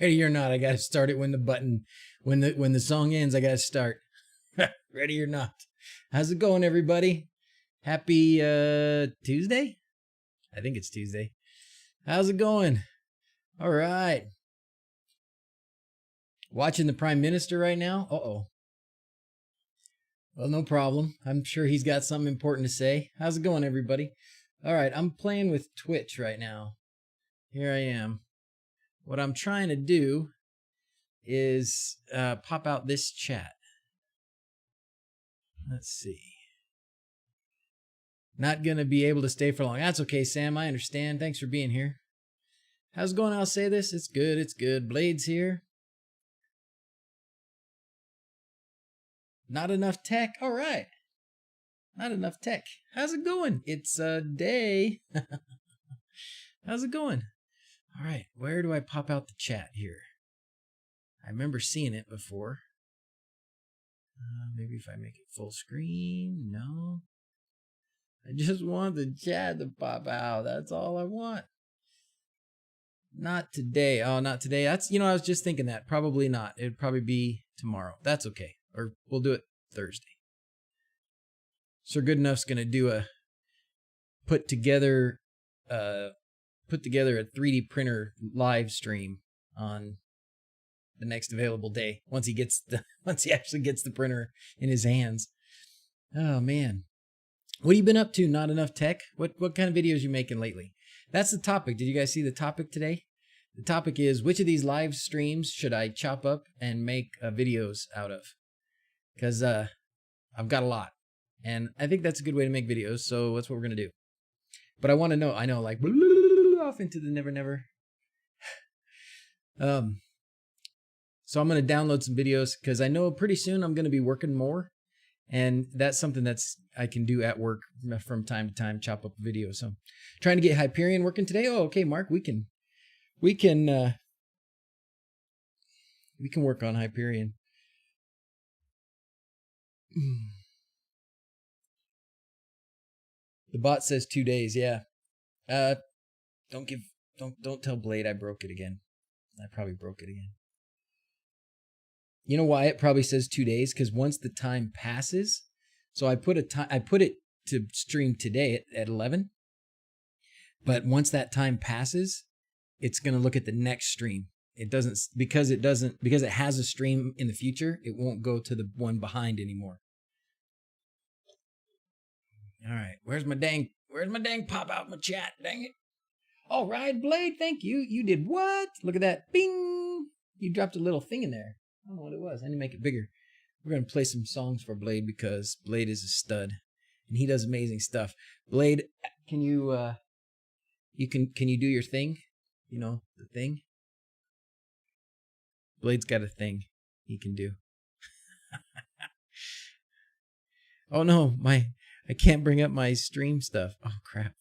Ready or not, I gotta start it when the button, when the song ends, I gotta start. Ready or not. How's it going, everybody? Happy Tuesday? I think it's Tuesday. How's it going? All right. Watching the Prime Minister right now? Uh-oh. Well, no problem. I'm sure he's got something important to say. How's it going, everybody? All right, I'm playing with Twitch right now. Here I am. What I'm trying to do is pop out this chat. Let's see. Not going to be able to stay for long. That's okay, Sam. I understand. Thanks for being here. How's it going? I'll say this. It's good. It's good. Blade's here. Not enough tech. All right. Not enough tech. How's it going? It's a day. How's it going? All right. Where do I pop out the chat here? I remember seeing it before. Maybe if I make it full screen. No. I just want the chat to pop out. That's all I want. Not today. Oh, not today. That's, I was just thinking that. Probably not. It'd probably be tomorrow. That's okay. Or we'll do it Thursday. Sir Goodenough's going to do a put together a 3D printer live stream on the next available day once he actually gets the printer in his hands. Oh man. What have you been up to? Not enough tech? What kind of videos you making lately? That's the topic. Did you guys see the topic today? The topic is, which of these live streams should I chop up and make videos out of? Because I've got a lot. And I think that's a good way to make videos, so that's what we're going to do. But I want to know, like, off into the never. So I'm going to download some videos, because I know pretty soon I'm going to be working more. And that's something I can do at work from time to time, chop up a video. So trying to get Hyperion working today. Oh, okay, Mark, we can work on Hyperion. The bot says 2 days. Yeah. Don't tell Blade I broke it again. I probably broke it again. You know why it probably says 2 days? Because once the time passes, so I put it to stream today at 11. But once that time passes, it's going to look at the next stream. Because it has a stream in the future, it won't go to the one behind anymore. All right, where's my dang pop out my chat? Dang it! All right, Blade, thank you. You did what? Look at that, bing! You dropped a little thing in there. I don't know what it was. I need to make it bigger. We're gonna play some songs for Blade because Blade is a stud, and he does amazing stuff. Blade, can you can you do your thing? You know the thing. Blade's got a thing he can do. Oh no, I can't bring up my stream stuff. Oh, crap.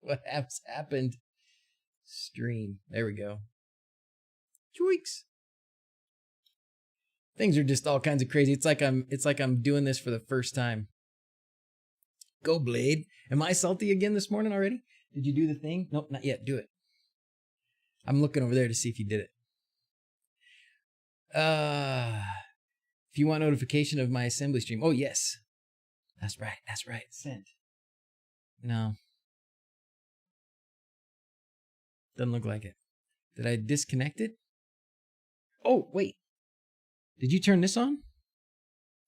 What has happened? Stream. There we go. Tweaks. Things are just all kinds of crazy. It's like I'm doing this for the first time. Go, Blade. Am I salty again this morning already? Did you do the thing? Nope, not yet. Do it. I'm looking over there to see if you did it. If you want notification of my assembly stream. Oh, yes. That's right. That's right. Sent. No. Doesn't look like it. Did I disconnect it? Oh, wait. Did you turn this on?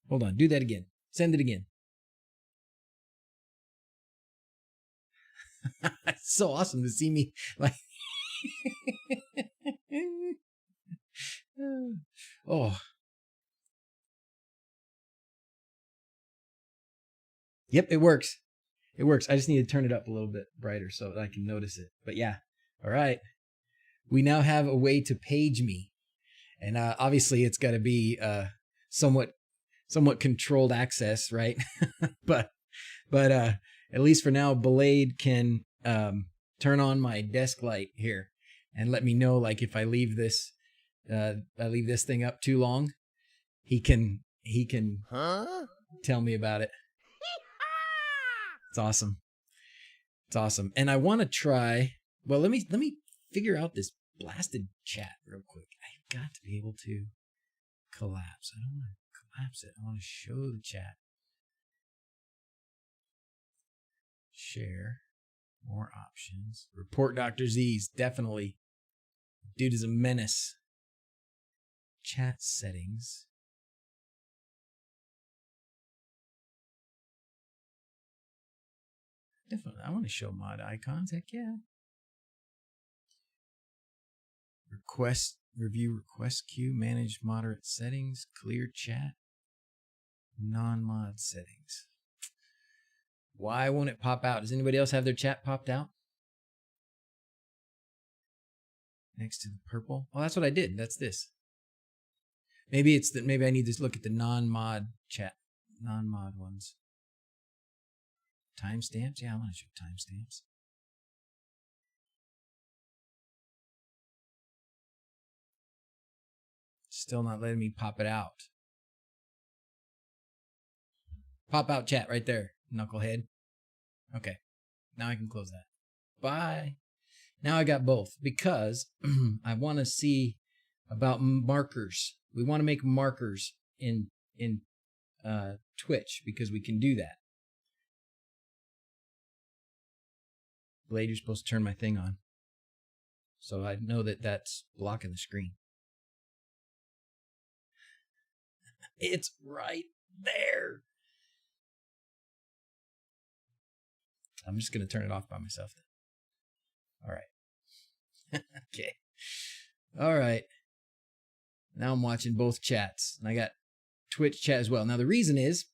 Hold on. Do that again. Send it again. It's so awesome to see me like... Oh. Yep, it works. It works. I just need to turn it up a little bit brighter so that I can notice it. But yeah, all right. We now have a way to page me. And obviously it's got to be somewhat controlled access, right? but at least for now, Blade can turn on my desk light here and let me know, like, if I leave this thing up too long, he can tell me about it. It's awesome. It's awesome. And I want to try Well, let me figure out this blasted chat real quick. I've got to be able to collapse. I don't want to collapse it. I want to show the chat. Share. More options. Report DrZzs. Definitely. Dude is a menace. Chat settings. Definitely. I want to show mod icons. Heck yeah. Request. Review request queue. Manage moderate settings. Clear chat. Non-mod settings. Why won't it pop out? Does anybody else have their chat popped out? Next to the purple? Oh, that's what I did. That's this. Maybe it's that. Maybe I need to look at the non-mod chat. Non-mod ones. Timestamps? Yeah, I want to show timestamps. Still not letting me pop it out. Pop out chat right there, knucklehead. Okay. Now I can close that. Bye. Now I got both because I want to see about markers. We want to make markers in Twitch because we can do that. Blade, you're supposed to turn my thing on. So I know that that's blocking the screen. It's right there. I'm just going to turn it off by myself then. All right. Okay. All right. Now I'm watching both chats. And I got Twitch chat as well. Now the reason is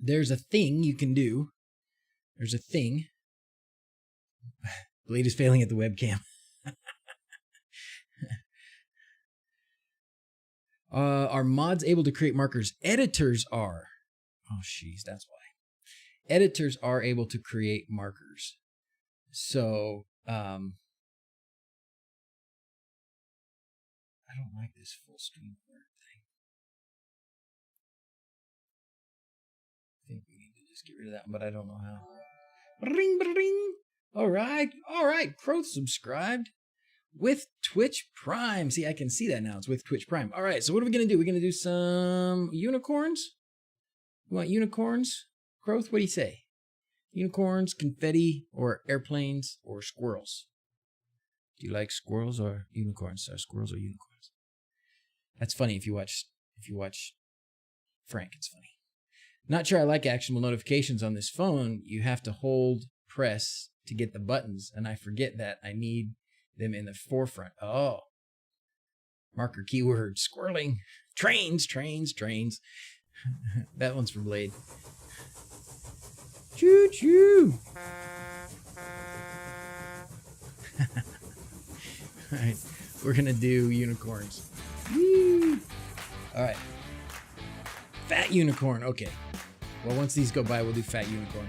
there's a thing you can do. There's a thing. Blade is failing at the webcam. Are mods able to create markers? Editors are. Oh, jeez, that's why. Editors are able to create markers. So, I don't like this full screen alert thing. I think we need to just get rid of that one, but I don't know how. Ring, ring. All right. Crow subscribed with Twitch Prime. See, I can see that now. It's with Twitch Prime. All right, so what are we going to do? We're going to do some unicorns. You want unicorns? Growth, what do you say? Unicorns, confetti, or airplanes, or squirrels? Do you like squirrels or unicorns? Or squirrels or unicorns? That's funny if you watch Frank. It's funny. Not sure I like actionable notifications on this phone. You have to hold press to get the buttons, and I forget that I need them in the forefront. Oh. Marker keyword, squirreling. Trains. That one's for Blade. Choo-choo. All right, we're going to do unicorns. Woo. All right. Fat unicorn. Okay. Well, once these go by, we'll do fat unicorn.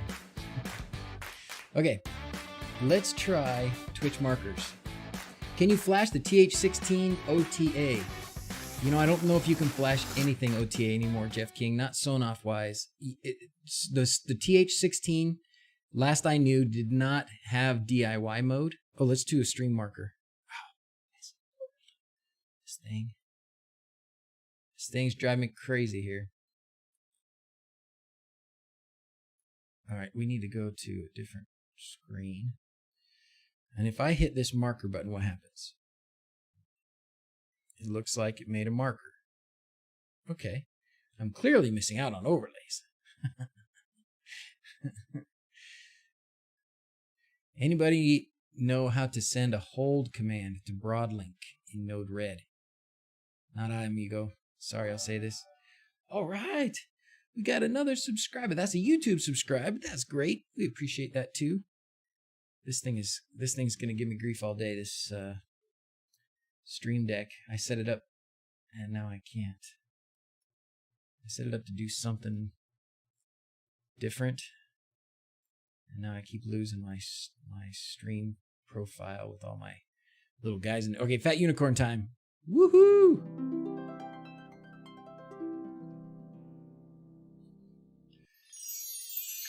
Okay. Let's try Twitch markers. Can you flash the TH16 OTA? You know, I don't know if you can flash anything OTA anymore, Jeff King. Not Sonoff-wise. The TH16, last I knew, did not have DIY mode. Oh, let's do a stream marker. Wow. This thing's driving me crazy here. All right, we need to go to a different screen. And if I hit this marker button, what happens? It looks like it made a marker. Okay. I'm clearly missing out on overlays. Anybody know how to send a hold command to broadlink in Node-RED? Not I, amigo. Sorry, I'll say this. All right. We got another subscriber. That's a YouTube subscriber. That's great. We appreciate that too. This thing's gonna give me grief all day. This Stream Deck. I set it up, and now I can't. I set it up to do something different, and now I keep losing my stream profile with all my little guys in it. Okay, fat unicorn time. Woohoo!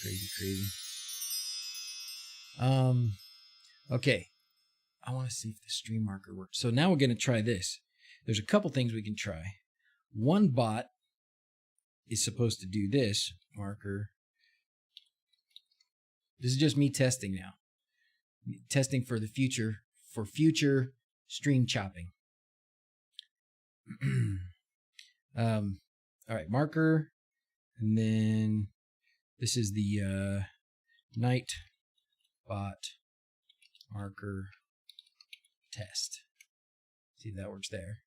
Crazy. Okay. I want to see if the stream marker works. So now we're going to try this. There's a couple things we can try. One bot is supposed to do this marker. This is just me testing now. Testing for the future, for future stream chopping. All right, marker. And then this is the Nightbot marker test. See if that works there.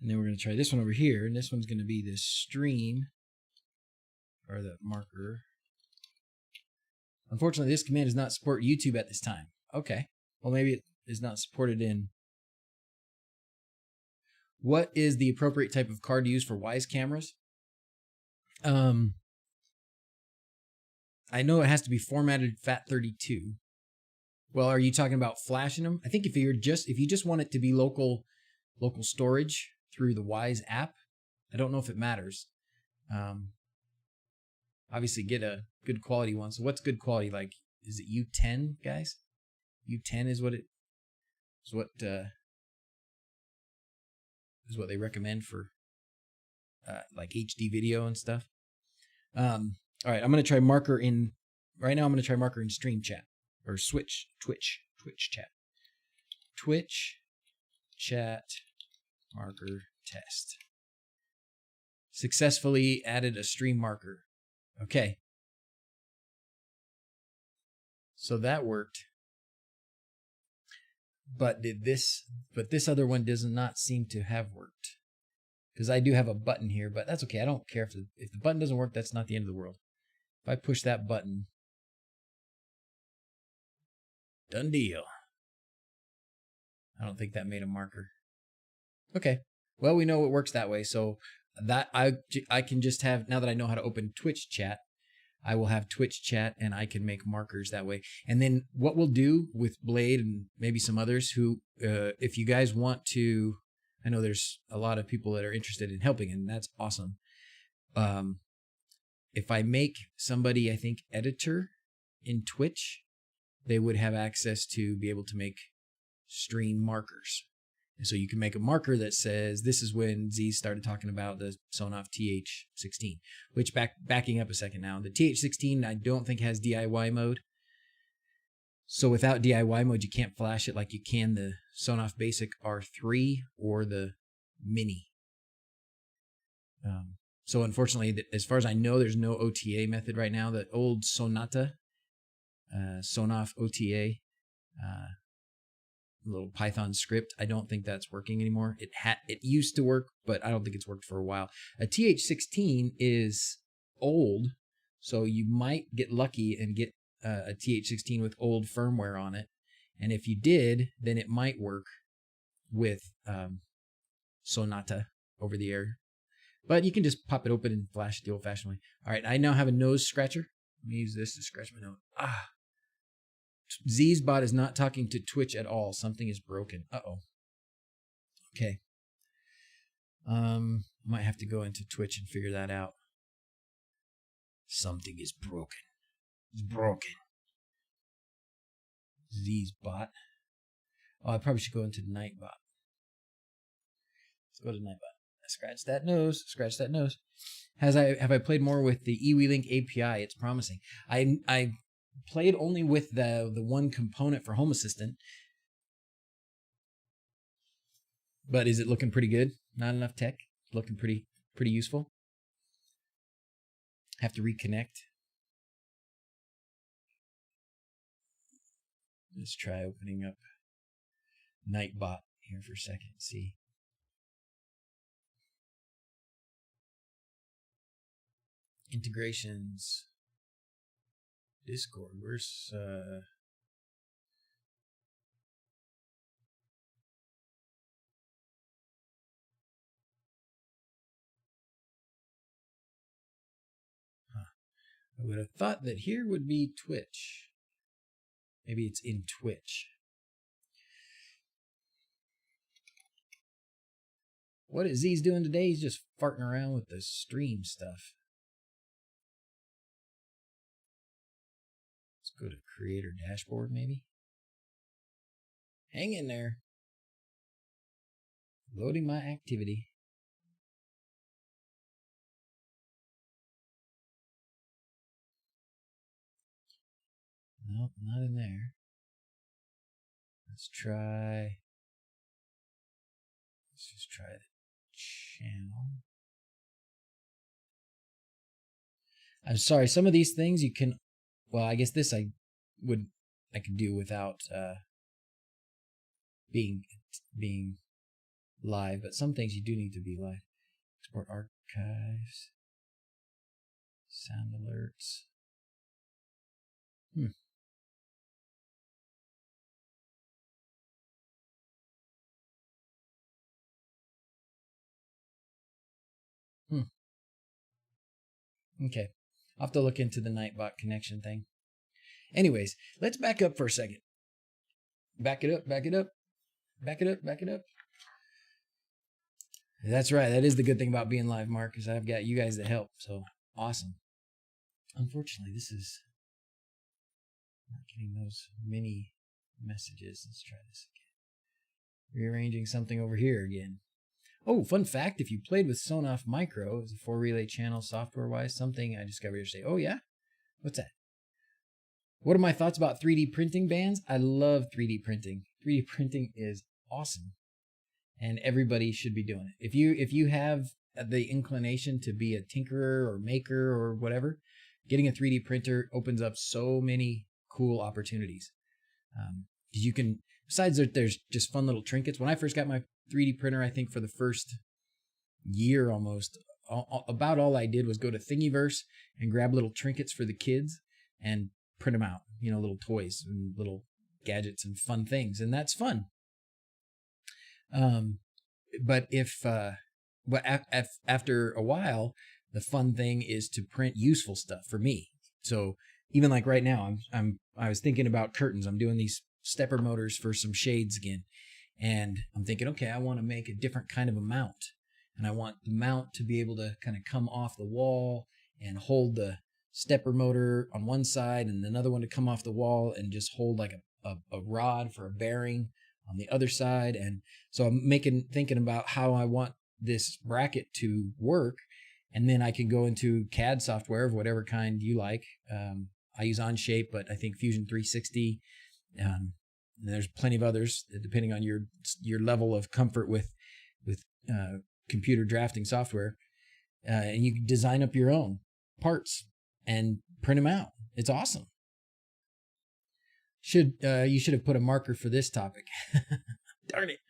And then we're going to try this one over here, and this one's going to be the stream, or the marker. Unfortunately, this command does not support YouTube at this time. Okay. Well, maybe it is not supported in... What is the appropriate type of card to use for Wise cameras? I know it has to be formatted FAT32. Well, are you talking about flashing them? I think if you just want it to be local storage through the Wise app, I don't know if it matters. Obviously, get a good quality one. So, what's good quality? Like, is it U10, guys? U10 is what they recommend for like HD video and stuff. All right, I'm gonna try marker in. Right now, I'm gonna try marker in stream chat or Twitch chat. Twitch chat marker test. Successfully added a stream marker. Okay. So that worked. But this other one does not seem to have worked. Because I do have a button here, but that's okay. I don't care if the button doesn't work, that's not the end of the world. If I push that button, done deal. I don't think that made a marker. Okay. Well, we know it works that way. So that I can just have, now that I know how to open Twitch chat, I will have Twitch chat and I can make markers that way. And then what we'll do with Blade and maybe some others who, if you guys want to, I know there's a lot of people that are interested in helping, and that's awesome. If I make somebody, I think, editor in Twitch, they would have access to be able to make stream markers. And so you can make a marker that says, this is when Z started talking about the Sonoff TH16, which backing up a second now, the TH16 I don't think has DIY mode. So without DIY mode, you can't flash it like you can the Sonoff Basic R3 or the Mini. So unfortunately, as far as I know, there's no OTA method right now. The old Sonata, Sonoff OTA, little Python script, I don't think that's working anymore. It used to work, but I don't think it's worked for a while. A TH16 is old, so you might get lucky and get a TH16 with old firmware on it. And if you did, then it might work with Sonata over the air. But you can just pop it open and flash it the old-fashioned way. All right, I now have a nose scratcher. Let me use this to scratch my nose. Z's bot is not talking to Twitch at all. Something is broken. Uh-oh. Okay. Might have to go into Twitch and figure that out. Something is broken. It's broken. Z's bot. Oh, I probably should go into Nightbot. Let's go to Nightbot. Scratch that nose. Scratch that nose. Have I played more with the eWeLink API? It's promising. I played only with the one component for Home Assistant. But is it looking pretty good? Not enough tech? Looking pretty useful? Have to reconnect. Let's try opening up Nightbot here for a second. See. Integrations. Discord. Where's I would have thought that here would be Twitch. Maybe it's in Twitch. What is Z's doing today? He's just farting around with the stream stuff. Let's go to Creator Dashboard, maybe. Hang in there. Loading my activity. Nope, not in there. Let's just try the channel. I'm sorry, some of these things you can, well, I guess this I could do without being live, but some things you do need to be live. Export archives, sound alerts. Okay. I'll have to look into the Nightbot connection thing. Anyways, let's back up for a second. Back it up, back it up, back it up, back it up. That's right. That is the good thing about being live, Mark, is I've got you guys that help. So awesome. Unfortunately, this is not getting those mini messages. Let's try this again. Rearranging something over here again. Oh, fun fact, if you played with Sonoff Micro, it's a 4-relay channel software-wise, something I discovered yesterday. Oh, yeah? What's that? What are my thoughts about 3D printing bands? I love 3D printing. 3D printing is awesome, and everybody should be doing it. If you have the inclination to be a tinkerer or maker or whatever, getting a 3D printer opens up so many cool opportunities. You can, besides that, there's just fun little trinkets. When I first got my 3D printer, I think for the first year almost, about all I did was go to Thingiverse and grab little trinkets for the kids and print them out, you know, little toys and little gadgets and fun things, and that's fun. But after a while, the fun thing is to print useful stuff for me. So even like right now, I was thinking about curtains. I'm doing these stepper motors for some shades again. And I'm thinking, okay, I want to make a different kind of a mount. And I want the mount to be able to kind of come off the wall and hold the stepper motor on one side and another one to come off the wall and just hold like a rod for a bearing on the other side. And so I'm thinking about how I want this bracket to work. And then I can go into CAD software of whatever kind you like. I use Onshape, but I think Fusion 360. And there's plenty of others depending on your level of comfort with computer drafting software. And you can design up your own parts and print them out. It's awesome. You should have put a marker for this topic. Darn it.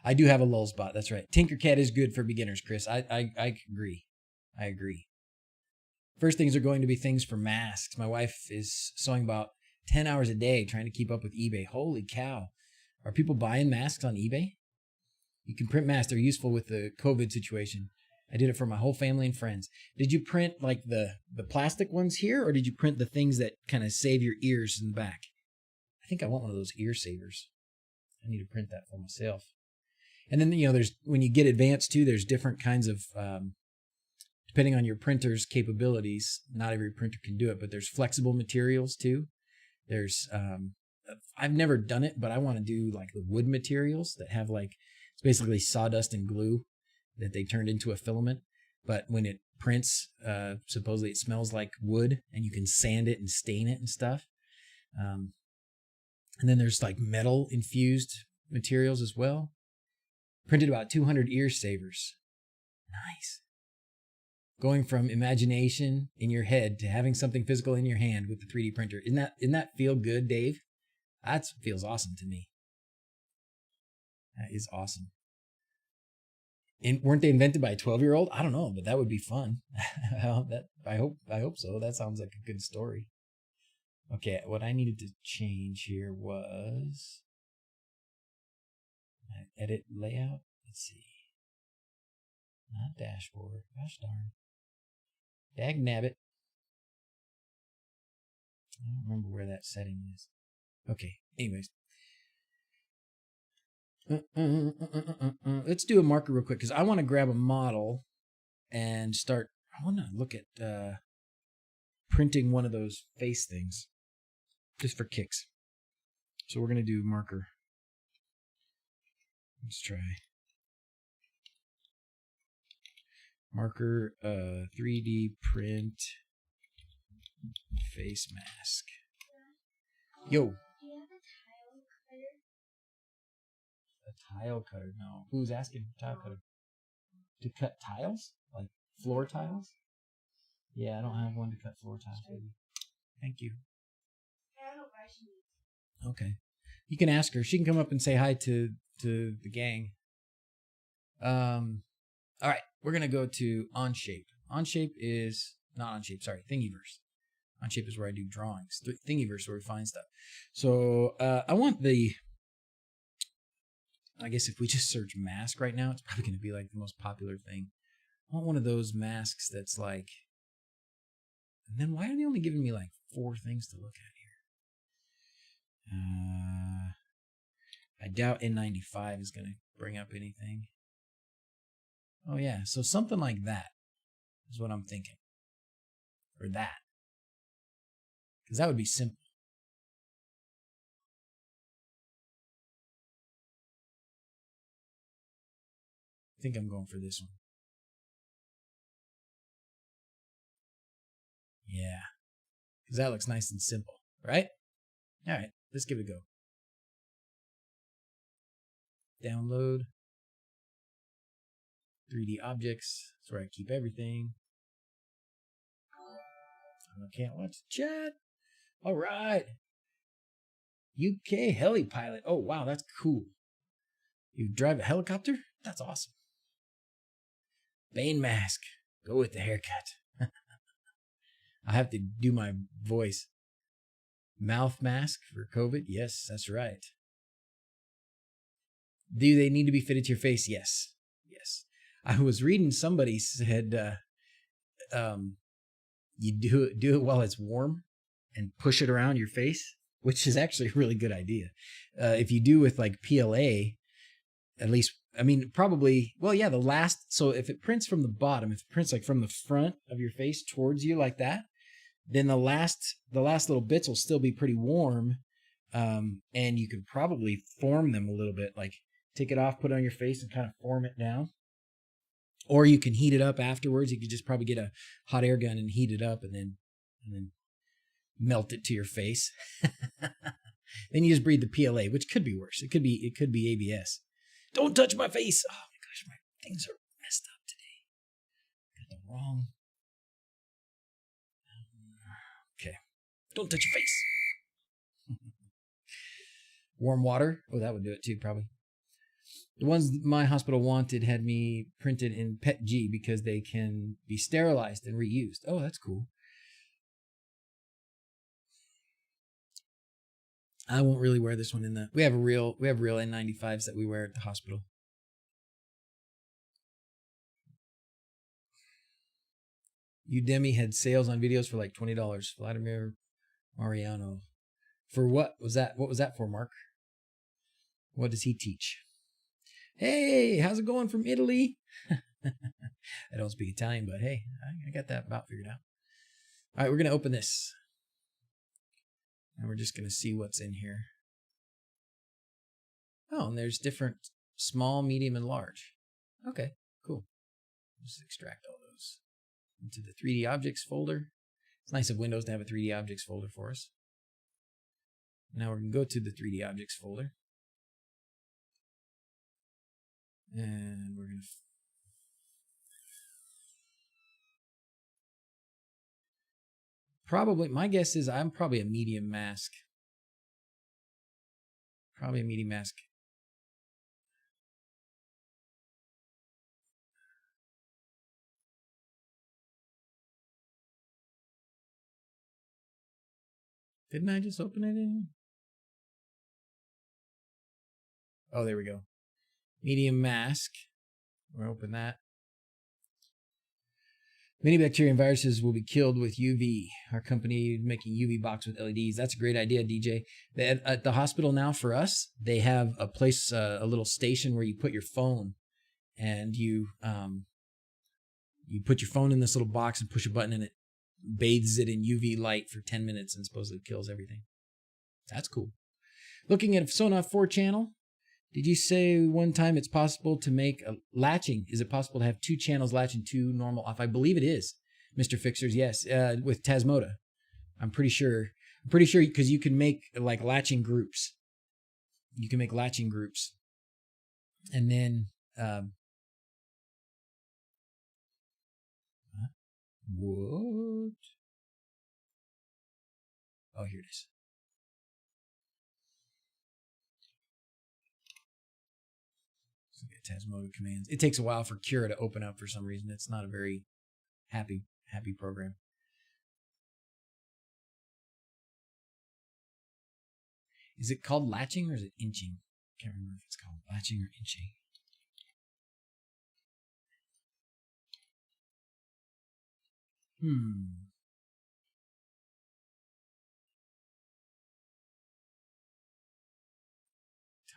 I do have a lull spot. That's right. Tinkercad is good for beginners, Chris. I agree. I agree. First things are going to be things for masks. My wife is sewing about 10 hours a day trying to keep up with eBay. Holy cow. Are people buying masks on eBay? You can print masks. They're useful with the COVID situation. I did it for my whole family and friends. Did you print like the plastic ones here, or did you print the things that kind of save your ears in the back? I think I want one of those ear savers. I need to print that for myself. And then, you know, there's, when you get advanced too, there's different kinds of, depending on your printer's capabilities, not every printer can do it, but there's flexible materials too. There's, I've never done it, but I want to do like the wood materials that have like, it's basically sawdust and glue that they turned into a filament. But when it prints, supposedly it smells like wood and you can sand it and stain it and stuff. And then there's like metal infused materials as well. Printed about 200 ear savers. Nice. Going from imagination in your head to having something physical in your hand with the 3D printer. Isn't that feel good, Dave? That feels awesome to me. That is awesome. And weren't they invented by a 12-year-old? I don't know, but that would be fun. I hope so. That sounds like a good story. Okay, what I needed to change here was edit layout. Let's see. Not dashboard. Gosh darn. Dag nabbit. I don't remember where that setting is. Okay, anyways. Let's do a marker real quick because I want to grab a model and start. I want to look at printing one of those face things just for kicks. So we're going to do marker. Let's try. Marker, 3D print face mask. Yo. Do you have a tile cutter? A tile cutter? No. Who's asking for tile cutter? To cut tiles? Like floor tiles? Yeah, I don't have one to cut floor tiles, baby. Thank you. I don't know why she needs. Okay. You can ask her. She can come up and say hi to the gang. All right. We're going to go to Onshape. Onshape is not Onshape. Sorry. Thingiverse. Onshape is where I do drawings. Thingiverse is where we find stuff. So I want the, I guess if we just search mask right now, it's probably going to be like the most popular thing. I want one of those masks that's like, and then why are they only giving me like 4 things to look at here? I doubt N95 is going to bring up anything. Oh yeah, so something like that is what I'm thinking. Or that. Because that would be simple. I think I'm going for this one. Yeah. Because that looks nice and simple, right? All right, let's give it a go. Download. 3D objects. That's where I keep everything. I can't watch the chat. All right. UK heli pilot. Oh, wow, that's cool. You drive a helicopter? That's awesome. Bane mask. Go with the haircut. I have to do my voice. Mouth mask for COVID? Yes, that's right. Do they need to be fitted to your face? Yes. Yes. I was reading somebody said you do it while it's warm and push it around your face, which is actually a really good idea. If you do with like PLA, at least, I mean, probably, well, yeah, so if it prints from the bottom, if it prints like from the front of your face towards you like that, then the last little bits will still be pretty warm. And you could probably form them a little bit, like take it off, put it on your face and kind of form it down. Or you can heat it up afterwards. You could just probably get a hot air gun and heat it up and then melt it to your face. Then you just breathe the PLA, which could be worse. It could be ABS. Don't touch my face. Oh my gosh, my things are messed up today. Got the wrong. Okay. Don't touch your face. Warm water. Oh, that would do it too, probably. The ones my hospital wanted had me printed in PETG because they can be sterilized and reused. Oh, that's cool. I won't really wear this one in the. We have real N95s that we wear at the hospital. Udemy had sales on videos for like $20. Vladimir Mariano. For what was that? What was that for, Mark? What does he teach? Hey, how's it going from Italy? I don't speak Italian, but hey, I got that about figured out. All right, we're going to open this. And we're just going to see what's in here. Oh, and there's different small, medium, and large. Okay, cool. Just extract all those into the 3D objects folder. It's nice of Windows to have a 3D objects folder for us. Now we're going to go to the 3D objects folder. And we're going to probably, my guess is I'm probably a medium mask. Probably a medium mask. Didn't I just open it in? Oh, there we go. Medium mask. We'll open that. Many bacteria and viruses will be killed with UV. Our company making UV box with LEDs. That's a great idea, DJ. At the hospital now for us, they have a place, a little station where you put your phone, and you put your phone in this little box and push a button, and it bathes it in UV light for 10 minutes and supposedly kills everything. That's cool. Looking at Sonoff 4 channel, did you say one time it's possible to make a latching? Is it possible to have 2 channels latching, 2 normal off? I believe it is, Mr. Fixers. Yes, with Tasmoda. I'm pretty sure because you can make like latching groups. You can make latching groups. And then, what? Oh, here it is. So get Tasmoda commands. It takes a while for Cura to open up for some reason. It's not a very happy program. Is it called latching or is it inching? Can't remember if it's called latching or inching.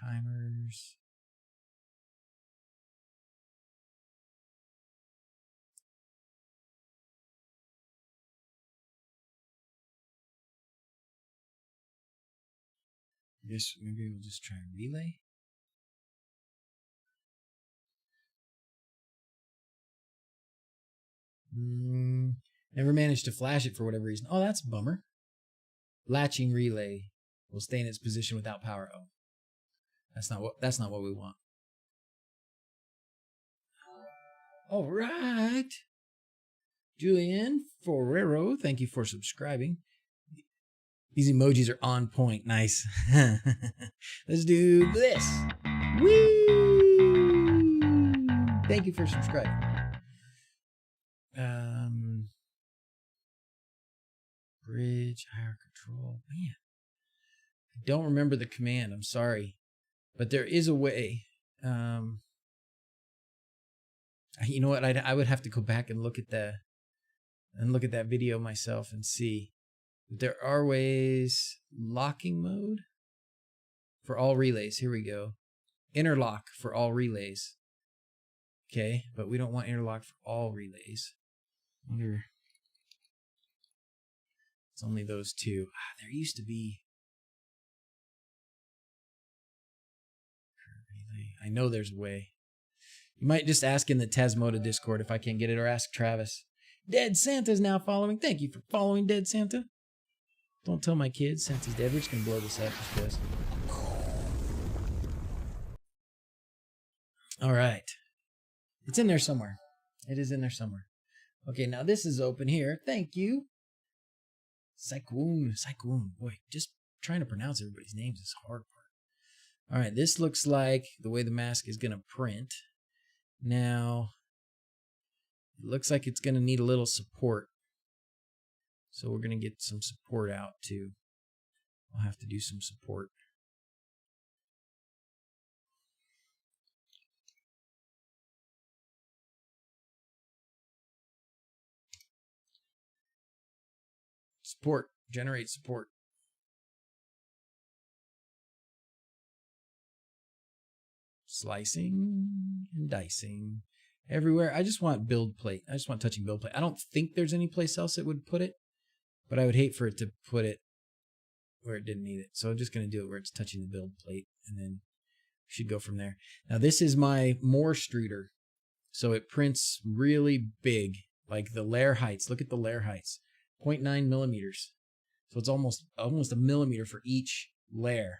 Timers. I guess maybe we'll just try relay. Never managed to flash it for whatever reason. Oh, that's a bummer. Latching relay will stay in its position without power. Oh, that's not what we want. All right. Julian Ferrero, thank you for subscribing. These emojis are on point. Nice. Let's do this. Whee! Thank you for subscribing. Bridge, higher control. Man, I don't remember the command. I'm sorry. But there is a way. You know what? I would have to go back and look at that video myself and see. There are ways. Locking mode for all relays. Here we go. Interlock for all relays. Okay, but we don't want interlock for all relays. It's only those 2. There used to be. I know there's a way. You might just ask in the Tasmoda Discord if I can get it, or ask Travis. Dead Santa's now following. Thank you for following, Dead Santa. Don't tell my kids Santa's dead. We're just going to blow this up just this. All right. It's in there somewhere. It is in there somewhere. Okay, now this is open here. Thank you. Saikwoon. Boy, just trying to pronounce everybody's names is hard part. All right, this looks like the way the mask is going to print. Now, it looks like it's going to need a little support. So we're going to get some support out too. I'll have to do some support. Support. Generate support. Slicing and dicing. Everywhere. I just want build plate. I just want touching build plate. I don't think there's any place else it would put it. But I would hate for it to put it where it didn't need it. So I'm just going to do it where it's touching the build plate. And then we should go from there. Now this is my Moore-Streeter. So it prints really big. Like the layer heights. Look at the layer heights. 0.9 millimeters. So it's almost a millimeter for each layer.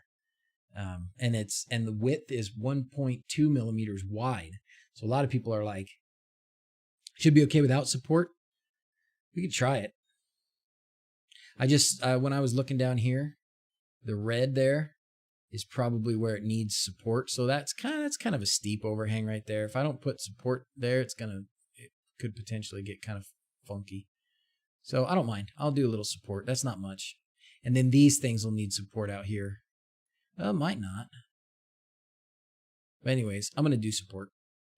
And the width is 1.2 millimeters wide. So a lot of people are like, should be okay without support. We could try it. I just, when I was looking down here, the red there is probably where it needs support. So that's kind of a steep overhang right there. If I don't put support there, it could potentially get kind of funky. So I don't mind. I'll do a little support. That's not much. And then these things will need support out here. Well, might not. But anyways, I'm going to do support.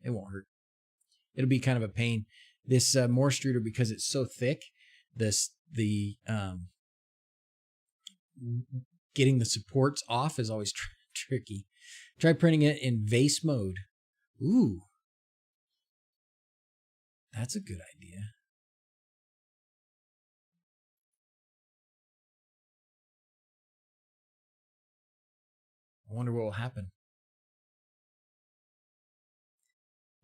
It won't hurt. It'll be kind of a pain. This Moore-Streeter, because it's so thick, getting the supports off is always tricky. Try printing it in vase mode. Ooh. That's a good idea. I wonder what will happen.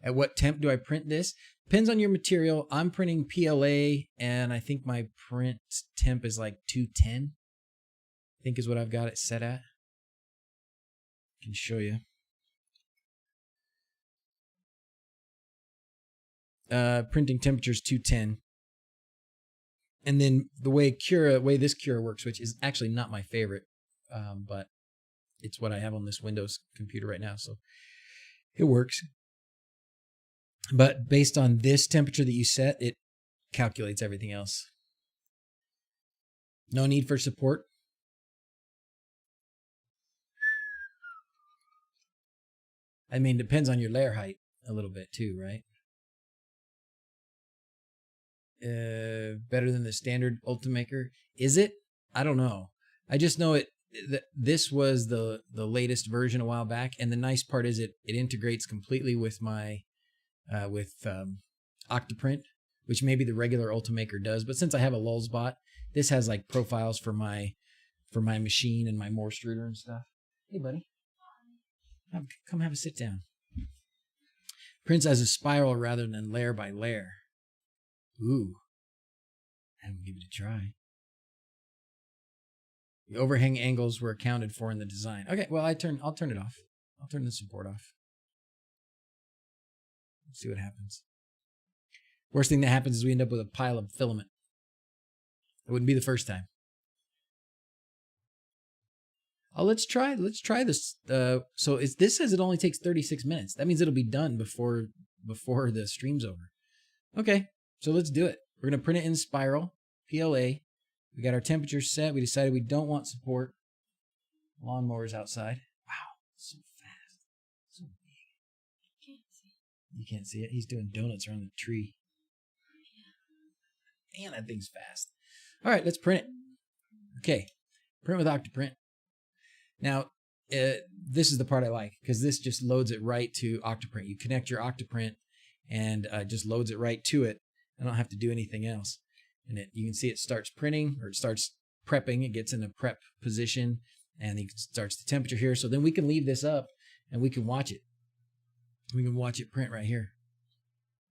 At what temp do I print this? Depends on your material. I'm printing PLA, and I think my print temp is like 210. I think is what I've got it set at. I can show you. Printing temperature is 210. And then the way this Cura works, which is actually not my favorite, but it's what I have on this Windows computer right now, so it works. But based on this temperature that you set, it calculates everything else. No need for support. I mean, depends on your layer height a little bit too, right? Better than the standard Ultimaker. Is it? I don't know. I just know this was the latest version a while back, and the nice part is it integrates completely with my Octoprint, which maybe the regular Ultimaker does, but since I have a lulzbot, this has like profiles for my machine and my Moore extruder and stuff. Hey buddy, come have a sit down. Prints as a spiral rather than layer by layer. Ooh, I'm gonna give it a try. The overhang angles were accounted for in the design. Okay, well I'll turn it off. I'll turn the support off. Let's see what happens. Worst thing that happens is we end up with a pile of filament. It wouldn't be the first time. Oh, let's try this. So this says it only takes 36 minutes. That means it'll be done before the stream's over. Okay, so let's do it. We're gonna print it in spiral, PLA. We got our temperature set. We decided we don't want support. Lawnmowers outside. Wow, so fast, so big. You can't see it. He's doing donuts around the tree. Man, that thing's fast. All right, let's print it. Okay, print with Octoprint. Now, this is the part I like, because this just loads it right to Octoprint. You connect your Octoprint and just loads it right to it. I don't have to do anything else. And you can see it starts printing, or it starts prepping. It gets in a prep position, and it starts the temperature here. So then we can leave this up, and we can watch it. We can watch it print right here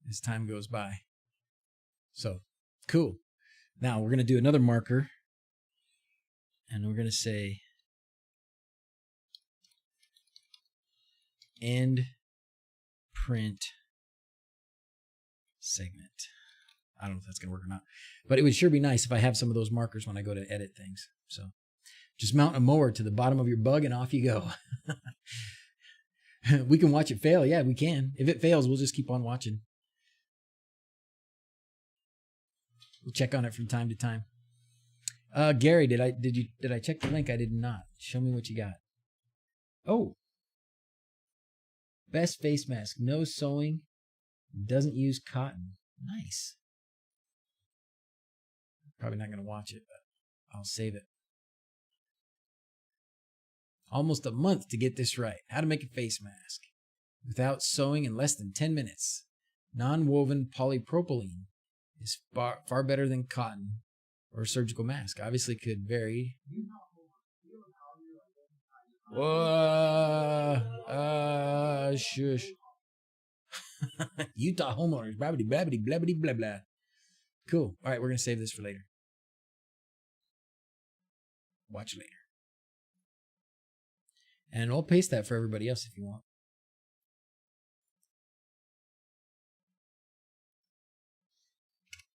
as time goes by. So, cool. Now, we're going to do another marker, and we're going to say end print segment. I don't know if that's going to work or not, but it would sure be nice if I have some of those markers when I go to edit things. So just mount a mower to the bottom of your bug and off you go. We can watch it fail. Yeah, we can. If it fails, we'll just keep on watching. We'll check on it from time to time. Gary, did I check the link? I did not. Show me what you got. Oh. Best face mask. No sewing. Doesn't use cotton. Nice. Probably not going to watch it, but I'll save it. Almost a month to get this right. How to make a face mask without sewing in less than 10 minutes. Non-woven polypropylene is far better than cotton or a surgical mask. Obviously could vary. Whoa, shush. Utah homeowners, blabbity, blabbity, blabbity, blah, blah. Cool. All right, we're going to save this for later. Watch later. And I'll paste that for everybody else if you want.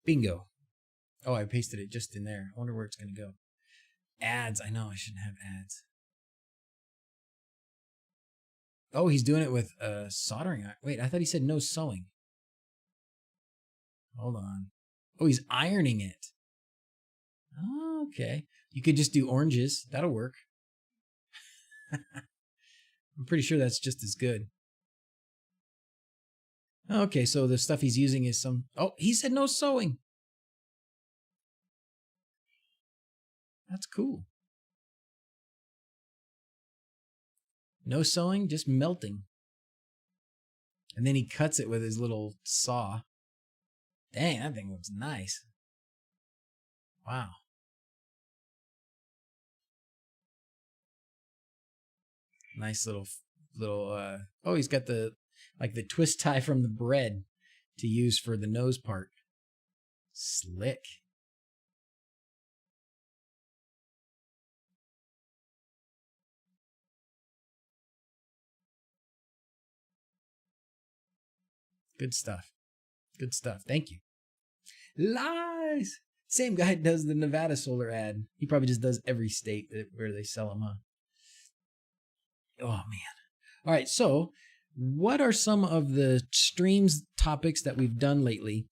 Bingo. Oh, I pasted it just in there. I wonder where it's going to go. Ads. I know I shouldn't have ads. Oh, he's doing it with soldering iron. Wait, I thought he said no sewing. Hold on. Oh, he's ironing it. Oh, okay. You could just do oranges. That'll work. I'm pretty sure that's just as good. Okay, so the stuff he's using is some... Oh, he said no sewing. That's cool. No sewing, just melting. And then he cuts it with his little saw. Dang, that thing looks nice. Wow. Nice little oh, he's got the twist tie from the bread to use for the nose part. Slick. Good stuff. Good stuff. Thank you. Lies. Same guy does the Nevada solar ad. He probably just does every state where they sell them, huh? Oh, man. All right. So what are some of the streams topics that we've done lately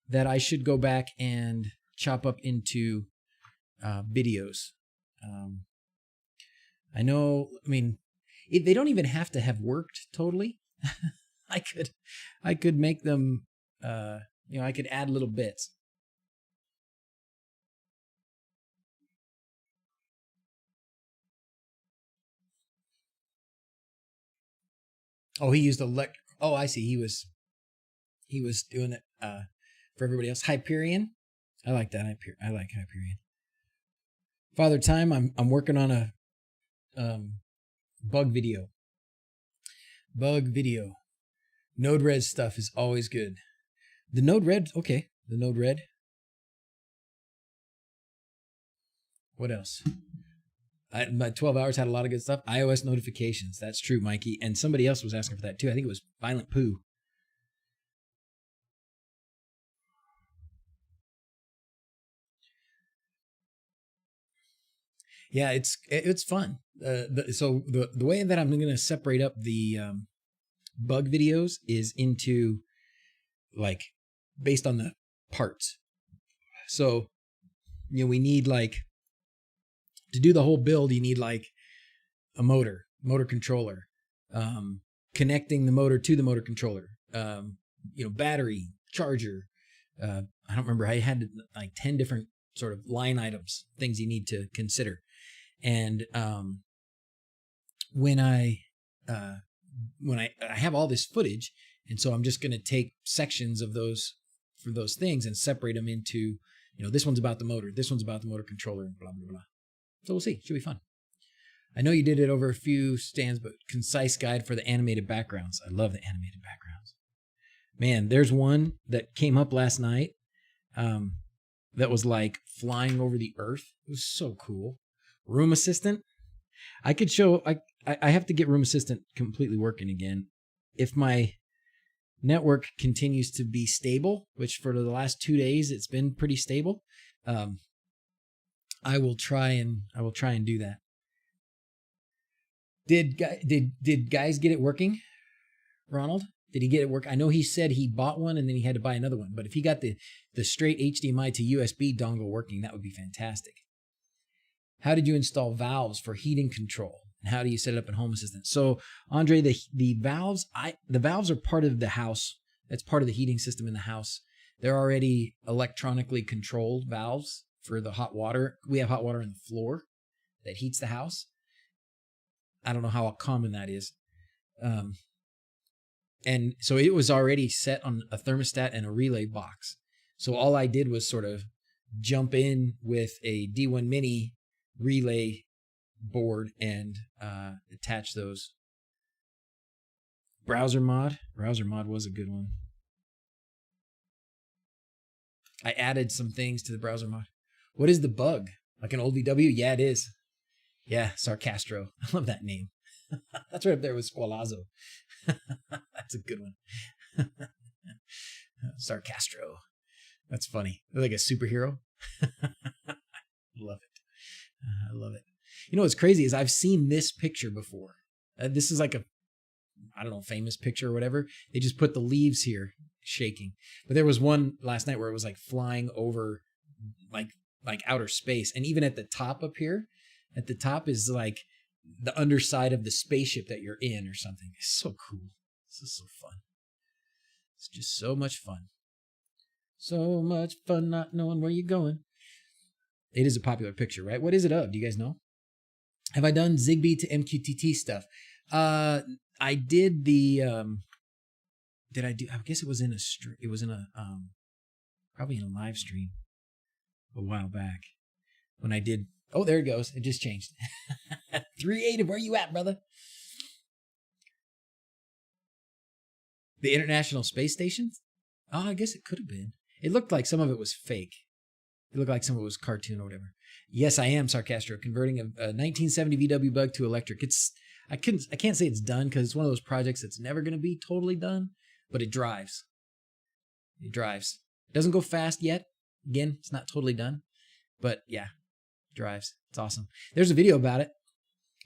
that I should go back and chop up into videos? I know, I mean, they don't even have to have worked totally. I could make them, I could add little bits. Oh, he used oh, I see. He was doing it for everybody else. Hyperion. I like that. I like Hyperion. Father Time. I'm working on a bug video. Node-RED stuff is always good. The Node-RED, okay. The Node-RED. What else? My 12 hours had a lot of good stuff. iOS notifications. That's true, Mikey. And somebody else was asking for that too. I think it was Violent Poo. Yeah, it's fun. So the way that I'm going to separate up the bug videos is into like based on the parts. So we need like to do the whole build. You need like a motor controller, connecting the motor to the motor controller, battery, charger. I don't remember. I had like 10 different sort of line items, things you need to consider. And when I have all this footage, and so I'm just going to take sections of those for those things and separate them into, this one's about the motor, this one's about the motor controller, and blah blah blah. So we'll see. Should be fun. I know you did it over a few stands, but concise guide for the animated backgrounds. I love the animated backgrounds. Man, there's one that came up last night that was like flying over the earth. It was so cool. Room Assistant. I could show, I have to get Room Assistant completely working again. If my network continues to be stable, which for the last 2 days, it's been pretty stable, I will try and do that. Did guys get it working? Ronald, did he get it work? I know he said he bought one and then he had to buy another one, but if he got the straight HDMI to USB dongle working, that would be fantastic. How did you install valves for heating control? And how do you set it up in Home Assistant? So, Andre, the valves are part of the house. That's part of the heating system in the house. They're already electronically controlled valves for the hot water. We have hot water in the floor that heats the house. I don't know how common that is. And so it was already set on a thermostat and a relay box. So all I did was sort of jump in with a D1 Mini relay board and attach those. Browser mod was a good one. I added some things to the browser mod. What is the bug? Like an old VW? Yeah, it is. Yeah, Sarkastro. I love that name. That's right up there with Squalazo. That's a good one. Sarkastro. That's funny. Like a superhero. Love it. I love it. You know what's crazy is I've seen this picture before. This is like a, I don't know, famous picture or whatever. They just put the leaves here shaking. But there was one last night where it was like flying over like outer space. And even at the top up here, at the top is like the underside of the spaceship that you're in or something. It's so cool. This is so fun. It's just so much fun. So much fun not knowing where you're going. It is a popular picture, right? What is it of? Do you guys know? Have I done Zigbee to MQTT stuff? I did the, did I do, I guess it was in a, probably in a live stream a while back when I did, oh, there it goes. It just changed. 380, where you at, brother? The International Space Station? Oh, I guess it could have been. It looked like some of it was fake. It looked like some of it was cartoon or whatever. Yes, I am Sarkastroke, converting a 1970 VW Bug to electric. I can't say it's done because it's one of those projects that's never going to be totally done, but it drives. It drives. It doesn't go fast yet. Again, it's not totally done, but yeah, it drives. It's awesome. There's a video about it.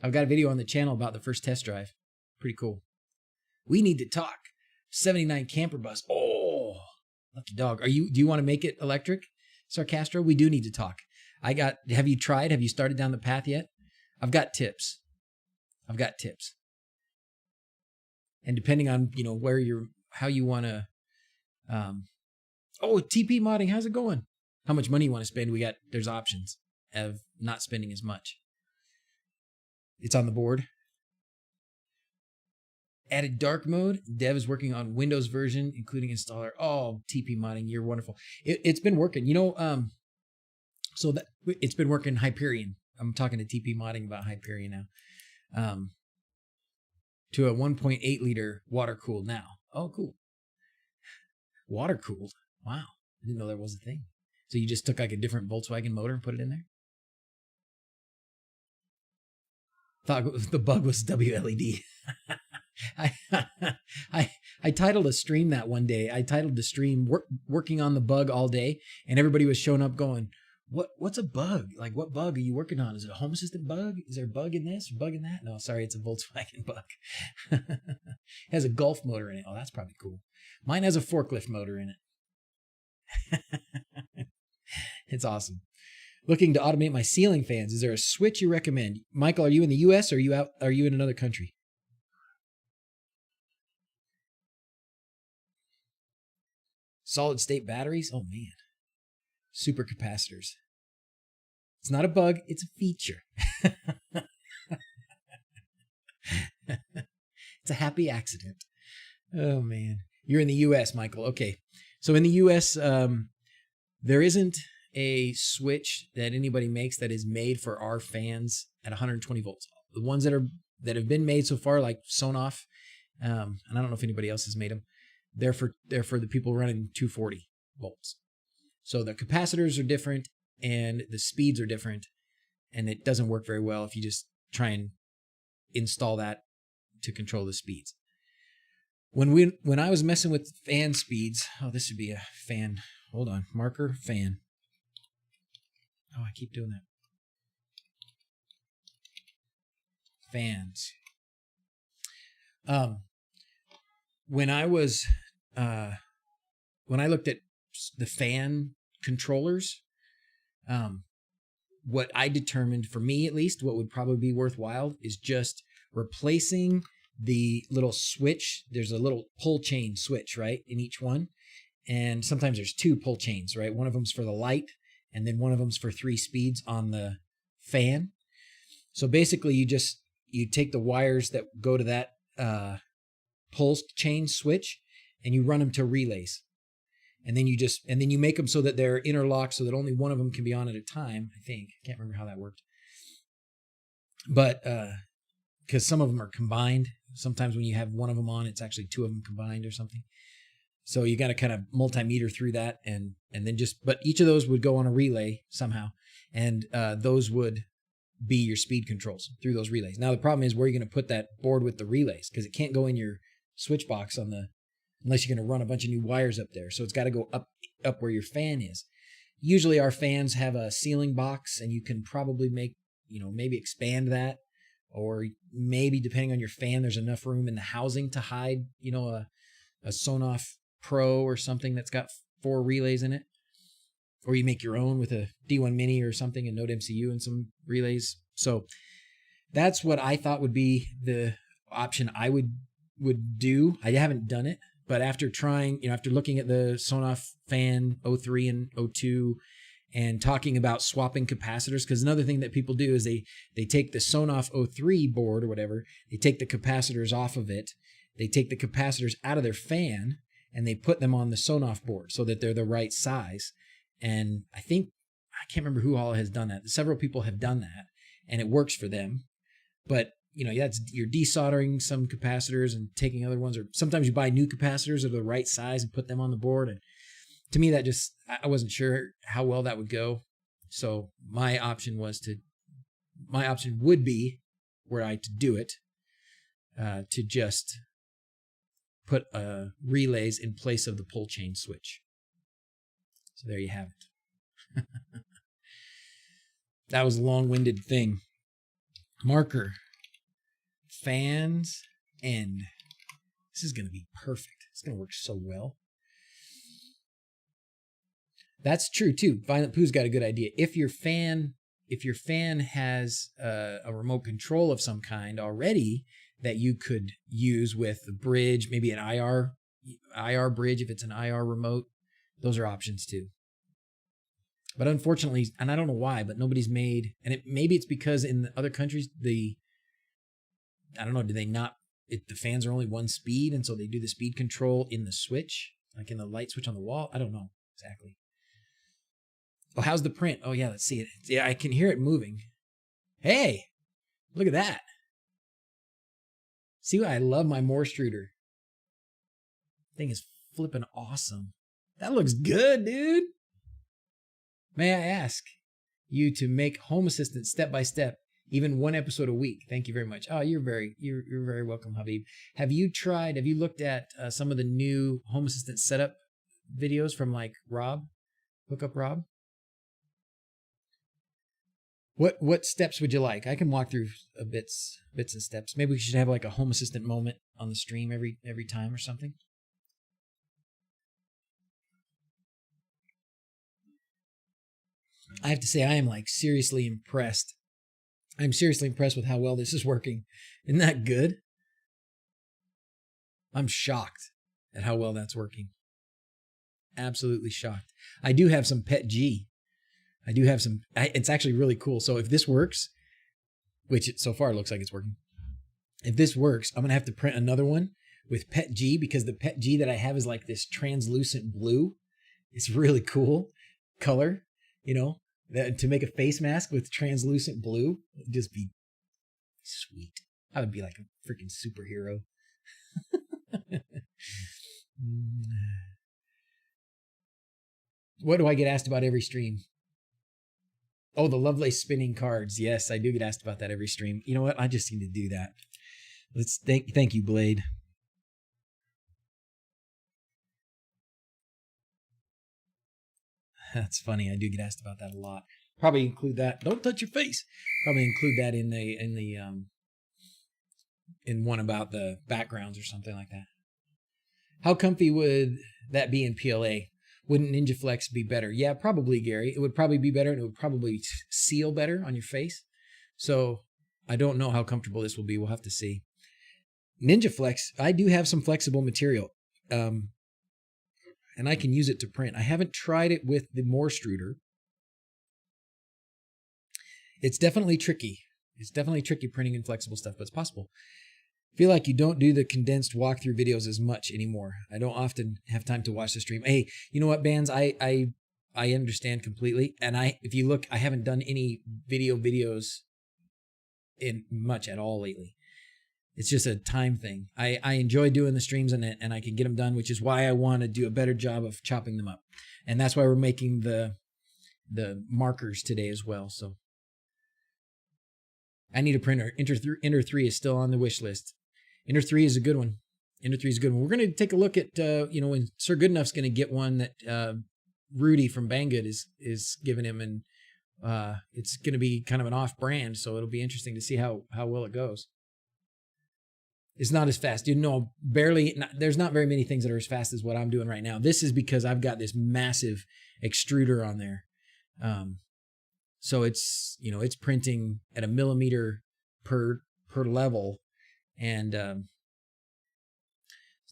I've got a video on the channel about the first test drive. Pretty cool. We need to talk. 79 camper bus. Oh, lucky dog. Do you want to make it electric, Sarkastro? We do need to talk. Have you tried? Have you started down the path yet? I've got tips. And depending on, how you want to, TP modding, how's it going? How much money you want to spend? There's options of not spending as much. It's on the board. Added dark mode. Dev is working on Windows version, including installer. Oh, TP modding, you're wonderful. It's been working. It's been working Hyperion. I'm talking to TP modding about Hyperion now. To a 1.8 liter water cooled now. Oh, cool. Water cooled. Wow. I didn't know there was a thing. So you just took like a different Volkswagen motor and put it in there? Thought the bug was WLED. I titled a stream that one day. I titled the stream working on the bug all day, and everybody was showing up going, what's a bug? Like, what bug are you working on? Is it a home assistant bug? Is there a bug in this or bug in that? No, sorry, it's a Volkswagen bug. It has a Golf motor in it. Oh, that's probably cool. Mine has a forklift motor in it. It's awesome. Looking to automate my ceiling fans. Is there a switch you recommend? Michael, are you in the US or are you in another country? Solid state batteries? Oh man. Super capacitors. It's not a bug, it's a feature. It's a happy accident. Oh man. You're in the US, Michael. Okay. So in the US, there isn't a switch that anybody makes that is made for our fans at 120 volts. The ones that have been made so far, like Sonoff, and I don't know if anybody else has made them, they're for the people running 240 volts. So the capacitors are different and the speeds are different, and it doesn't work very well if you just try and install that to control the speeds. When I was messing with fan speeds, this would be a fan. Hold on, marker, fan. Oh, I keep doing that. Fans. When I looked at the fan controllers, what I determined, for me at least, what would probably be worthwhile is just replacing the little switch. There's a little pull chain switch, right, in each one. And sometimes there's two pull chains, right? One of them's for the light, and then one of them's for 3 speeds on the fan. So basically you take the wires that go to that pulse chain switch and you run them to relays. And then you make them so that they're interlocked so that only one of them can be on at a time, I think. I can't remember how that worked. But because some of them are combined. Sometimes when you have one of them on, it's actually 2 of them combined or something. So you got to kind of multimeter through that and then but each of those would go on a relay somehow. And those would be your speed controls through those relays. Now the problem is, where are you going to put that board with the relays? Because it can't go in your switch box unless you're going to run a bunch of new wires up there. So it's got to go up where your fan is. Usually our fans have a ceiling box, and you can probably maybe expand that, or maybe depending on your fan, there's enough room in the housing to hide, a Sonoff Pro or something that's got 4 relays in it. Or you make your own with a D1 Mini or something and Node MCU and some relays. So that's what I thought would be the option I would do. I haven't done it, but after trying, after looking at the Sonoff Fan 03 and 02 and talking about swapping capacitors, because another thing that people do is they take the Sonoff 03 board or whatever, they take the capacitors off of it, they take the capacitors out of their fan, and they put them on the Sonoff board so that they're the right size. And I can't remember who all has done that. Several people have done that, and it works for them. But, you're desoldering some capacitors and taking other ones, or sometimes you buy new capacitors of the right size and put them on the board. And to me, I wasn't sure how well that would go. So my option would be, were I to do it, to just put relays in place of the pull chain switch. So there you have it. That was a long-winded thing. Marker. Fans end. This is going to be perfect. It's going to work so well. That's true too. Violent Pooh's got a good idea. If your fan has a remote control of some kind already that you could use with the bridge, maybe an IR bridge if it's an IR remote, those are options too. But unfortunately, and I don't know why, but nobody's made, and maybe it's because in other countries, I don't know, do they not, the fans are only one speed, and so they do the speed control in the switch, like in the light switch on the wall? I don't know exactly. Oh, how's the print? Oh yeah, let's see it. Yeah, I can hear it moving. Hey, look at that. See, I love my Morstruder. Thing is flipping awesome. That looks good, dude. May I ask you to make Home Assistant step by step, even one episode a week? Thank you very much. Oh, you're very welcome, Habib. Have you looked at some of the new Home Assistant setup videos from like Rob, Hookup Rob? What steps would you like? I can walk through bits and steps. Maybe we should have like a Home Assistant moment on the stream every time or something. I have to say, I am like seriously impressed. I'm seriously impressed with how well this is working. Isn't that good? I'm shocked at how well that's working. Absolutely shocked. I do have some Pet G. It's actually really cool. So if this works, which so far looks like it's working. If this works, I'm going to have to print another one with Pet G, because the Pet G that I have is like this translucent blue. It's really cool color, to make a face mask with translucent blue. It'd just be sweet. I would be like a freaking superhero. What do I get asked about every stream? Oh, the Lovelace spinning cards. Yes, I do get asked about that every stream. You know what? I just need to do that. Let's thank you, Blade. That's funny. I do get asked about that a lot. Probably include that. Don't touch your face. Probably include that in one about the backgrounds or something like that. How comfy would that be in PLA? Wouldn't NinjaFlex be better? Yeah, probably, Gary. It would probably be better, and it would probably seal better on your face. So I don't know how comfortable this will be. We'll have to see. NinjaFlex, I do have some flexible material, and I can use it to print. I haven't tried it with the Morstruder. It's definitely tricky. It's definitely tricky printing in flexible stuff, but it's possible. Feel like you don't do the condensed walkthrough videos as much anymore. I don't often have time to watch the stream. Hey, you know what, bands? I understand completely. And if you look, I haven't done any videos in much at all lately. It's just a time thing. I enjoy doing the streams and I can get them done, which is why I want to do a better job of chopping them up. And that's why we're making the markers today as well. So I need a printer. Enter 3 is still on the wish list. Enter 3 is a good one. Enter 3 is a good one. We're going to take a look at, when Sir Goodenough's going to get one that Rudy from Banggood is giving him. And it's going to be kind of an off-brand, so it'll be interesting to see how well it goes. It's not as fast. There's not very many things that are as fast as what I'm doing right now. This is because I've got this massive extruder on there. So it's printing at a millimeter per level. And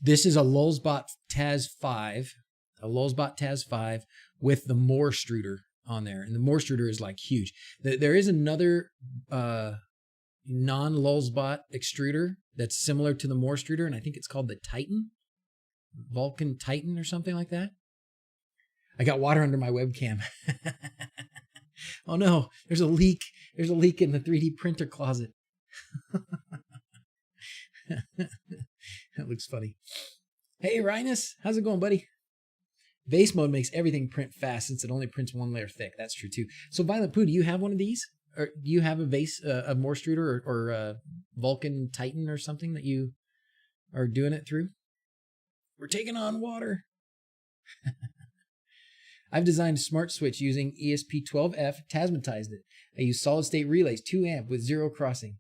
this is a Lulzbot Taz 5, with the Morstruder on there. And the Morstruder is like huge. There is another non-Lulzbot extruder that's similar to the Morstruder, and I think it's called the Titan, Vulcan Titan or something like that. I got water under my webcam. Oh no, there's a leak. There's a leak in the 3D printer closet. That looks funny. Hey, Rhinus. How's it going, buddy? Vase mode makes everything print fast since it only prints one layer thick. That's true, too. So, Violet Pooh, do you have one of these? Or do you have a vase, a Morstruder or Vulcan Titan or something that you are doing it through? We're taking on water. I've designed a smart switch using ESP12F, tasmatized it. I use solid state relays, 2 amp with 0 crossing.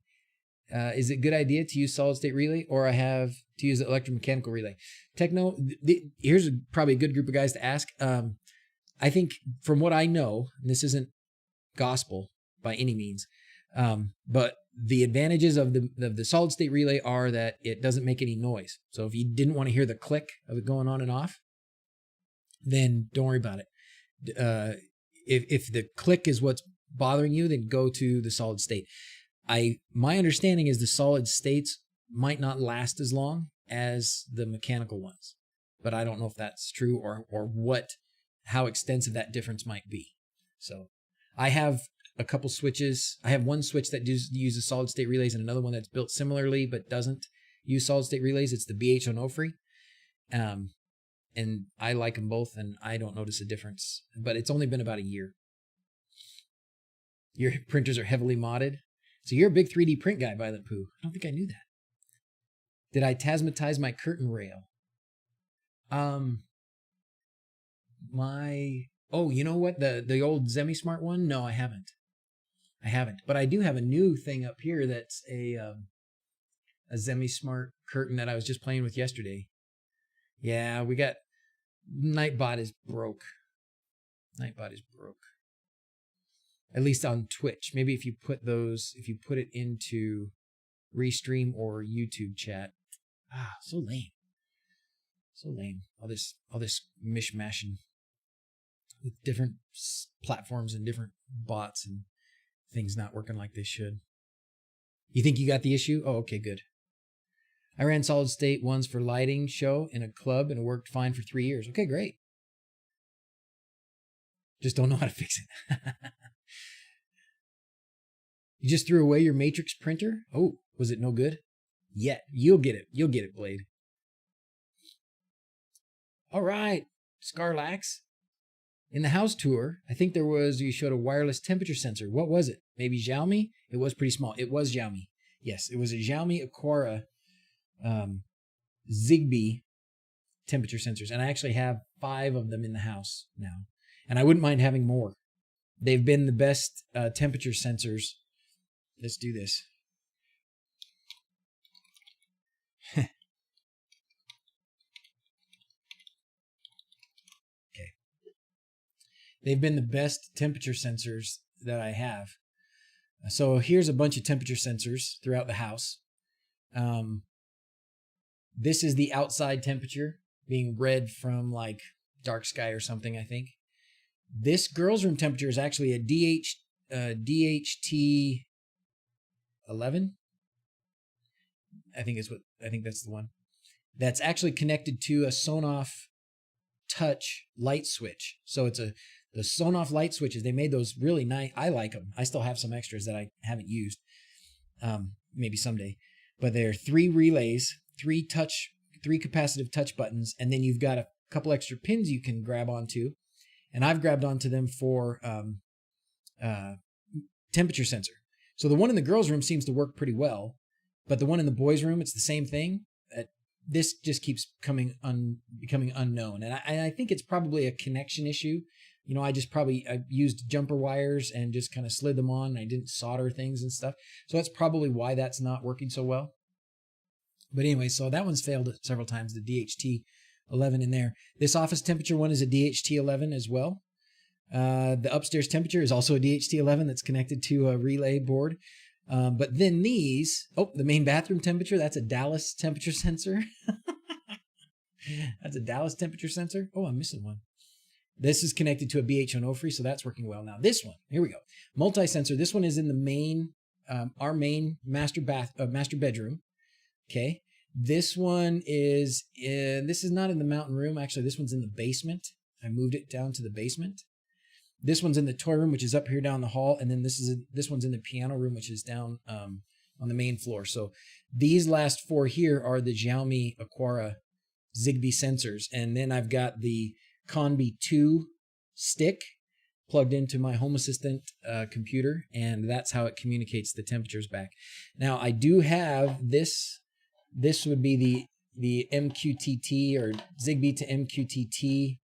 Is it a good idea to use solid state relay, or I have to use the electromechanical relay? Techno, here's probably a good group of guys to ask. I think from what I know, and this isn't gospel by any means, but the advantages of the solid state relay are that it doesn't make any noise. So if you didn't want to hear the click of it going on and off, then don't worry about it. If the click is what's bothering you, then go to the solid state. My understanding is the solid states might not last as long as the mechanical ones, but I don't know if that's true or how extensive that difference might be. So I have a couple switches. I have one switch that uses solid state relays and another one that's built similarly but doesn't use solid state relays. It's the BH Onofre. And I like them both, and I don't notice a difference. But it's only been about a year. Your printers are heavily modded. So you're a big 3D print guy, Violet Pooh. I don't think I knew that. Did I tasmatize my curtain rail? You know what? The old Zemismart one? No, I haven't. But I do have a new thing up here that's a Zemismart curtain that I was just playing with yesterday. Yeah, we got Nightbot is broke. At least on Twitch. Maybe if you put it into Restream or YouTube chat. So lame. All this mishmashing with different platforms and different bots and things not working like they should. You think you got the issue? Oh, okay, good. I ran solid state ones for lighting show in a club and it worked fine for 3 years. Okay, great. Just don't know how to fix it. You just threw away your Matrix printer? Oh, was it no good? Yeah, you'll get it. You'll get it, Blade. All right, Scarlax. In the house tour, I think you showed a wireless temperature sensor. What was it? Maybe Xiaomi? It was pretty small. It was Xiaomi. Yes, it was a Xiaomi Aquara Zigbee temperature sensors. And I actually have 5 of them in the house now. And I wouldn't mind having more. They've been the best temperature sensors. Let's do this. Okay. They've been the best temperature sensors that I have. So here's a bunch of temperature sensors throughout the house. This is the outside temperature being read from like dark sky or something, I think. This girl's room temperature is actually a DHT 11. I think that's the one. That's actually connected to a Sonoff touch light switch. So it's the Sonoff light switches. They made those really nice. I like them. I still have some extras that I haven't used. Maybe someday. But they're 3 relays, 3 capacitive touch buttons, and then you've got a couple extra pins you can grab onto. And I've grabbed onto them for temperature sensor. So the one in the girls' room seems to work pretty well, but the one in the boys' room, it's the same thing. This just keeps becoming unknown, and I think it's probably a connection issue. You know, I used jumper wires and just kind of slid them on. I didn't solder things and stuff, so that's probably why that's not working so well. But anyway, so that one's failed several times. The DHT 11 in there. This office temperature one is a DHT 11 as well. The upstairs temperature is also a DHT 11 that's connected to a relay board. But then the main bathroom temperature, that's a Dallas temperature sensor. That's a Dallas temperature sensor. Oh, I'm missing one. This is connected to a BH Onofre, so that's working well. Now this one, here we go. Multi-sensor. This one is in the main, our main master bedroom. Okay. This one is this is not in the mountain room. Actually, this one's in the basement. I moved it down to the basement. This one's in the toy room, which is up here down the hall, and then this one's in the piano room, which is down on the main floor. So these last 4 here are the Xiaomi Aquara Zigbee sensors. And then I've got the Conbi 2 stick plugged into my Home Assistant computer, and that's how it communicates the temperatures back. Now I do have this. This would be the MQTT or Zigbee to MQTT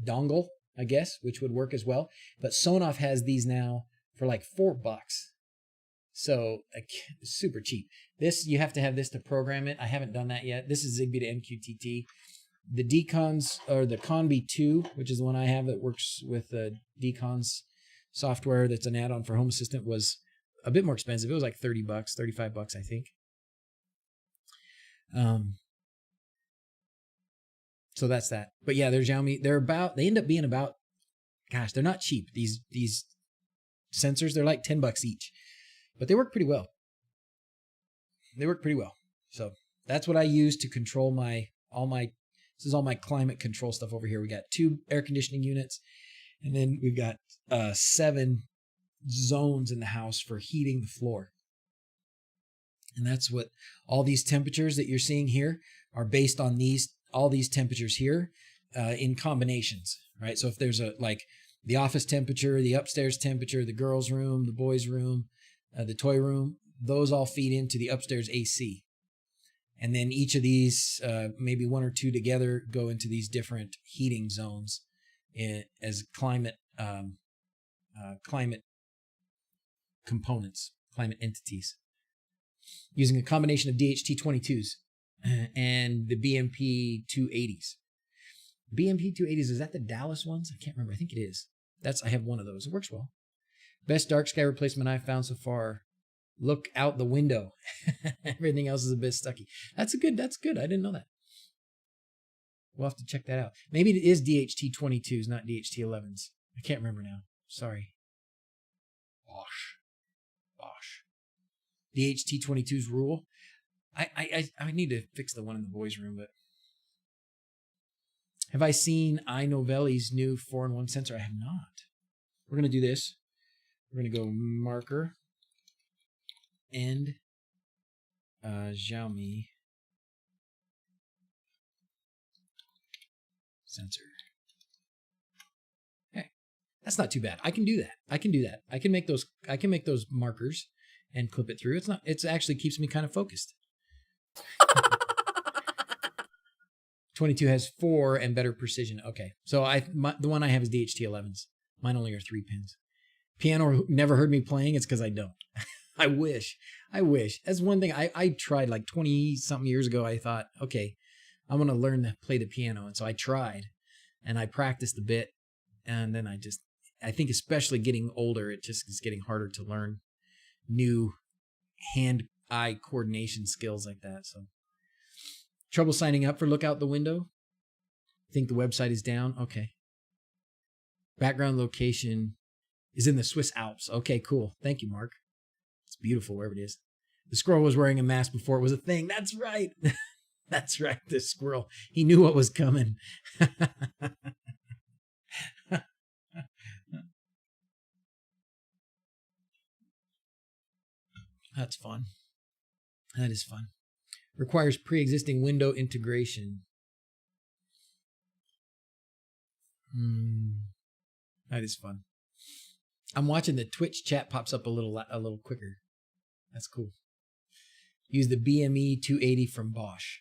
dongle, I guess, which would work as well. But Sonoff has these now for like $4. So super cheap. This, you have to have this to program it. I haven't done that yet. This is Zigbee to MQTT. The Decons, or the Conbi 2, which is the one I have that works with Decons software that's an add-on for Home Assistant, was a bit more expensive. It was like $30, $35, I think. So that's that. But yeah, they're Xiaomi. They end up being about, gosh, they're not cheap. These sensors, they're like $10 each, but they work pretty well. So that's what I use to control this is all my climate control stuff over here. We got 2 air conditioning units, and then we've got 7 zones in the house for heating the floor. And that's what all these temperatures that you're seeing here are based on all these temperatures here in combinations, right? So if there's like the office temperature, the upstairs temperature, the girls' room, the boys' room, the toy room, those all feed into the upstairs AC. And then each of these, maybe 1 or 2 together, go into these different heating zones as climate components, climate entities, using a combination of DHT22s and the BMP 280s. BMP 280s, is that the Dallas ones? I can't remember. I think it is. I have one of those. It works well. Best dark sky replacement I've found so far. Look out the window. Everything else is a bit stucky. That's good. I didn't know that. We'll have to check that out. Maybe it is DHT22s, not DHT11s. I can't remember now. Sorry. Bosh. DHT22s rule. I need to fix the one in the boys' room, but have I seen iNovelli's new 4-in-1 sensor? I have not. We're going to do this. We're going to go marker and Xiaomi sensor. Okay, that's not too bad. I can do that. I can make those markers and clip it through. It actually keeps me kind of focused. 22 has 4 and better precision. Okay, so the one I have is DHT11s. Mine only are 3 pins. Piano never heard me playing. It's because I don't. I wish. That's one thing I tried like 20-something years ago. I thought, okay, I'm going to learn to play the piano. And so I tried and I practiced a bit. And then I think especially getting older, it just is getting harder to learn new hand-eye coordination skills like that. So trouble signing up for Look Out the Window. Think the website is down. Okay. Background location is in the Swiss Alps. Okay, cool. Thank you, Mark. It's beautiful wherever it is. The squirrel was wearing a mask before it was a thing. That's right. That's right. The squirrel. He knew what was coming. That's fun. That is fun. Requires pre-existing window integration. That is fun. I'm watching the Twitch chat pops up a little quicker. That's cool. Use the BME 280 from Bosch.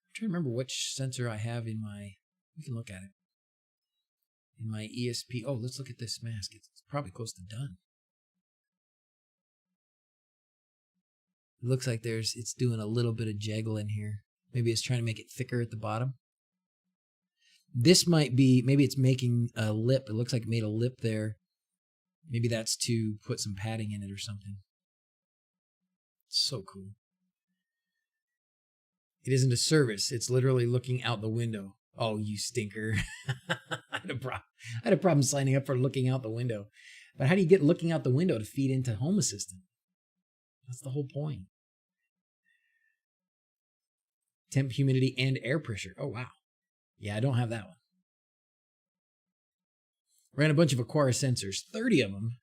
I'm trying to remember which sensor I have in my. We can look at it. In my ESP. Oh, let's look at this mask. It's probably close to done. It looks like it's doing a little bit of jaggle in here. Maybe it's trying to make it thicker at the bottom. This might be, maybe it's making a lip. It looks like it made a lip there. Maybe that's to put some padding in it or something. So cool. It isn't a service. It's literally looking out the window. Oh, you stinker. I had a problem signing up for looking out the window. But how do you get looking out the window to feed into Home Assistant? That's the whole point. Temp, humidity, and air pressure. Oh, wow. Yeah, I don't have that one. Ran a bunch of Aquara sensors, 30 of them.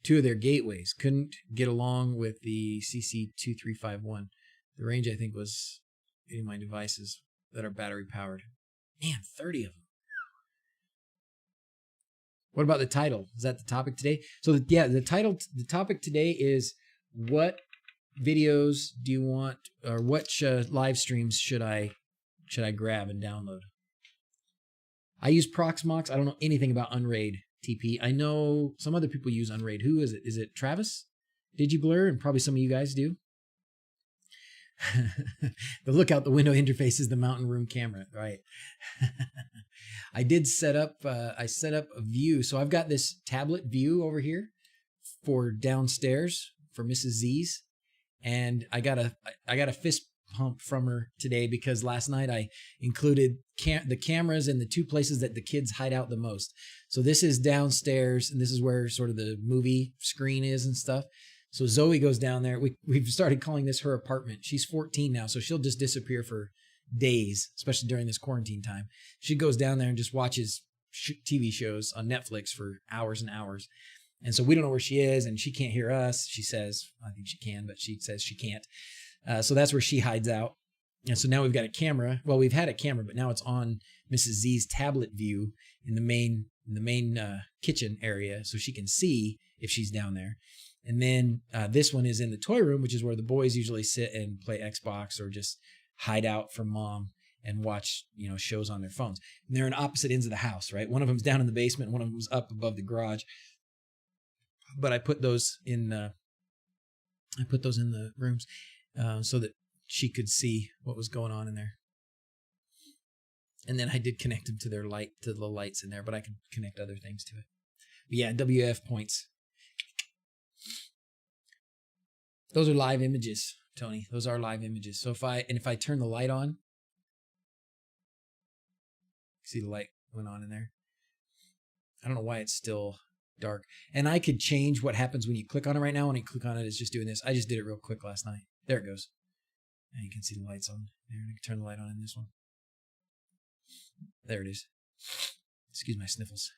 2 of their gateways couldn't get along with the CC2351. The range, I think, was any of my devices that are battery powered. Man, 30 of them. What about the title? Is that the topic today? So yeah, the topic today is what videos do you want, or what live streams should I grab and download? I use Proxmox. I don't know anything about Unraid TP. I know some other people use Unraid. Who is it? Is it Travis? DigiBlur? And probably some of you guys do. The look out the window interface is the mountain room camera, right? I did set up, I set up a view. So I've got this tablet view over here for downstairs for Mrs. Z's. And I got a fist pump from her today because last night I included the cameras in the 2 places that the kids hide out the most. So this is downstairs, and this is where sort of the movie screen is and stuff. So Zoe goes down there. We've started calling this her apartment. She's 14 now, so she'll just disappear for days, especially during this quarantine time. She goes down there and just watches TV shows on Netflix for hours and hours. And so we don't know where she is, and she can't hear us. She says, I think she can, but she says she can't. So that's where she hides out. And so now we've got a camera. Well, we've had a camera, but now it's on Mrs. Z's tablet view in the main kitchen area, so she can see if she's down there. And then this one is in the toy room, which is where the boys usually sit and play Xbox or just hide out from mom and watch, shows on their phones. And they're in opposite ends of the house, right? One of them's down in the basement, and one of them's up above the garage. But I put those in the rooms so that she could see what was going on in there. And then I did connect them to the lights in there, but I can connect other things to it. But yeah, WF points. Those are live images, Tony. Those are live images. So if I turn the light on, see the light went on in there. I don't know why it's still dark. And I could change what happens when you click on it right now. When you click on it, it's just doing this. I just did it real quick last night. There it goes. And you can see the lights on there. I can turn the light on in this one. There it is. Excuse my sniffles.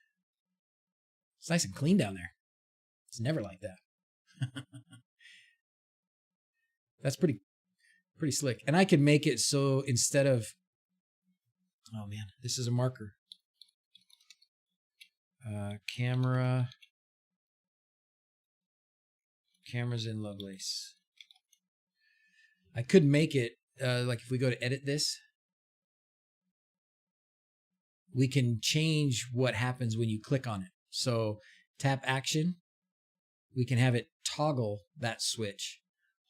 It's nice and clean down there. It's never like that. That's pretty slick. And I could make it so instead of, oh man, this is a marker. Cameras in Lovelace. I could make it like if we go to edit this, we can change what happens when you click on it. So tap action, we can have it toggle that switch.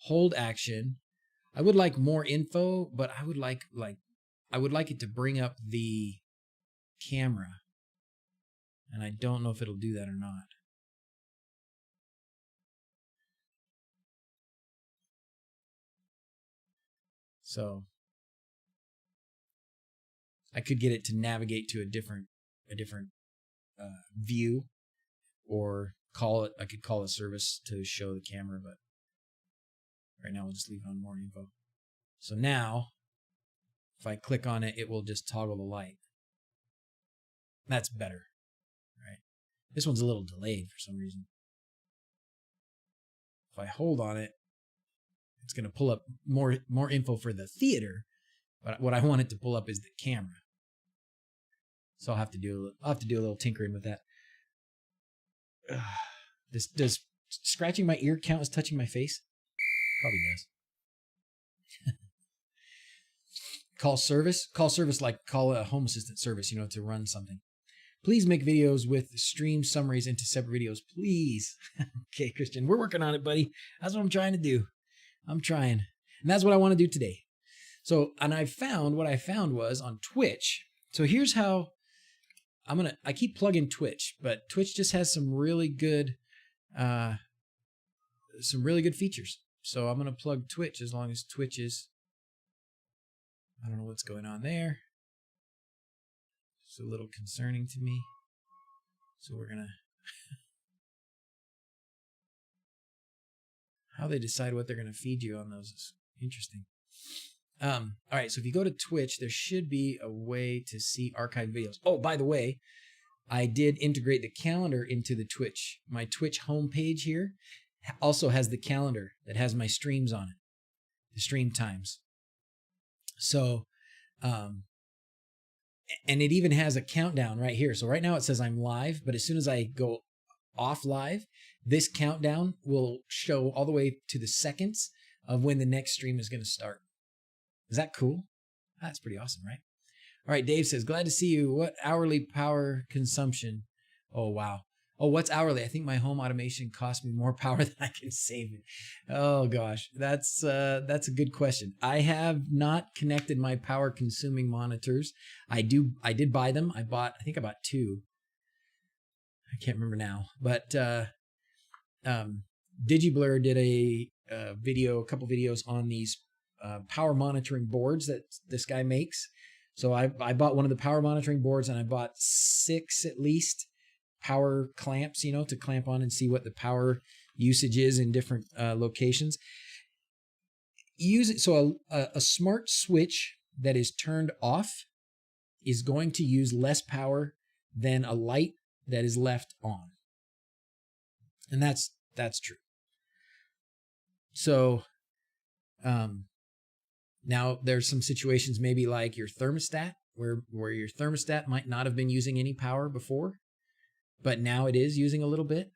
Hold action. I would like more info, but I would like it to bring up the camera. And I don't know if it'll do that or not. So I could get it to navigate to a different view, or I could call a service to show the camera, but right now we'll just leave it on more info. So now if I click on it, it will just toggle the light. That's better, right? This one's a little delayed for some reason. If I hold on it, it's going to pull up more info for the theater, but what I want it to pull up is the camera. So I'll have to do a little tinkering with that. Does scratching my ear count as touching my face? Probably does. Call service like call a home assistant service, to run something. Please make videos with stream summaries into separate videos, please. Okay, Christian, we're working on it, buddy. That's what I'm trying to do. I'm trying. And that's what I want to do today. So, and what I found was on Twitch. So here's how I keep plugging Twitch, but Twitch just has some really good features. So I'm going to plug Twitch as long as Twitch is, I don't know what's going on there. It's a little concerning to me. So we're going to, how they decide what they're going to feed you on those is interesting. All right, so if you go to Twitch, there should be a way to see archived videos. Oh, by the way, I did integrate the calendar into the Twitch. My Twitch homepage here also has the calendar that has my streams on it, the stream times. So, and it even has a countdown right here. So right now it says I'm live, but as soon as I go off live, this countdown will show all the way to the seconds of when the next stream is going to start. Is that cool? That's pretty awesome, right? All right, Dave says, glad to see you. What hourly power consumption? Oh, wow. Oh, what's hourly? I think my home automation costs me more power than I can save it. Oh, gosh. That's a good question. I have not connected my power consuming monitors. I did buy them. I think I bought 2. I can't remember now. But DigiBlur did a couple videos on these power monitoring boards that this guy makes. So I bought one of the power monitoring boards, and I bought 6 at least power clamps, to clamp on and see what the power usage is in different locations. So a smart switch that is turned off is going to use less power than a light that is left on. And that's true. So, now there's some situations maybe like your thermostat where your thermostat might not have been using any power before, but now it is using a little bit,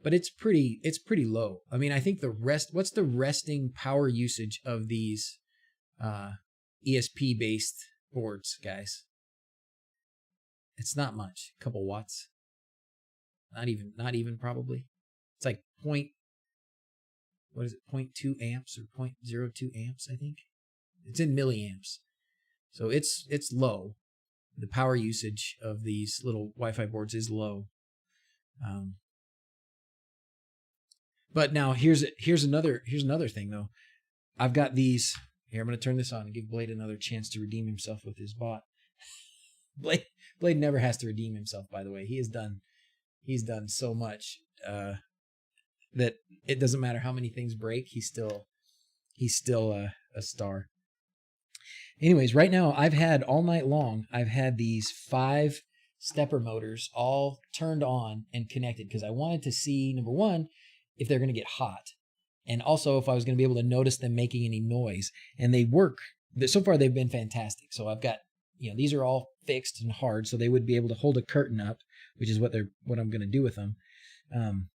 but it's pretty low. I mean, I think what's the resting power usage of these ESP based boards, guys? It's not much, a couple watts. Not even probably. It's like 0.2 amps or 0.02 amps, I think. It's in milliamps. So it's low. The power usage of these little Wi-Fi boards is low. But now here's another thing though. I've got these here. I'm going to turn this on and give Blade another chance to redeem himself with his bot. Blade never has to redeem himself, by the way. He's done so much that it doesn't matter how many things break. He's still a star. Anyways, right now all night long, I've had these 5 stepper motors all turned on and connected because I wanted to see, number one, if they're going to get hot, and also if I was going to be able to notice them making any noise. And they work. So far, they've been fantastic. So I've got, these are all fixed and hard, so they would be able to hold a curtain up, which is what I'm going to do with them. And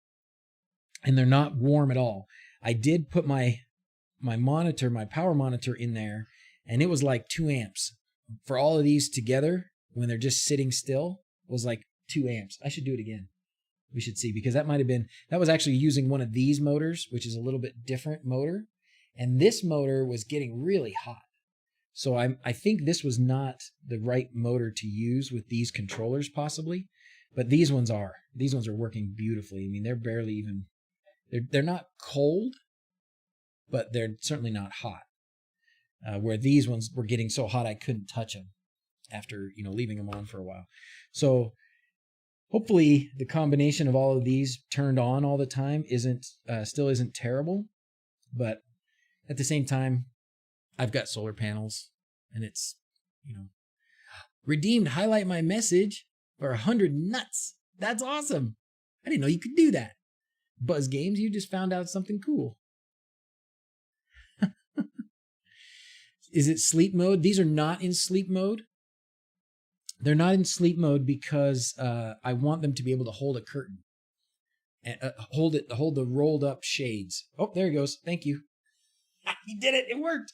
they're not warm at all. I did put my power monitor in there, and it was like 2 amps. For all of these together, when they're just sitting still, was like 2 amps. I should do it again. We should see, because that was actually using one of these motors, which is a little bit different motor. And this motor was getting really hot. So I think this was not the right motor to use with these controllers possibly, but these ones are. These ones are working beautifully. I mean, they're barely even, they're not cold, but they're certainly not hot. Where these ones were getting so hot I couldn't touch them after leaving them on for a while. So hopefully the combination of all of these turned on all the time still isn't terrible. But at the same time, I've got solar panels, and it's redeemed. Highlight my message for 100 nuts. That's awesome. I didn't know you could do that. Buzz Games, you just found out something cool. Is it sleep mode? These are not in sleep mode. They're not in sleep mode because I want them to be able to hold a curtain and hold the rolled up shades. Oh, there he goes. Thank you. He did it. It worked.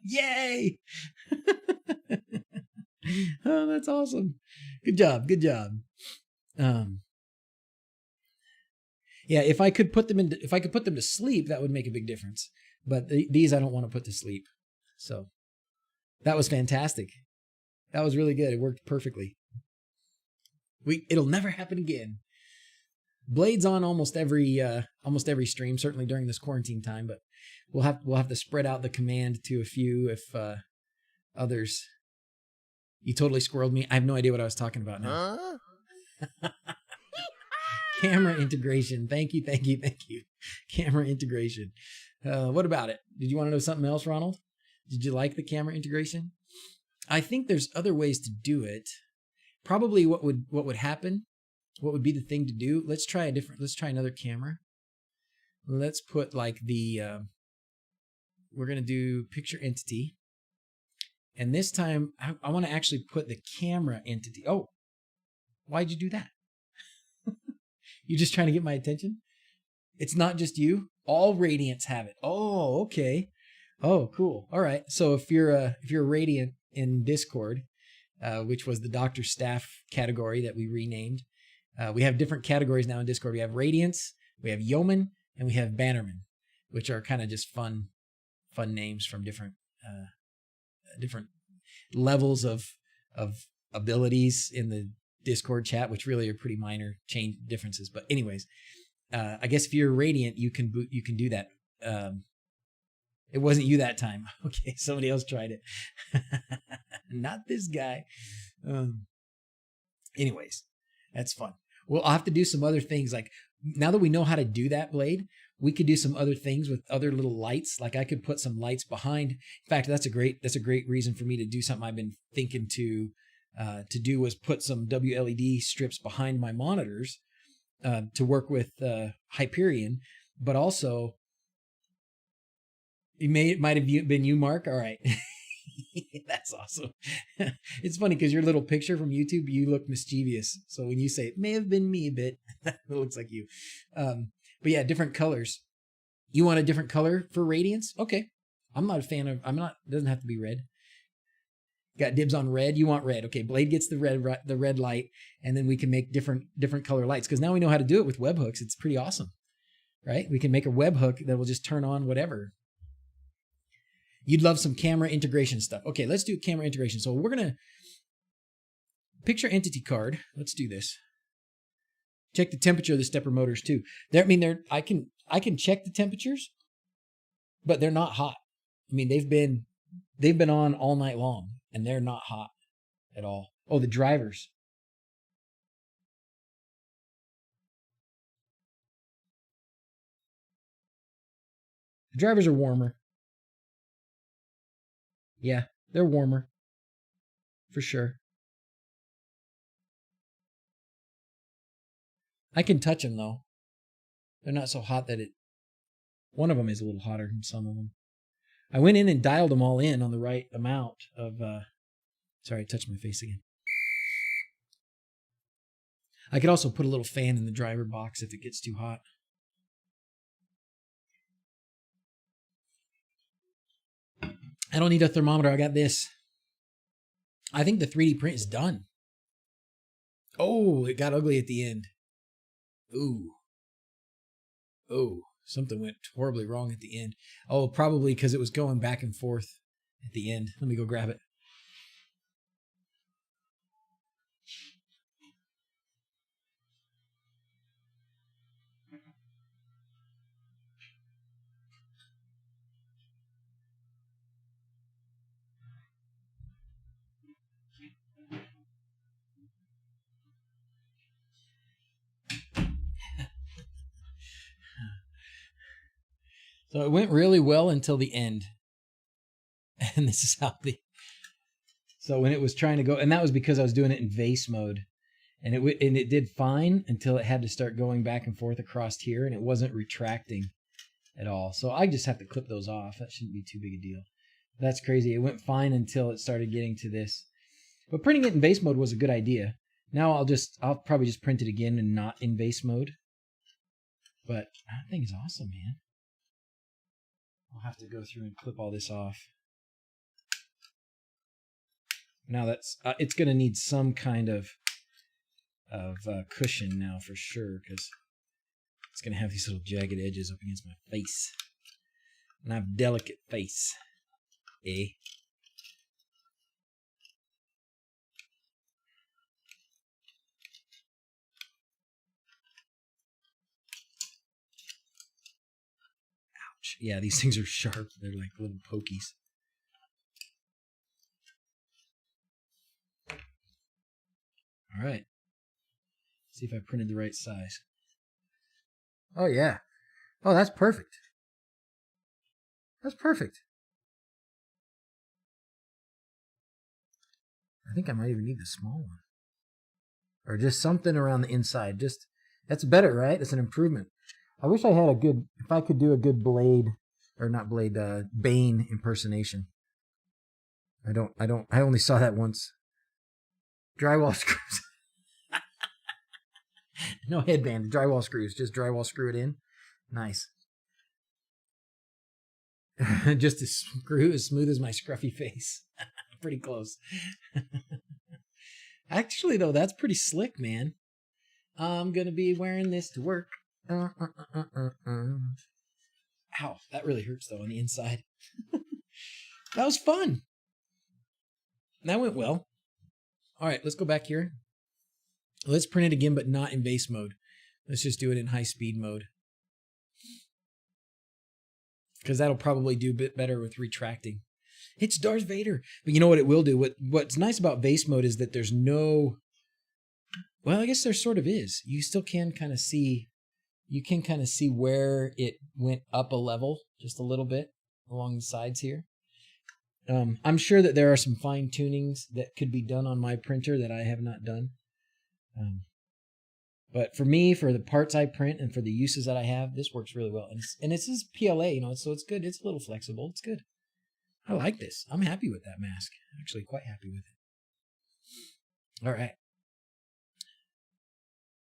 Yay. Oh, that's awesome. Good job. Yeah, if I could put them to sleep, that would make a big difference. But these I don't want to put to sleep. So that was fantastic. That was really good. It worked perfectly. It'll never happen again. Blade's on almost every stream, certainly during this quarantine time, but we'll have to spread out the command to a few if others. You totally squirreled me. I have no idea what I was talking about now. Huh? Camera integration. Thank you. Camera integration. What about it? Did you want to know something else, Ronald? Did you like the camera integration? I think there's other ways to do it. Probably what would happen, what would be the thing to do? Let's try another camera. Let's put like we're going to do picture entity. And this time I want to actually put the camera entity. Oh, why'd you do that? You just trying to get my attention? It's not just you. All Radiants have it. Oh, okay. Oh, cool. All right. So if you're a Radiant in Discord, which was the doctor staff category that we renamed, we have different categories now in Discord. We have Radiants, we have Yeoman, and we have Bannerman, which are kind of just fun names from different levels of abilities in the Discord chat, which really are pretty minor change differences. But anyways, I guess if you're Radiant, you can do that. It wasn't you that time. Okay, somebody else tried it. Not this guy. Anyways, that's fun. We'll have to do some other things. Like now that we know how to do that blade, we could do some other things with other little lights. Like I could put some lights behind. In fact, that's a great reason for me to do something I've been thinking to do was put some WLED strips behind my monitors to work with Hyperion, but also it might have been you, Mark. All right. That's awesome. It's funny because your little picture from YouTube, you look mischievous. So when you say it may have been me a bit, it looks like you. But yeah, different colors. You want a different color for Radiance? Okay. I'm not a fan of, it doesn't have to be red. Got dibs on red. You want red. Okay. Blade gets the red light, and then we can make different color lights. Cause now we know how to do it with webhooks. It's pretty awesome, right? We can make a webhook that will just turn on whatever. You'd love some camera integration stuff. Okay, let's do camera integration. So we're going to picture entity card. Let's do this. Check the temperature of the stepper motors too. I can check the temperatures, but they're not hot. I mean, they've been on all night long and they're not hot at all. Oh, the drivers. The drivers are warmer. Yeah, they're warmer. For sure. I can touch them though. They're not so hot that one of them is a little hotter than some of them. I went in and dialed them all in on the right amount of, sorry, I touched my face again. I could also put a little fan in the driver box if it gets too hot. I don't need a thermometer. I got this. I think the 3D print is done. Oh, it got ugly at the end. Ooh. Oh, something went horribly wrong at the end. Oh, probably because it was going back and forth at the end. Let me go grab it. So it went really well until the end. And this is how so when it was trying to go, and that was because I was doing it in vase mode. And it did fine until it had to start going back and forth across here, and it wasn't retracting at all. So I just have to clip those off. That shouldn't be too big a deal. That's crazy. It went fine until it started getting to this. But printing it in vase mode was a good idea. Now I'll probably just print it again and not in vase mode. But that thing is awesome, man. I'll have to go through and clip all this off. Now that's it's going to need some kind of cushion now for sure, because it's going to have these little jagged edges up against my face. And I have a delicate face. Eh? Ouch. Yeah, these things are sharp. They're like little pokies. All right. See if I printed the right size. Oh, yeah. Oh, that's perfect. That's perfect. I think I might even need the small one. Or just something around the inside. Just that's better, right? It's an improvement. I wish I had a good, if I could do a good Blade, or not Blade, Bane impersonation. I only saw that once. Drywall screws. No headband, drywall screws. Just drywall screw it in. Nice. Just a screw as smooth as my scruffy face. Pretty close. Actually, though, that's pretty slick, man. I'm gonna be wearing this to work. Ow, that really hurts, though, on the inside. That was fun. That went well. All right, let's go back here. Let's print it again, but not in base mode. Let's just do it in high speed mode. Because that'll probably do a bit better with retracting. It's Darth Vader. But you know what it will do? What's nice about base mode is that there's no... Well, I guess there sort of is. You still can kind of see... You can kind of see where it went up a level, just a little bit, along the sides here. I'm sure that there are some fine tunings that could be done on my printer that I have not done. But for me, for the parts I print and for the uses that I have, this works really well. And it's just PLA, you know, so it's good. It's a little flexible. It's good. I like this. I'm happy with that mask. Actually, quite happy with it. All right.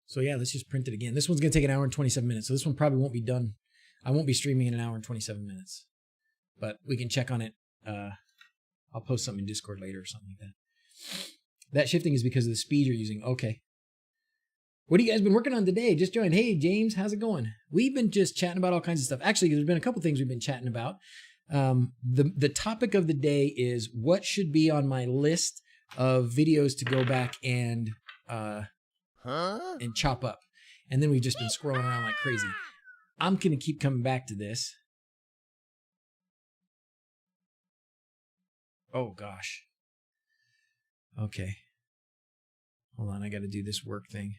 So yeah, let's just print it again. This one's going to take 1 hour and 27 minutes. So this one probably won't be done. I won't be streaming in 1 hour and 27 minutes. But we can check on it. I'll post something in Discord later or something like that. That shifting is because of the speed you're using. Okay. What have you guys been working on today? Just joined. Hey, James, how's it going? We've been just chatting about all kinds of stuff. Actually, there's been a couple things we've been chatting about. The topic of the day is what should be on my list of videos to go back and chop up. And then we've just been scrolling around like crazy. I'm going to keep coming back to this. Oh, gosh. Okay. Hold on, I got to do this work thing.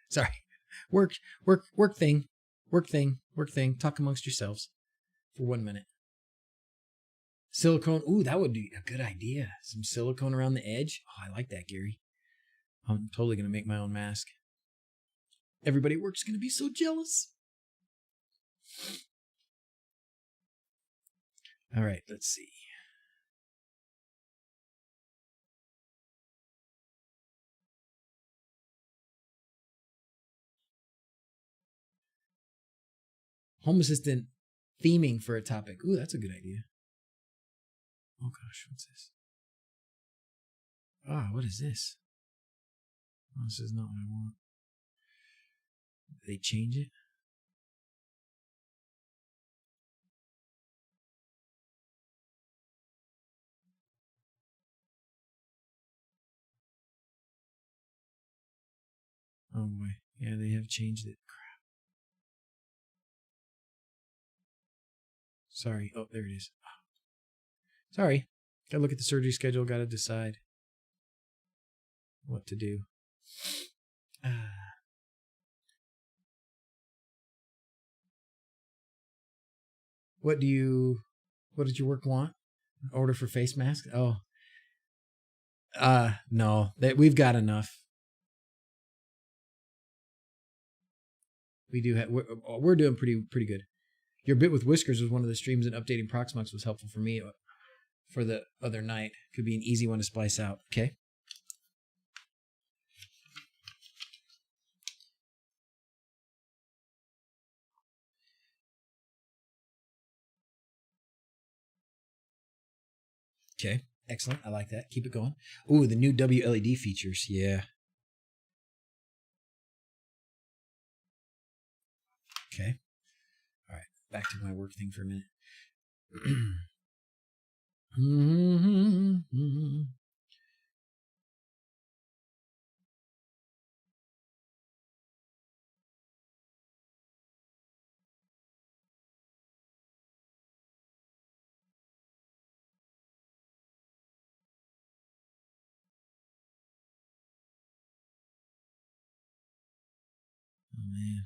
Sorry. Work thing. Talk amongst yourselves for 1 minute. Silicone. Ooh, that would be a good idea. Some silicone around the edge. Oh, I like that, Gary. I'm totally going to make my own mask. Everybody at work is going to be so jealous. All right, let's see. Home Assistant theming for a topic. Ooh, that's a good idea. Oh gosh, what's this? Ah, what is this? Oh, this is not what I want. Did they change it? Oh boy. Yeah, they have changed it. Crap. Sorry. Oh, there it is. Oh. Sorry. Gotta look at the surgery schedule. Gotta decide what to do. What did your work want? Order for face mask? Oh. No. We've got enough. We do have, we're doing pretty good. Your bit with whiskers was one of the streams, and updating Proxmox was helpful for me for the other night. Could be an easy one to splice out. Okay. Okay. Excellent. I like that. Keep it going. Ooh, the new WLED features. Yeah. Okay. All right. Back to my work thing for a minute. man.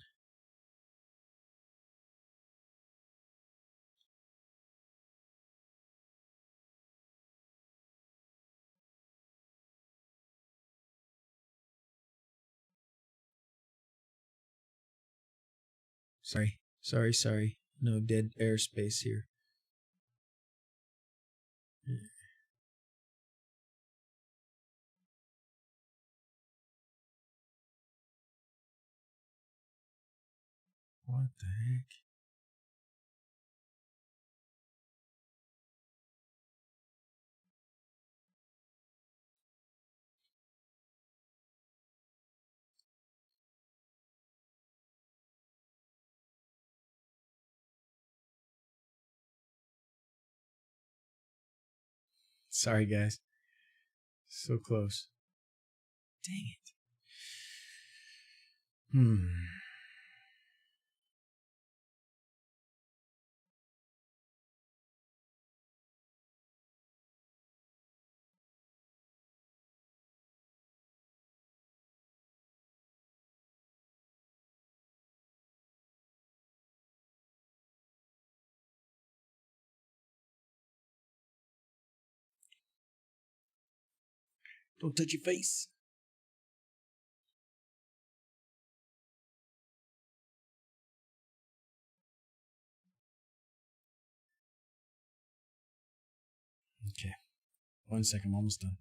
Sorry. No dead airspace here. What the heck? Sorry, guys. So close. Dang it. Don't touch your face. Okay. 1 second, I'm almost done.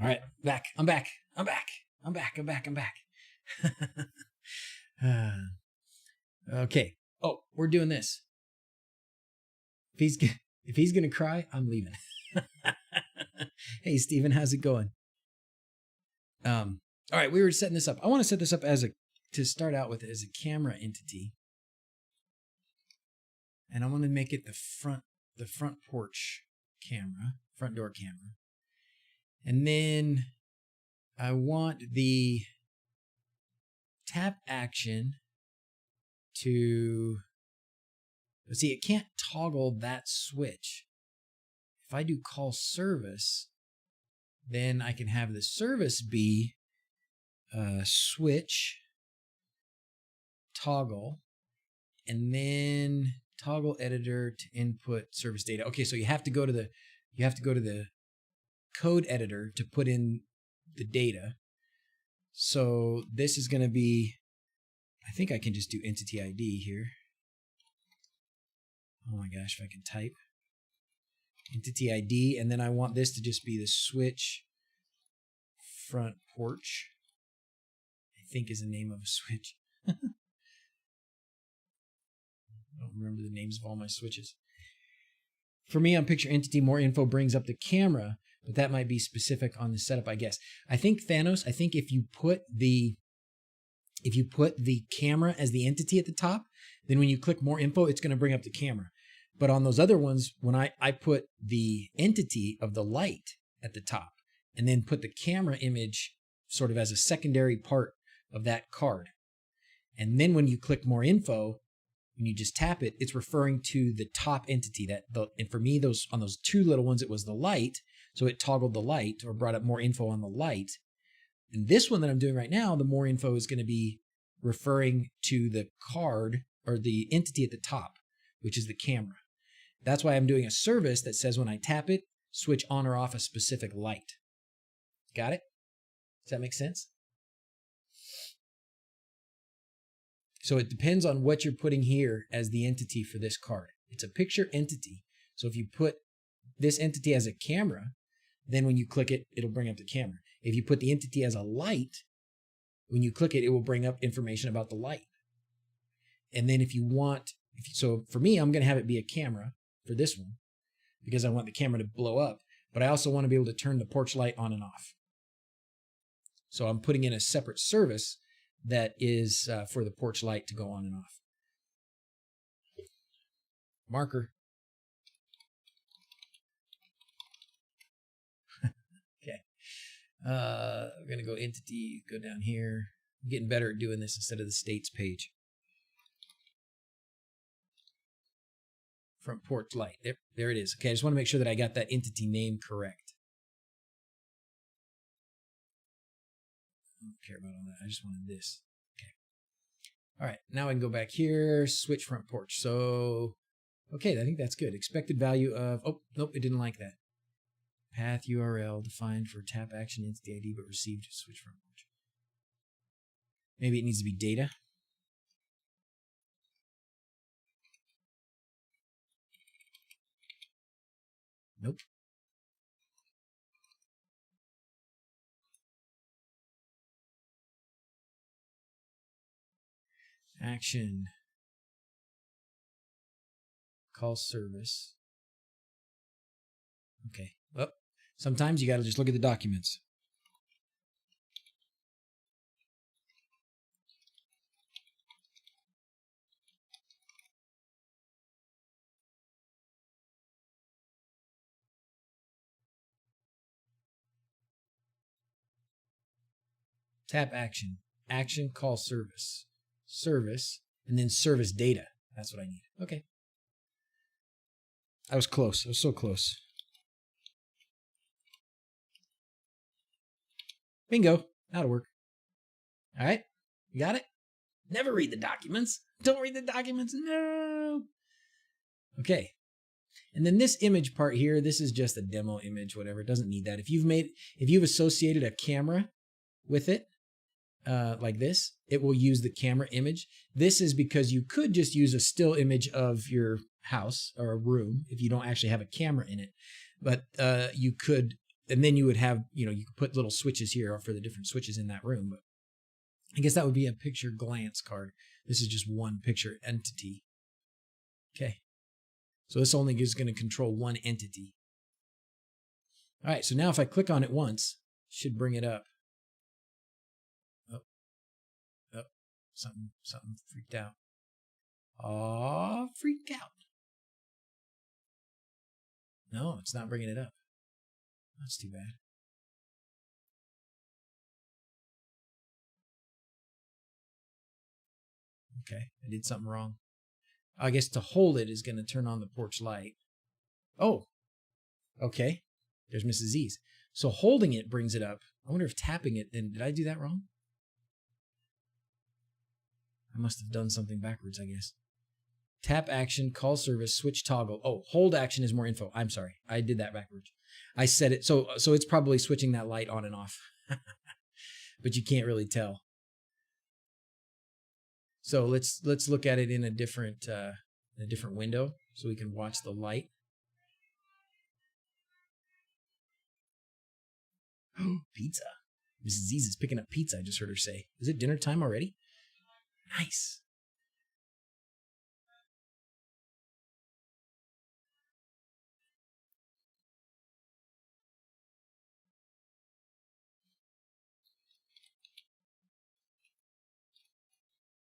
All right, I'm back. Okay. Oh, we're doing this. If he's gonna cry, I'm leaving. Hey, Steven, how's it going? All right, we were setting this up. I want to set this up to start out with as a camera entity, and I want to make it the front porch camera, front door camera, and then I want the tap action to, see, it can't toggle that switch. If I do call service, then I can have the service be switch toggle, and then toggle editor to input service data. Okay, so you have to go to the code editor to put in the data. So this is going to be, I think I can just do entity ID here. Oh my gosh, if I can type entity ID, and then I want this to just be the switch front porch, I think is the name of a switch. I don't remember the names of all my switches. For me, on picture entity, more info brings up the camera, but that might be specific on the setup, I guess. I think Thanos, if you put the camera as the entity at the top, then when you click more info, it's going to bring up the camera. But on those other ones, when I put the entity of the light at the top and then put the camera image sort of as a secondary part of that card. And then when you click more info, when you just tap it, it's referring to the top entity. And for me, on those two little ones, it was the light. So it toggled the light or brought up more info on the light. And this one that I'm doing right now, the more info is going to be referring to the card or the entity at the top, which is the camera. That's why I'm doing a service that says when I tap it, switch on or off a specific light. Got it? Does that make sense? So it depends on what you're putting here as the entity for this card. It's a picture entity. So if you put this entity as a camera, then when you click it, it'll bring up the camera. If you put the entity as a light, when you click it, it will bring up information about the light. And then so for me, I'm going to have it be a camera for this one because I want the camera to blow up, but I also want to be able to turn the porch light on and off. So I'm putting in a separate service that is for the porch light to go on and off. Marker. Okay. We're going to go entity, go down here. I'm getting better at doing this instead of the states page. Front porch light. There it is. Okay, I just want to make sure that I got that entity name correct. I don't care about all that. I just wanted this. Okay. All right, now I can go back here, switch front porch. So, okay, I think that's good. Expected value of, oh, nope, it didn't like that. Path URL defined for tap action entity ID, but received switch front porch. Maybe it needs to be data. Nope. Action. Call service. Okay. Well, sometimes you got to just look at the documents. Tap action. Action call service. Service. And then service data. That's what I need. Okay. I was close. I was so close. Bingo. That'll work. All right. You got it? Never read the documents. Don't read the documents. No. Okay. And then this image part here, this is just a demo image, whatever. It doesn't need that. If you've associated a camera with it, like this, it will use the camera image. This is because you could just use a still image of your house or a room if you don't actually have a camera in it. But you could, and then you would have, you could put little switches here for the different switches in that room. But I guess that would be a picture glance card. This is just one picture entity. Okay. So this only is going to control one entity. All right. So now if I click on it once, it should bring it up. Oh, something freaked out. Oh, freak out. No, it's not bringing it up. That's too bad. Okay, I did something wrong. I guess to hold it is going to turn on the porch light. Oh, okay. There's Mrs. Z's. So holding it brings it up. I wonder if tapping it, then did I do that wrong? I must have done something backwards, I guess. Tap action, call service, switch toggle. Oh, hold action is more info. I'm sorry. I did that backwards. I set it. So it's probably switching that light on and off. But you can't really tell. So let's look at it in a different window so we can watch the light. Oh, pizza. Mrs. Z's is picking up pizza, I just heard her say. Is it dinner time already? Nice.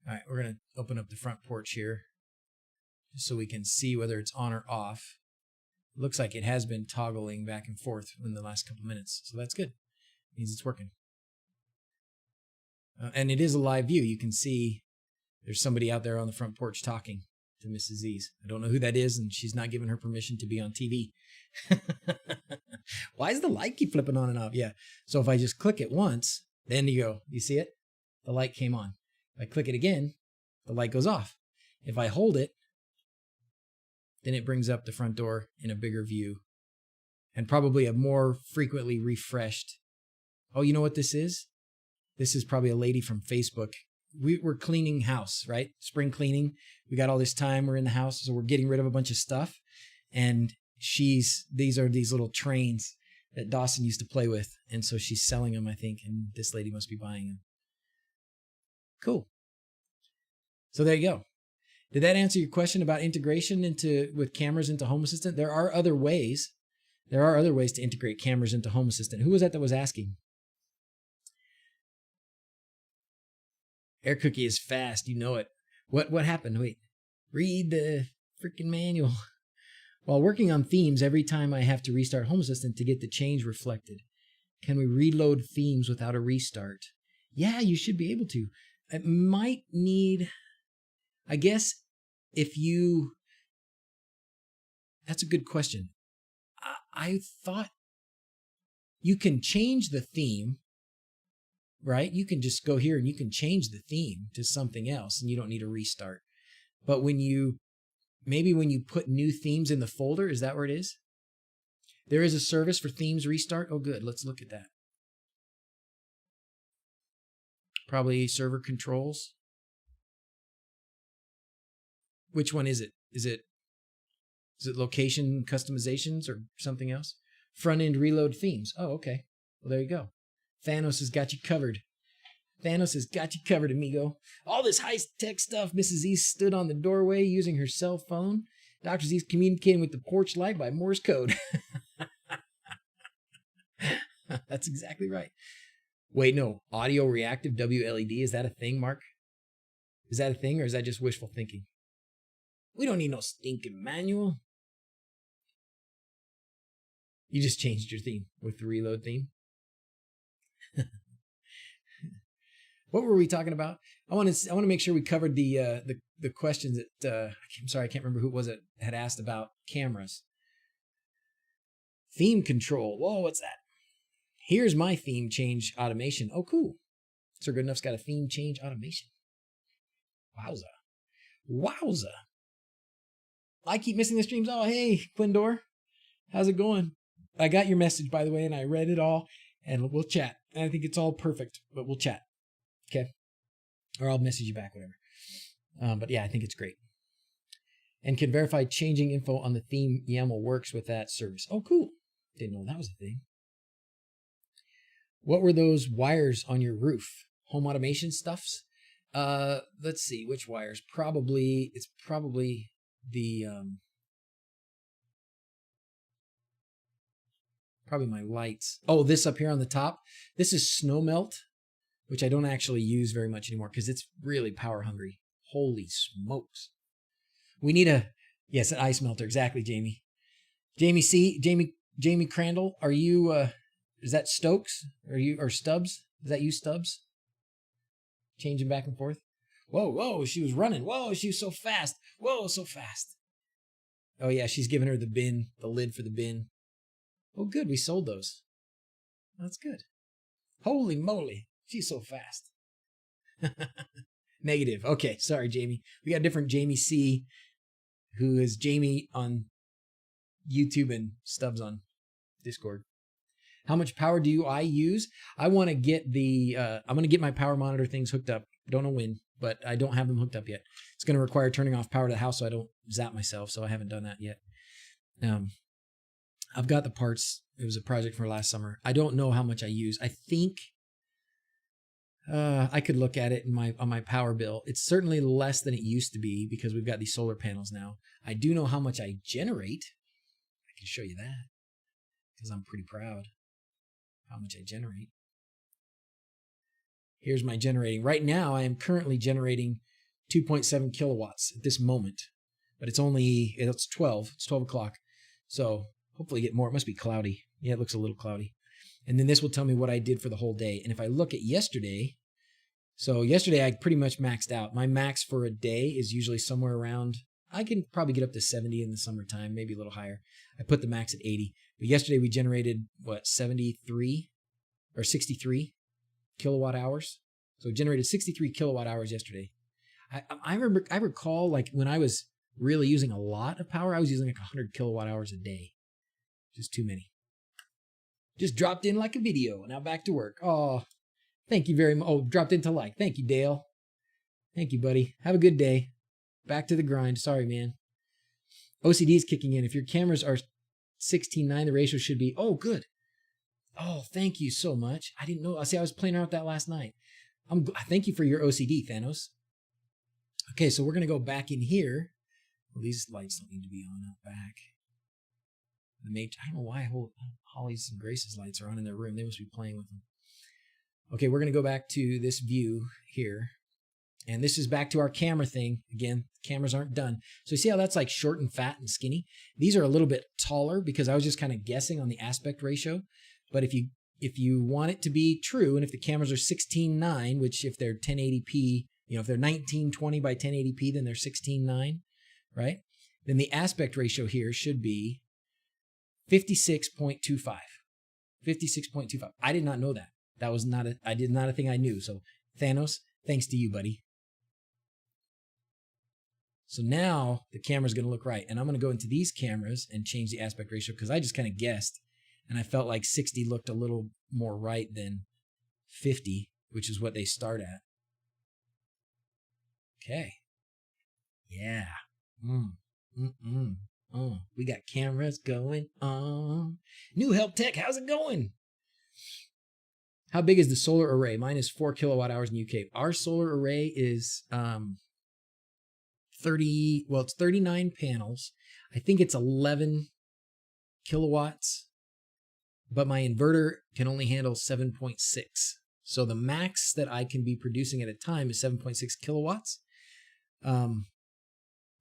All right, we're going to open up the front porch here just so we can see whether it's on or off. It looks like it has been toggling back and forth in the last couple of minutes, so that's good. It means it's working. And it is a live view. You can see there's somebody out there on the front porch talking to Mrs. Z's. I don't know who that is, and she's not giving her permission to be on TV. Why does the light keep flipping on and off? Yeah. So if I just click it once, then you go. You see it? The light came on. If I click it again, the light goes off. If I hold it, then it brings up the front door in a bigger view and probably a more frequently refreshed. Oh, you know what this is? This is probably a lady from Facebook. We're cleaning house, right? Spring cleaning. We got all this time. We're in the house, so we're getting rid of a bunch of stuff. And these are these little trains that Dawson used to play with. And so she's selling them, I think, and this lady must be buying them. Cool. So there you go. Did that answer your question about integration with cameras into Home Assistant? There are other ways. There are other ways to integrate cameras into Home Assistant. Who was that was asking? Air Cookie is fast. You know it. What happened? Wait. Read the freaking manual. While working on themes, every time I have to restart Home Assistant to get the change reflected. Can we reload themes without a restart? Yeah, you should be able to. It might need, I guess, if you That's a good question. I thought you can change the theme, right? You can just go here and you can change the theme to something else and you don't need a restart. But maybe when you put new themes in the folder, is that where it is? There is a service for themes restart. Oh, good. Let's look at that. Probably server controls. Which one is it? Is it location customizations or something else? Front end reload themes. Oh, okay. Well, there you go. Thanos has got you covered. Thanos has got you covered, amigo. All this high-tech stuff. Mrs. E stood on the doorway using her cell phone. Dr. Z's communicating with the porch light by Morse code. That's exactly right. Wait, no. Audio reactive WLED. Is that a thing, Mark? Is that a thing, or is that just wishful thinking? We don't need no stinking manual. You just changed your theme with the reload theme. What were we talking about? I want to make sure we covered the questions that I'm sorry, I can't remember who it was that had asked about cameras. Theme control. Whoa, what's that? Here's my theme change automation. Oh, cool. Sir Goodenough's got a theme change automation. Wowza. I keep missing the streams. Oh, hey, Quindor. How's it going? I got your message, by the way, and I read it all, and we'll chat. I think it's all perfect, but we'll chat. Okay? Or I'll message you back, whatever. But yeah, I think it's great. And can verify changing info on the theme YAML works with that service. Oh, cool. Didn't know that was a thing. What were those wires on your roof? Home automation stuffs? Let's see, which wires? It's probably the probably my lights. Oh, this up here on the top. This is snow melt, which I don't actually use very much anymore because it's really power hungry. Holy smokes. We need an ice melter. Exactly, Jamie. Jamie Crandall, are you is that Stokes? Or Stubbs? Is that you, Stubbs? Changing back and forth. Whoa, she was running. Whoa, she was so fast. Whoa, so fast. Oh yeah, she's giving her the lid for the bin. Oh good, we sold those. That's good. Holy moly, she's so fast. Negative. Okay, sorry, Jamie. We got a different Jamie C, who is Jamie on YouTube and Stubbs on Discord. How much power do I use? I want to get I'm going to get my power monitor things hooked up. Don't know when, but I don't have them hooked up yet. It's going to require turning off power to the house so I don't zap myself, so I haven't done that yet. I've got the parts. It was a project for last summer. I don't know how much I use. I think I could look at it on my power bill. It's certainly less than it used to be because we've got these solar panels now. I do know how much I generate. I can show you that because I'm pretty proud how much I generate. Here's my generating. Right now, I am currently generating 2.7 kilowatts at this moment, but it's 12. It's 12 o'clock. So hopefully get more. It must be cloudy. Yeah, it looks a little cloudy. And then this will tell me what I did for the whole day. And if I look at yesterday, so yesterday I pretty much maxed out. My max for a day is usually somewhere around, I can probably get up to 70 in the summertime, maybe a little higher. I put the max at 80. But yesterday we generated, 73 or 63 kilowatt hours. So it generated 63 kilowatt hours yesterday. I recall like when I was really using a lot of power, I was using like 100 kilowatt hours a day. Just too many. Just dropped in like a video. Now back to work. Oh, thank you very much. Oh, dropped into like. Thank you, Dale. Thank you, buddy. Have a good day. Back to the grind. Sorry, man. OCD is kicking in. If your cameras are 16:9, the ratio should be, oh, good. Oh, thank you so much. I didn't know. See, I was playing around with that last night. Thank you for your OCD, Thanos. Okay, so we're going to go back in here. Well, these lights don't need to be on out back. I don't know why Holly's and Grace's lights are on in their room. They must be playing with them. Okay, we're going to go back to this view here. And this is back to our camera thing. Again, cameras aren't done. So you see how that's like short and fat and skinny? These are a little bit taller because I was just kind of guessing on the aspect ratio. But if you want it to be true, and if the cameras are 16:9, which if they're 1080p, if they're 1920 by 1080p, then they're 16:9, right? then the aspect ratio here should be 56.25. 56.25. I did not know that. That was not a thing I knew. So Thanos, thanks to you, buddy. So now the camera's going to look right. And I'm going to go into these cameras and change the aspect ratio because I just kind of guessed. And I felt like 60 looked a little more right than 50, which is what they start at. Okay. Yeah. We got cameras going on. New Help Tech, how's it going? How big is the solar array? Mine is 4 kilowatt hours in UK. Our solar array is 39 panels. I think it's 11 kilowatts, but my inverter can only handle 7.6. So the max that I can be producing at a time is 7.6 kilowatts.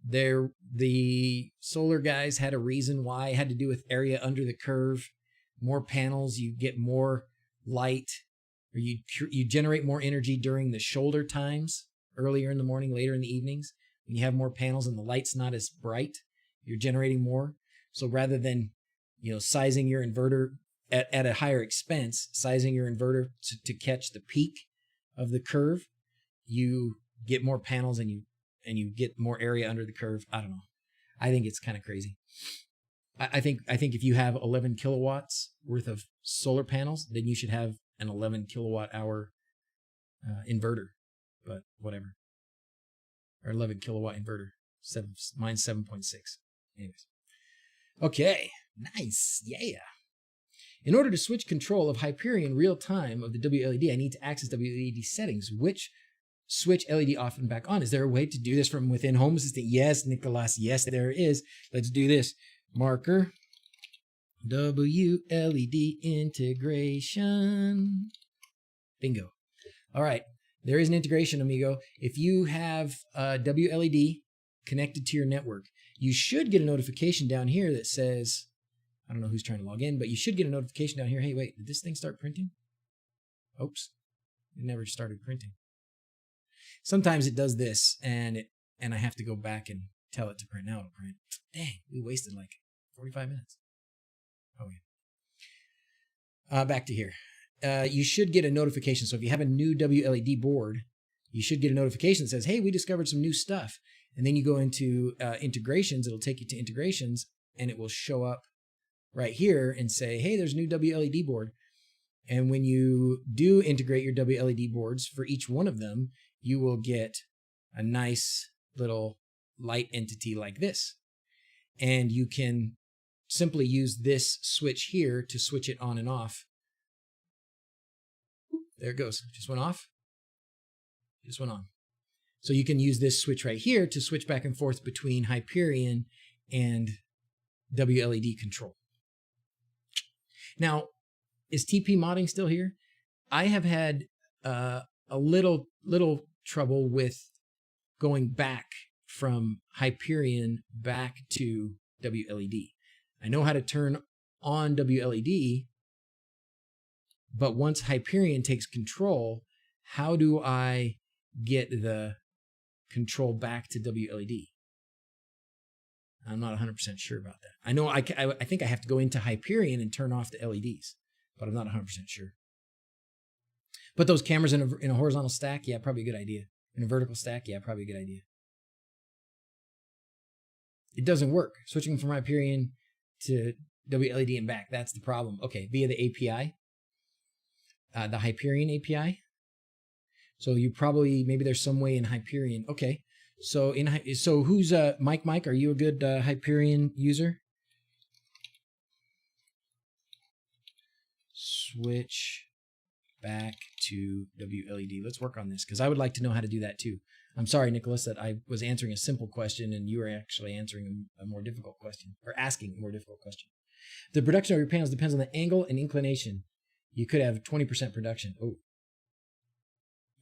The solar guys had a reason why. It had to do with area under the curve. More panels, you get more light, or you generate more energy during the shoulder times, earlier in the morning, later in the evenings. When you have more panels and the light's not as bright, you're generating more. So rather than, sizing your inverter at a higher expense, sizing your inverter to catch the peak of the curve, you get more panels and you get more area under the curve. I don't know. I think it's kind of crazy. I think if you have 11 kilowatts worth of solar panels, then you should have an 11 kilowatt hour inverter, but whatever. Or 11 kilowatt inverter. Mine's 7.6. Anyways. Okay. Nice. Yeah. In order to switch control of Hyperion real time of the WLED, I need to access WLED settings. Which switch LED off and back on? Is there a way to do this from within Home Assistant? Yes, Nicholas. Yes, there is. Let's do this. Marker. WLED integration. Bingo. All right. There is an integration, amigo. If you have WLED connected to your network, you should get a notification down here that says, I don't know who's trying to log in, but you should get a notification down here. Hey, wait, did this thing start printing? Oops, it never started printing. Sometimes it does this, and I have to go back and tell it to print. Now it'll print. Dang, we wasted like 45 minutes. Okay. Back to here. You should get a notification. So if you have a new WLED board, you should get a notification that says, hey, we discovered some new stuff. And then you go into integrations. It'll take you to integrations, and it will show up right here and say, hey, there's a new WLED board. And when you do integrate your WLED boards for each one of them, you will get a nice little light entity like this. And you can simply use this switch here to switch it on and off. There it goes. Just went off. Just went on. So you can use this switch right here to switch back and forth between Hyperion and WLED control. Now, is TP modding still here? I have had a little trouble with going back from Hyperion back to WLED. I know how to turn on WLED, but once Hyperion takes control, how do I get the control back to WLED? I'm not 100% sure about that. I know I think I have to go into Hyperion and turn off the LEDs, but I'm not 100% sure. Put those cameras in a horizontal stack? Yeah, probably a good idea. In a vertical stack? Yeah, probably a good idea. It doesn't work. Switching from Hyperion to WLED and back, that's the problem. Okay, via the API, the Hyperion API. So you probably, maybe there's some way in Hyperion. Okay, so who's Mike? Are you a good Hyperion user? Switch back to WLED. Let's work on this because I would like to know how to do that too. I'm sorry, Nicholas, that I was answering a simple question and you were actually answering a more difficult question, or asking a more difficult question. The production of your panels depends on the angle and inclination. You could have 20% production. Oh,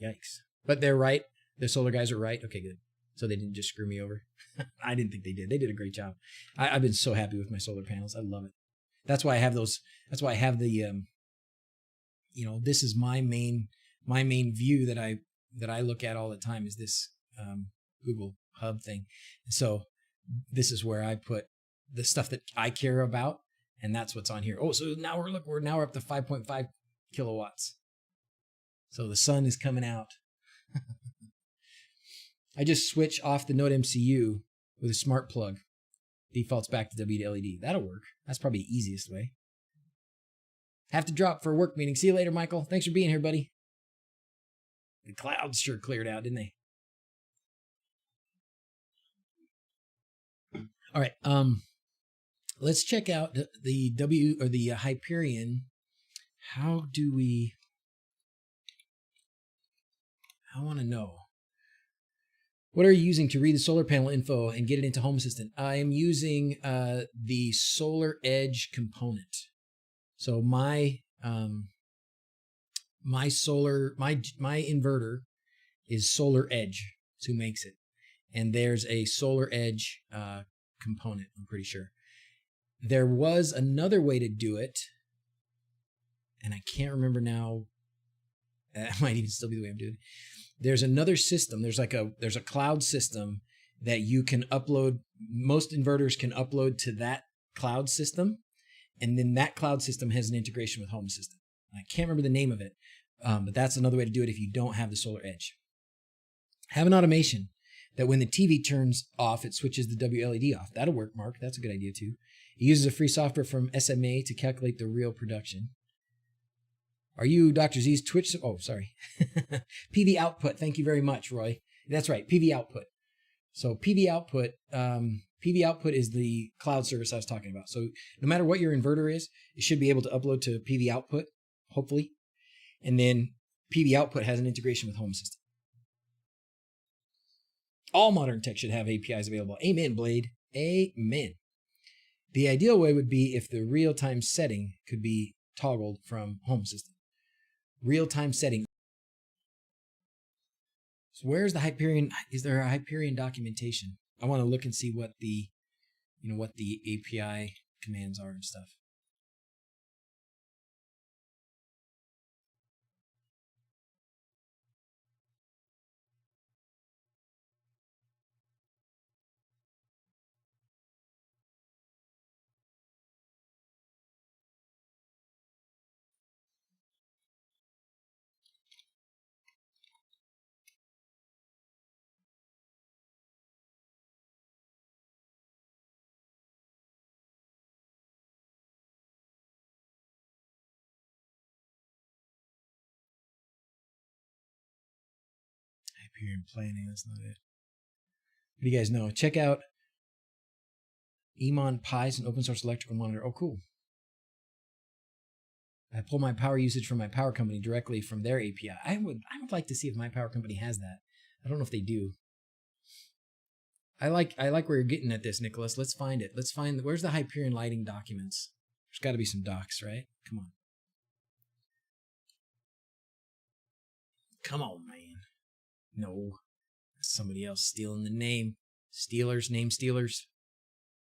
yikes. But they're right. The solar guys are right. Okay, good. So they didn't just screw me over. I didn't think they did. They did a great job. I've been so happy with my solar panels. I love it. That's why I have those. That's why I have the, this is my main view that I look at all the time is this Google Hub thing. So this is where I put the stuff that I care about, and that's what's on here. Oh, so now we're up to 5.5 kilowatts. So the sun is coming out. I just switch off the Node MCU with a smart plug. Defaults back to WLED. That'll work. That's probably the easiest way. Have to drop for a work meeting. See you later, Michael. Thanks for being here, buddy. The clouds sure cleared out, didn't they? All right. Let's check out the Hyperion. How do we? I want to know. What are you using to read the solar panel info and get it into Home Assistant? I am using the Solar Edge component. So my inverter is Solar Edge. It's who makes it, and there's a Solar Edge component. I'm pretty sure there was another way to do it, and I can't remember now. It might even still be the way I'm doing it. There's another system. There's a cloud system that you can upload. Most inverters can upload to that cloud system, and then that cloud system has an integration with Home Assistant. I can't remember the name of it, but that's another way to do it if you don't have the Solar Edge. Have an automation that when the TV turns off, it switches the WLED off. That'll work, Mark. That's a good idea too. It uses a free software from SMA to calculate the real production. Are you DrZzs Twitch? Oh, sorry. PV output. Thank you very much, Roy. That's right. PV output. So PV output is the cloud service I was talking about. So no matter what your inverter is, it should be able to upload to PV output, hopefully. And then PV output has an integration with Home Assistant. All modern tech should have APIs available. Amen, Blade. Amen. The ideal way would be if the real-time setting could be toggled from Home Assistant. Real-time setting. So where's the Hyperion? Is there a Hyperion documentation? I want to look and see what the API commands are and stuff. Hyperion planning, that's not it. What do you guys know? Check out Emon Pi's an open source electrical monitor. Oh, cool. I pull my power usage from my power company directly from their API. I would like to see if my power company has that. I don't know if they do. I like where you're getting at this, Nicholas. Let's find it. Where's the Hyperion lighting documents? There's got to be some docs, right? Come on. Come on, man. No. Somebody else stealing the name. Name stealers.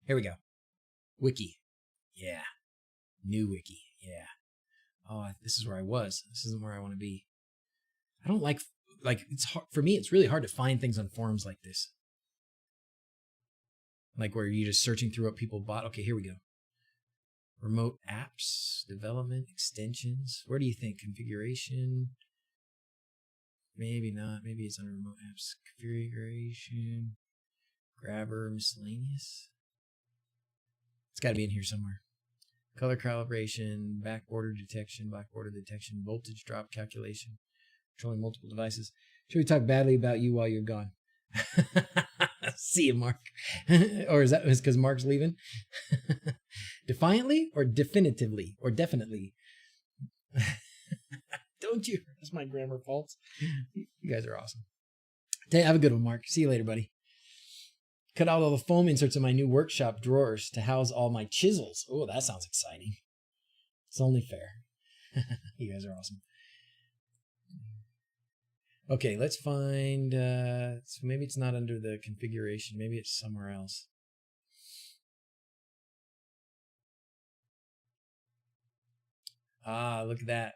Here we go. Wiki. Yeah. New wiki. Yeah. Oh, this is where I was. This isn't where I want to be. I don't like it's hard for me. It's really hard to find things on forums like this. Like where you're just searching through what people bought. Okay, here we go. Remote apps, development, extensions. Where do you think? Configuration. Maybe not. Maybe it's under remote apps. Configuration. Grabber, miscellaneous. It's got to be in here somewhere. Color calibration, back border detection, voltage drop calculation, controlling multiple devices. Should we talk badly about you while you're gone? See you, Mark. Or is that because Mark's leaving? Defiantly or definitively or definitely? Don't you? That's my grammar faults. You guys are awesome. Have a good one, Mark. See you later, buddy. Cut out all the foam inserts in my new workshop drawers to house all my chisels. Oh, that sounds exciting. It's only fair. You guys are awesome. Okay, let's find... so maybe it's not under the configuration. Maybe it's somewhere else. Ah, look at that.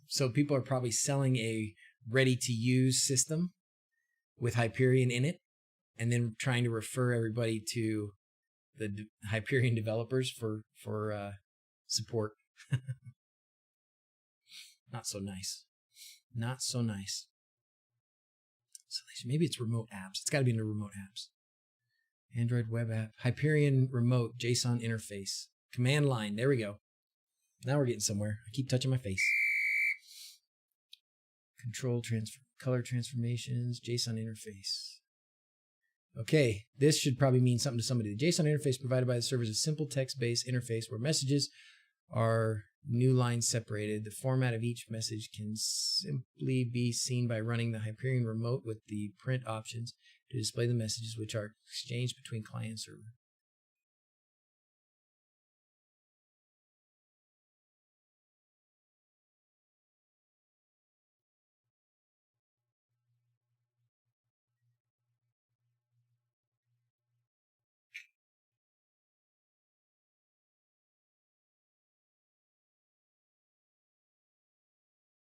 So people are probably selling a ready-to-use system with Hyperion in it. and then trying to refer everybody to the Hyperion developers for support. Not so nice. Not so nice. So maybe it's remote apps. It's got to be in the remote apps. Android web app. Hyperion remote JSON interface. Command line. There we go. Now we're getting somewhere. I keep touching my face. Control transfer, color transformations, JSON interface. Okay, this should probably mean something to somebody. The JSON interface provided by the server is a simple text-based interface where messages are new lines separated. The format of each message can simply be seen by running the Hyperion remote with the print options to display the messages which are exchanged between client and server.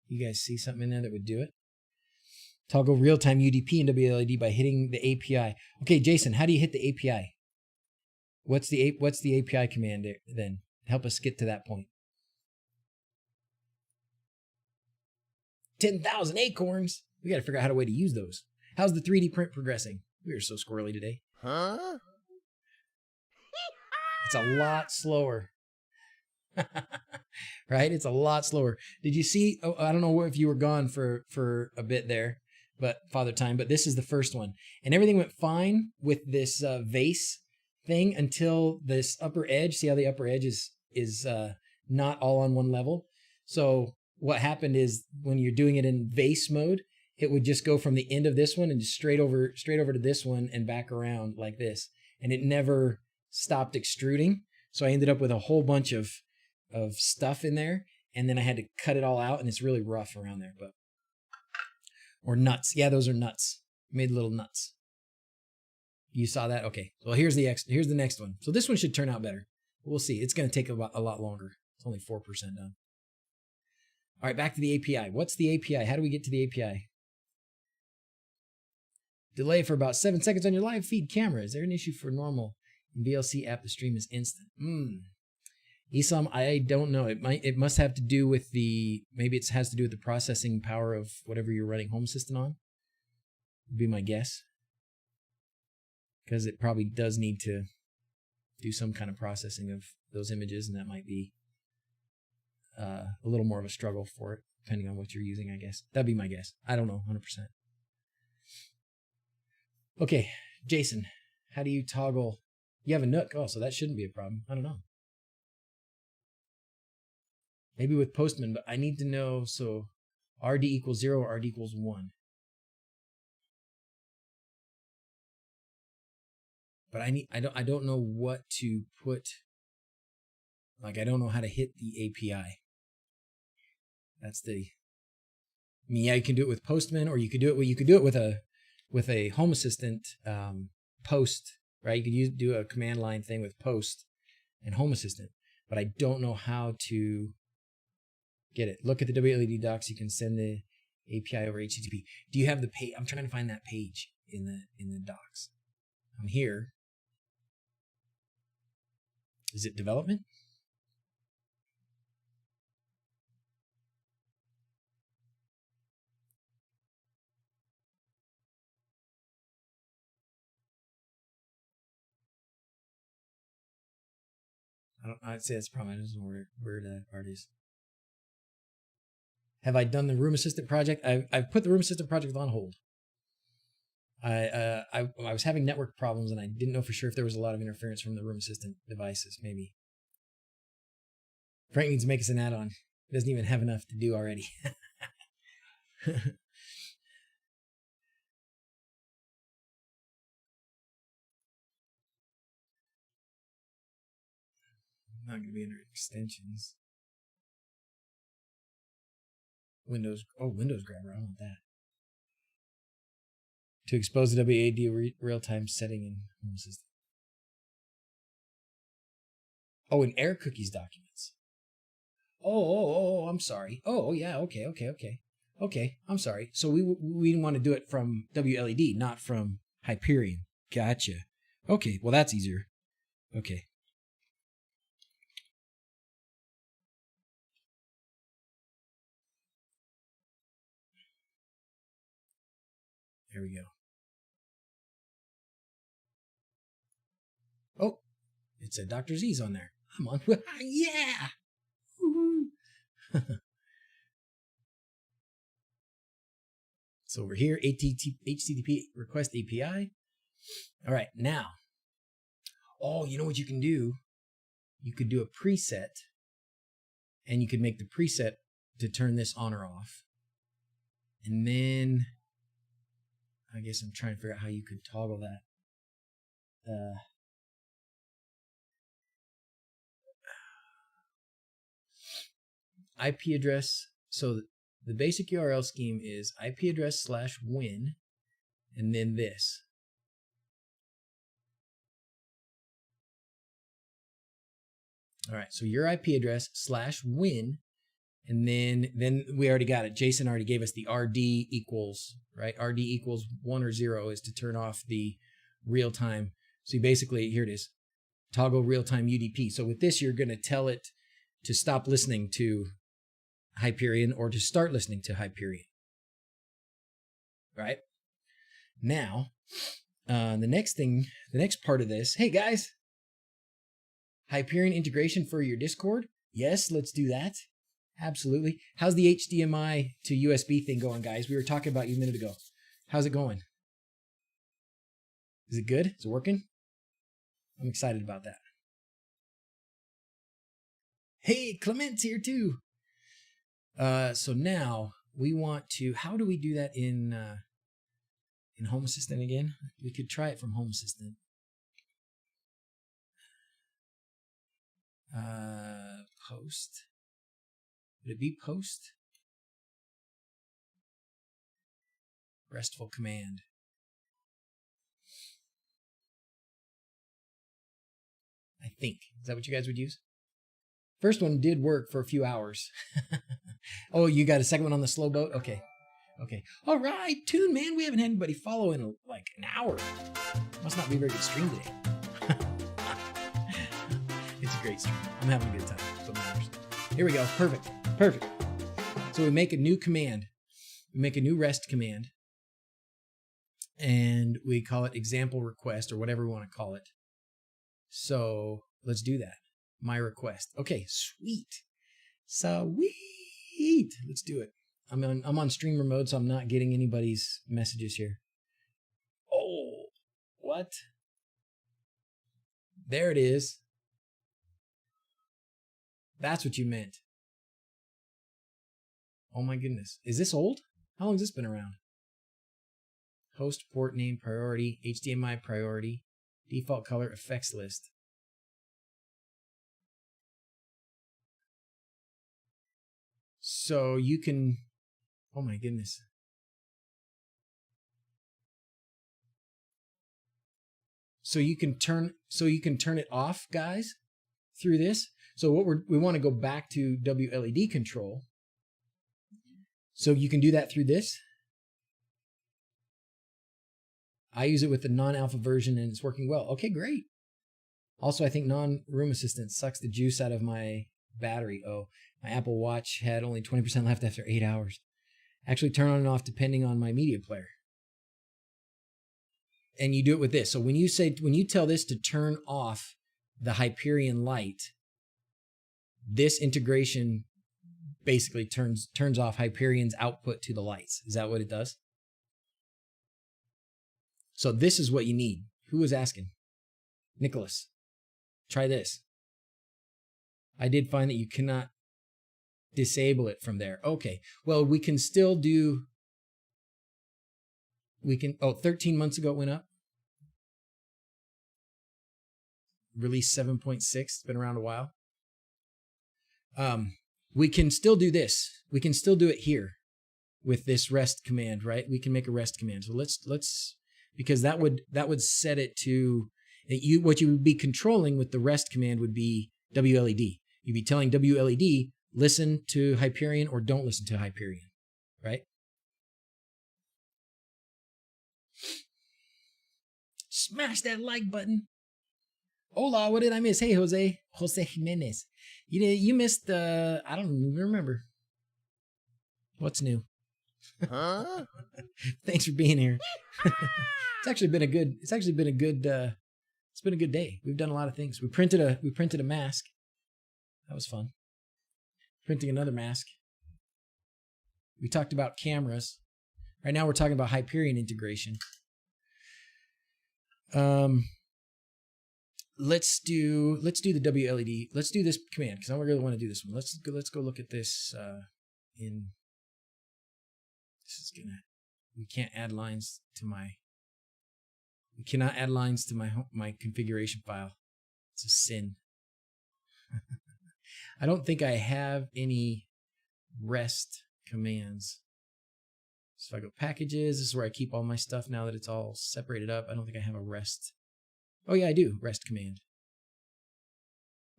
You guys see something in there that would do it? Toggle real-time UDP and WLAD by hitting the API. Okay, Jason, how do you hit the API? What's the API command there, then? Help us get to that point. 10,000 acorns. We got to figure out how to way to use those. How's the 3D print progressing? We are so squirrely today. Huh? It's a lot slower. Right? It's a lot slower. Did you see? Oh, I don't know if you were gone for a bit there, but Father Time, but this is the first one. And everything went fine with this vase thing until this upper edge. See how the upper edge is not all on one level? So what happened is when you're doing it in vase mode, it would just go from the end of this one and just straight over to this one and back around like this. And it never stopped extruding. So I ended up with a whole bunch of stuff in there, and then I had to cut it all out, and it's really rough around there. But or nuts. Yeah, those are nuts. Made little nuts. You saw that? Okay. Well, here's the next one. So this one should turn out better. We'll see. It's going to take a lot longer. It's only 4% done. All right, back to the API. What's the API? How do we get to the API? Delay for about 7 seconds on your live feed camera. Is there an issue for normal? In VLC app, the stream is instant. Isam, I don't know. It must have to do with maybe it has to do with the processing power of whatever you're running Home Assistant on. Would be my guess. Because it probably does need to do some kind of processing of those images, and that might be a little more of a struggle for it, depending on what you're using, I guess. That'd be my guess. I don't know, 100%. Okay, Jason, how do you toggle? You have a Nook. Oh, so that shouldn't be a problem. I don't know. Maybe with Postman, but I need to know, so RD equals 0 or RD equals 1. But I don't know what to put. Like, I don't know how to hit the API. That's yeah, you can do it with Postman, or you could do it with a Home Assistant post, right? You could do a command line thing with post and Home Assistant, but I don't know how to get it. Look at the WLED docs. You can send the API over HTTP. Do you have the page? I'm trying to find that page in the docs. I'm here. Is it development? I'd say that's probably where the part is. Have I done the Room Assistant project? I've put the Room Assistant project on hold. I was having network problems, and I didn't know for sure if there was a lot of interference from the Room Assistant devices, maybe. Frank needs to make us an add-on. He doesn't even have enough to do already. Not going to be under extensions. Windows Grabber, I want that. To expose the WAD real-time setting in Home Assistant. Oh, in Air Cookies documents. Oh, I'm sorry. Oh, yeah, okay. Okay, I'm sorry. So we want to do it from WLED, not from Hyperion. Gotcha. Okay, well, that's easier. Okay. There we go. Oh, it said DrZzs on there. I'm on. Yeah! So over here, HTTP request API. All right, now. Oh, you know what you can do? You could do a preset, and you could make the preset to turn this on or off. And then, I guess I'm trying to figure out how you could toggle that. IP address. So the basic URL scheme is IP address /win, and then this. All right, so your IP address /win, and then we already got it. Jason already gave us the RD equals, right? RD equals 1 or 0 is to turn off the real time. So you basically, here it is, toggle real time UDP. So with this, you're going to tell it to stop listening to Hyperion or to start listening to Hyperion. Right? Now, the next part of this, hey guys, Hyperion integration for your Discord? Yes, let's do that. Absolutely. How's the HDMI to USB thing going, guys? We were talking about you a minute ago. How's it going? Is it good? Is it working? I'm excited about that. Hey, Clement's here too. So now we want to, how do we do that in Home Assistant again? We could try it from Home Assistant. Post. Would it be post? RESTful command. I think. Is that what you guys would use? First one did work for a few hours. Oh, you got a second one on the slow boat? Okay. Okay. All right, Toon Man. We haven't had anybody follow in like an hour. Must not be a very good stream today. It's a great stream. I'm having a good time. So it matters. Here we go. Perfect. Perfect. So we make a new command. We make a new REST command. And we call it example request or whatever we want to call it. So let's do that. My request. Okay, sweet. Sweet. Let's do it. I'm on streamer mode, so I'm not getting anybody's messages here. Oh, what? There it is. That's what you meant. Oh my goodness. Is this old? How long has this been around? Host port name priority, HDMI priority, default color effects list. So you can, oh my goodness. So you can turn it off, guys, through this. So what we want to go back to WLED control. So you can do that through this. I use it with the non-alpha version and it's working well. Okay, great. Also, I think non-room assistant sucks the juice out of my battery. Oh, my Apple Watch had only 20% left after 8 hours. Actually turn on and off depending on my media player. And you do it with this. So when you tell this to turn off the Hyperion light, this integration basically turns off Hyperion's output to the lights. Is that what it does? So this is what you need. Who was asking? Nicholas. Try this. I did find that you cannot disable it from there. Okay. Well, we can still do, 13 months ago it went up. Release 7.6. It's been around a while. We can still do this. We can still do it here with this REST command, right? We can make a REST command. So let's because that would set it to what you would be controlling with the REST command would be WLED. You'd be telling WLED listen to Hyperion or don't listen to Hyperion, right? Smash that like button. Hola, what did I miss? Hey, Jose Jimenez. You missed I don't even remember. What's new? Huh? Thanks for being here. It's actually been a good day. We've done a lot of things. We printed a mask. That was fun. Printing another mask. We talked about cameras. Right now we're talking about Hyperion integration. Let's do the WLED. Let's do this command because I really want to do this one. Let's go look at this we can't add lines to my configuration file. It's a sin. I don't think I have any REST commands. So if I go packages, this is where I keep all my stuff now that it's all separated up. I don't think I have a REST. Oh yeah, I do. REST command.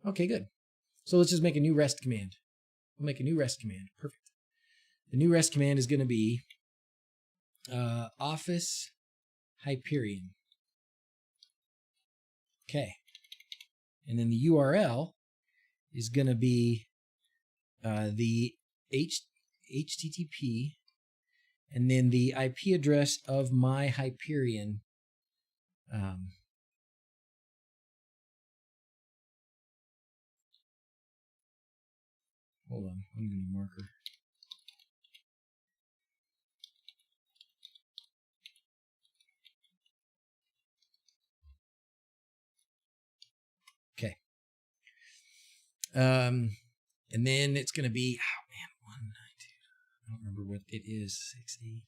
Okay, good. So let's just make a new REST command. We'll make a new REST command. Perfect. The new REST command is going to be Office Hyperion. Okay. And then the URL is going to be the HTTP and then the IP address of my Hyperion. Hold on, I'm going to marker. Okay. And then it's going to be, 192. I don't remember what it is. 68.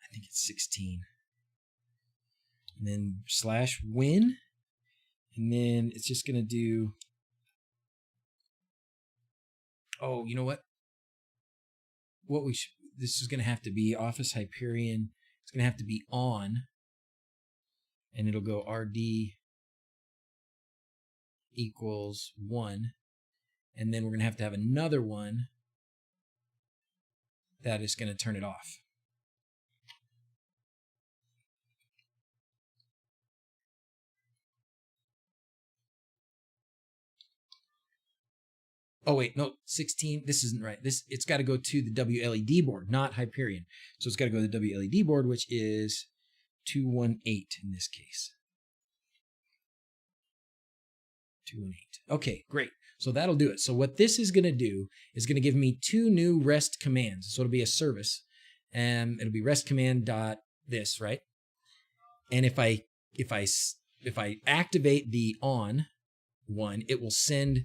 I think it's 16. And then /win. And then it's just going to do, oh, you know what? This is going to have to be Office Hyperion. It's going to have to be on. And it'll go RD equals 1. And then we're going to have another one that is going to turn it off. Oh wait, no, 16. This isn't right. It's got to go to the WLED board, not Hyperion. So it's got to go to the WLED board, which is 218 in this case. 218. Okay, great. So that'll do it. So what this is going to do is going to give me two new REST commands. So it'll be a service, and it'll be REST command dot this, right? And if I activate the on one, it will send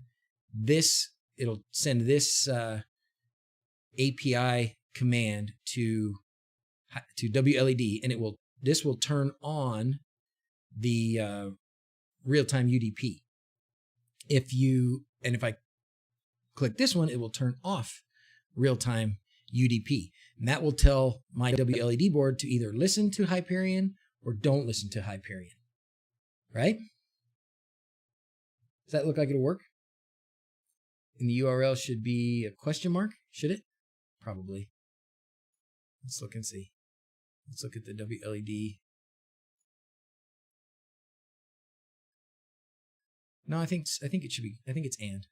this. It'll send this API command to WLED, and this will turn on the real-time UDP. If I click this one, it will turn off real-time UDP. And that will tell my WLED board to either listen to Hyperion or don't listen to Hyperion. Right? Does that look like it'll work? And the URL should be a question mark, should it? Probably. Let's look and see. Let's look at the WLED. No, I think it should be. I think it's and.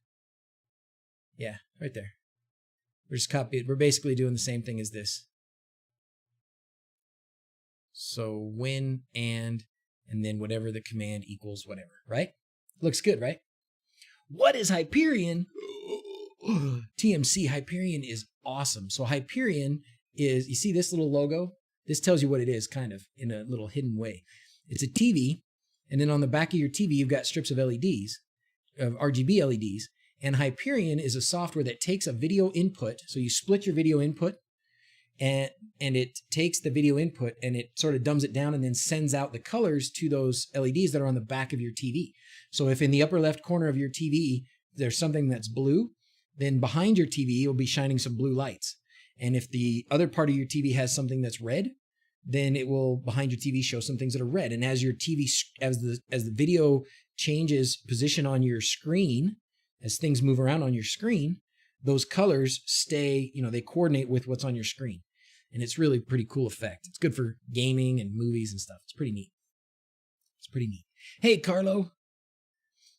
Yeah, right there. We're just copying. We're basically doing the same thing as this. So when and then whatever the command equals whatever, right? Looks good, right? What is Hyperion? TMC, Hyperion is awesome. So Hyperion is, you see this little logo? This tells you what it is, kind of, in a little hidden way. It's a TV, and then on the back of your TV, you've got strips of LEDs, of RGB LEDs, and Hyperion is a software that takes a video input, so you split your video input, and it takes the video input and it sort of dumbs it down and then sends out the colors to those LEDs that are on the back of your TV. So if in the upper left corner of your TV, there's something that's blue, then behind your TV, you'll be shining some blue lights. And if the other part of your TV has something that's red, then it will, behind your TV, show some things that are red. And as your TV, as the video changes position on your screen, as things move around on your screen, those colors stay, they coordinate with what's on your screen. And it's really a pretty cool effect. It's good for gaming and movies and stuff. It's pretty neat. It's pretty neat. Hey, Carlo,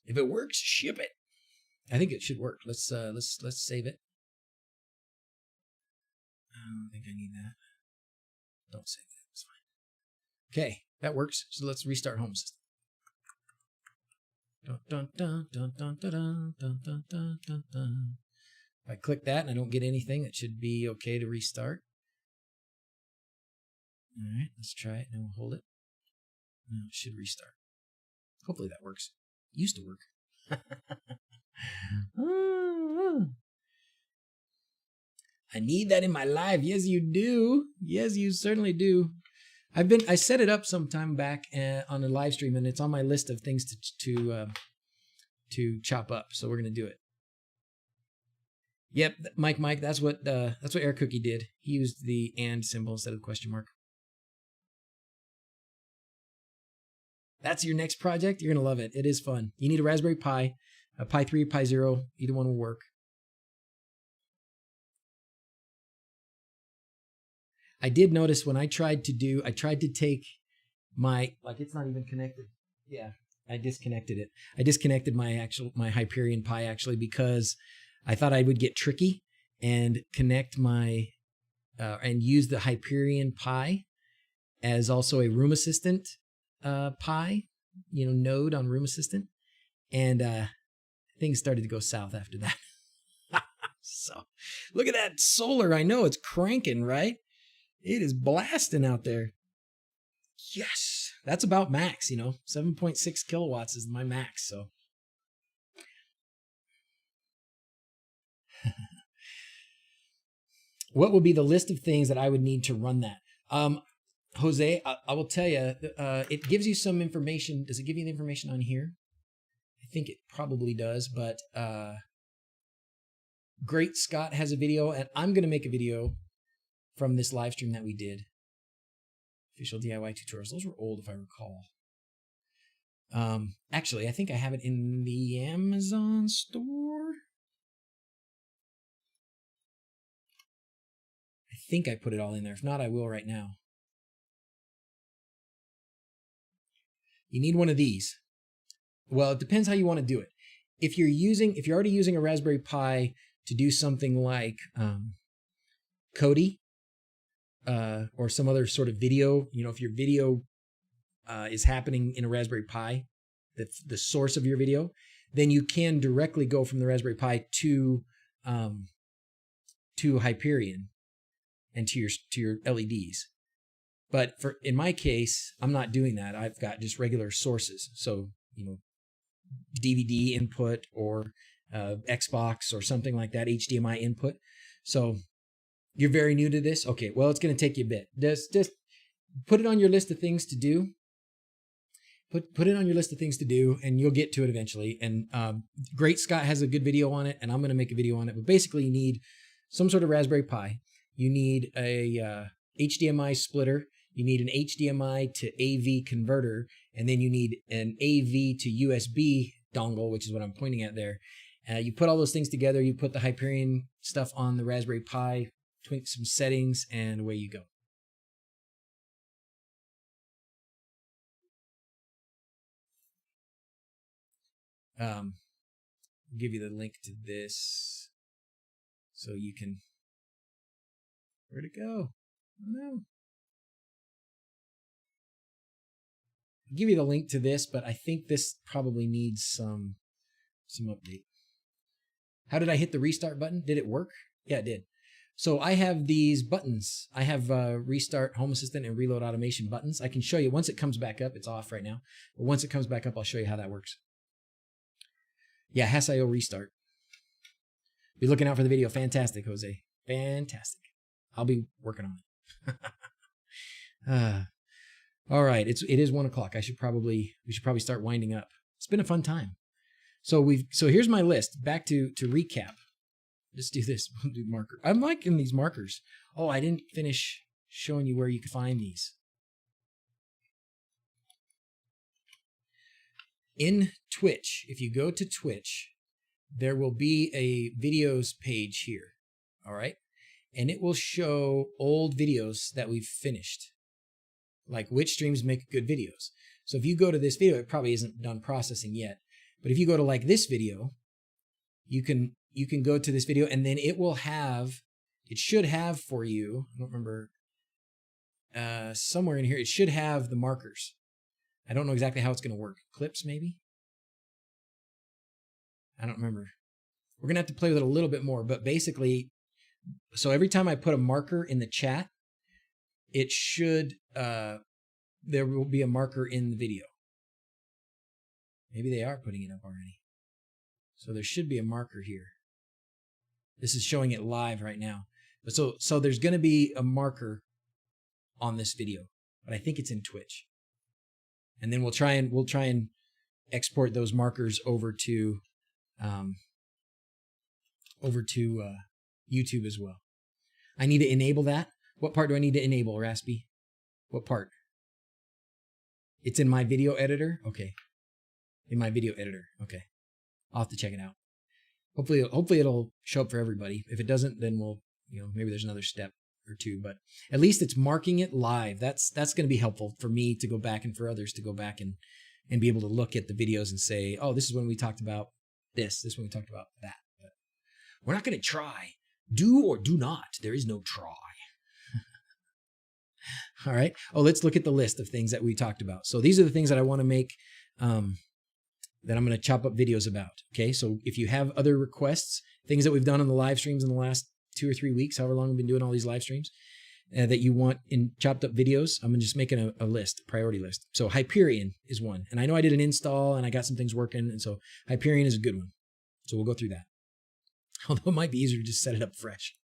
if it works, ship it. I think it should work. Let's save it. I don't think I need that. Don't save it. It's fine. Okay, that works. So let's restart Home Assistant. Dun, dun, dun, dun, dun, dun, dun, dun, dun, dun, dun, dun. If I click that and I don't get anything, it should be okay to restart. All right, let's try it and we'll hold it. No, it should restart. Hopefully that works. It used to work. I need that in my life. Yes, you do. Yes, you certainly do. I set it up some time back on a live stream, and it's on my list of things to chop up. So we're gonna do it. Yep, Mike. That's what Air Cookie did. He used the and symbol instead of the question mark. That's your next project. You're gonna love it. It is fun. You need a Raspberry Pi, a Pi 3, Pi 0. Either one will work. I did notice when I tried to take my, like, it's not even connected. Yeah, I disconnected it. I disconnected my Hyperion Pi actually because I thought I would get tricky and connect my and use the Hyperion Pi as also a Room Assistant Pi, node on Room Assistant, and things started to go south after that. So look at that solar. I know it's cranking, right? It is blasting out there. Yes, that's about max, 7.6 kilowatts is my max, so. What would be the list of things that I would need to run that? Jose, I will tell you, it gives you some information. Does it give you the information on here? I think it probably does, but Great Scott has a video, and I'm going to make a video from this live stream that we did. Official DIY tutorials. Those were old if I recall. Actually, I think I have it in the Amazon store. I think I put it all in there. If not, I will right now. You need one of these. Well, it depends how you want to do it. If you're already using a Raspberry Pi to do something like Kodi, or some other sort of video, if your video is happening in a Raspberry Pi, that's the source of your video, then you can directly go from the Raspberry Pi to Hyperion and to your LEDs. But in my case, I'm not doing that. I've got just regular sources. So, DVD input or Xbox or something like that, HDMI input. So you're very new to this? Okay, well, it's going to take you a bit. Just put it on your list of things to do. Put it on your list of things to do, and you'll get to it eventually. And Great Scott has a good video on it, and I'm going to make a video on it. But basically, you need some sort of Raspberry Pi. You need a HDMI splitter. You need an HDMI to AV converter, and then you need an AV to USB dongle, which is what I'm pointing at there. You put all those things together. You put the Hyperion stuff on the Raspberry Pi, tweak some settings, and away you go. I'll give you the link to this so you can. Where'd it go? Oh, no. I'll give you the link to this, but I think this probably needs some update. How did I hit the restart button? Did it work? Yeah, it did. So I have these buttons. I have restart Home Assistant and reload automation buttons. I can show you once it comes back up. It's off right now. But once it comes back up, I'll show you how that works. Yeah, Hasio restart. Be looking out for the video. Fantastic, Jose. Fantastic. I'll be working on it. All right, it is 1 o'clock. We should probably start winding up. It's been a fun time. So here's my list. Back to recap. Let's do this. We'll do marker. I'm liking these markers. Oh, I didn't finish showing you where you can find these. In Twitch, if you go to Twitch, there will be a videos page here. All right. and it will show old videos that we've finished, like which streams make good videos. So if you go to this video, it probably isn't done processing yet, but if you go to like this video, you can go to this video, and then it should have for you, I don't remember, somewhere in here, it should have the markers. I don't know exactly how it's going to work. Clips, maybe? I don't remember. We're going to have to play with it a little bit more, but basically, so every time I put a marker in the chat, it should, there will be a marker in the video. Maybe they are putting it up already. So there should be a marker here. This is showing it live right now. But so there's going to be a marker on this video, but I think it's in Twitch. And then we'll try and export those markers over to YouTube as well. I need to enable that. What part do I need to enable, Raspy? What part? It's in my video editor? Okay. In my video editor. Okay. I'll have to check it out. Hopefully it'll show up for everybody. If it doesn't, then we'll, maybe there's another step or two, but at least it's marking it live. That's going to be helpful for me to go back and for others to go back and be able to look at the videos and say, oh, this is when we talked about this. This is when we talked about that. But we're not going to try. Do or do not. There is no try. All right. Oh, let's look at the list of things that we talked about. So these are the things that I want to make, that I'm going to chop up videos about. Okay. So if you have other requests, things that we've done on the live streams in the last 2 or 3 weeks, however long we've been doing all these live streams, that you want in chopped up videos, I'm just making a list, a priority list. So Hyperion is one. And I know I did an install and I got some things working. And so Hyperion is a good one. So we'll go through that. Although it might be easier to just set it up fresh.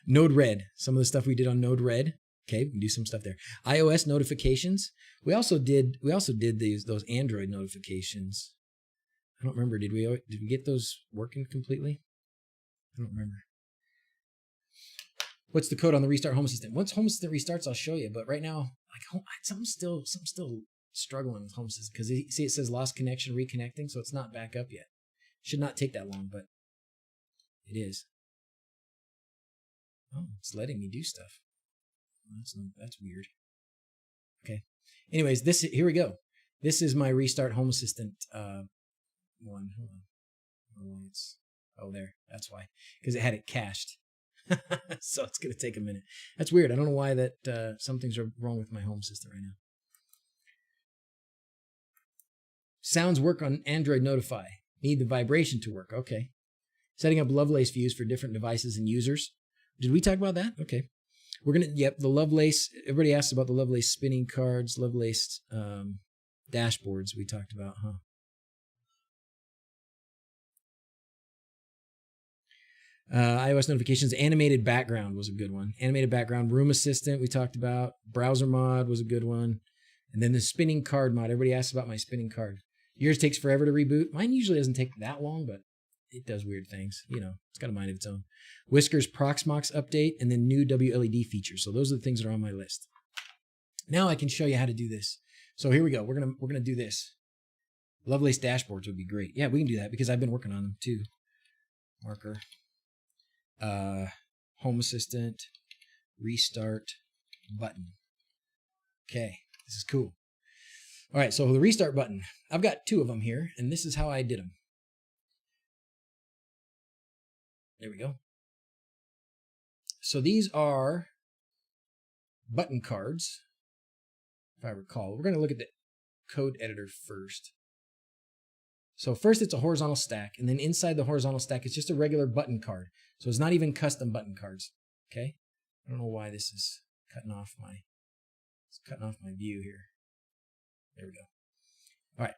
Node-RED, some of the stuff we did on Node-RED. Okay, we can do some stuff there. iOS notifications. We also did those Android notifications. I don't remember. Did we get those working completely? I don't remember. What's the code on the restart Home Assistant? Once Home Assistant restarts, I'll show you. But right now, like something's still struggling with Home Assistant because see it says lost connection, reconnecting, so it's not back up yet. Should not take that long, but it is. Oh, it's letting me do stuff. That's weird. Okay. Anyways, here we go. This is my restart Home Assistant one. Hold on. Oh, there. That's why. Because it had it cached. So it's going to take a minute. That's weird. I don't know why that some things are wrong with my Home Assistant right now. Sounds work on Android Notify. Need the vibration to work. Okay. Setting up Lovelace views for different devices and users. Did we talk about that? Okay. We're going to, the Lovelace, everybody asked about the Lovelace spinning cards, Lovelace dashboards we talked about, huh? iOS notifications, animated background was a good one. Animated background, room assistant we talked about. Browser mod was a good one. And then the spinning card mod. Everybody asked about my spinning card. Yours takes forever to reboot. Mine usually doesn't take that long, but it does weird things. It's got a mind of its own. Whiskers Proxmox update, and then new WLED features. So those are the things that are on my list. Now I can show you how to do this. So here we go. We're gonna do this. Lovelace dashboards would be great. Yeah, we can do that because I've been working on them too. Marker. Home Assistant. Restart button. Okay, this is cool. All right, so the restart button. I've got 2 of them here, and this is how I did them. There we go. So these are button cards, if I recall. We're going to look at the code editor first. So first it's a horizontal stack, and then inside the horizontal stack it's just a regular button card. So it's not even custom button cards. Okay? I don't know why this is cutting off my view here. There we go. All right.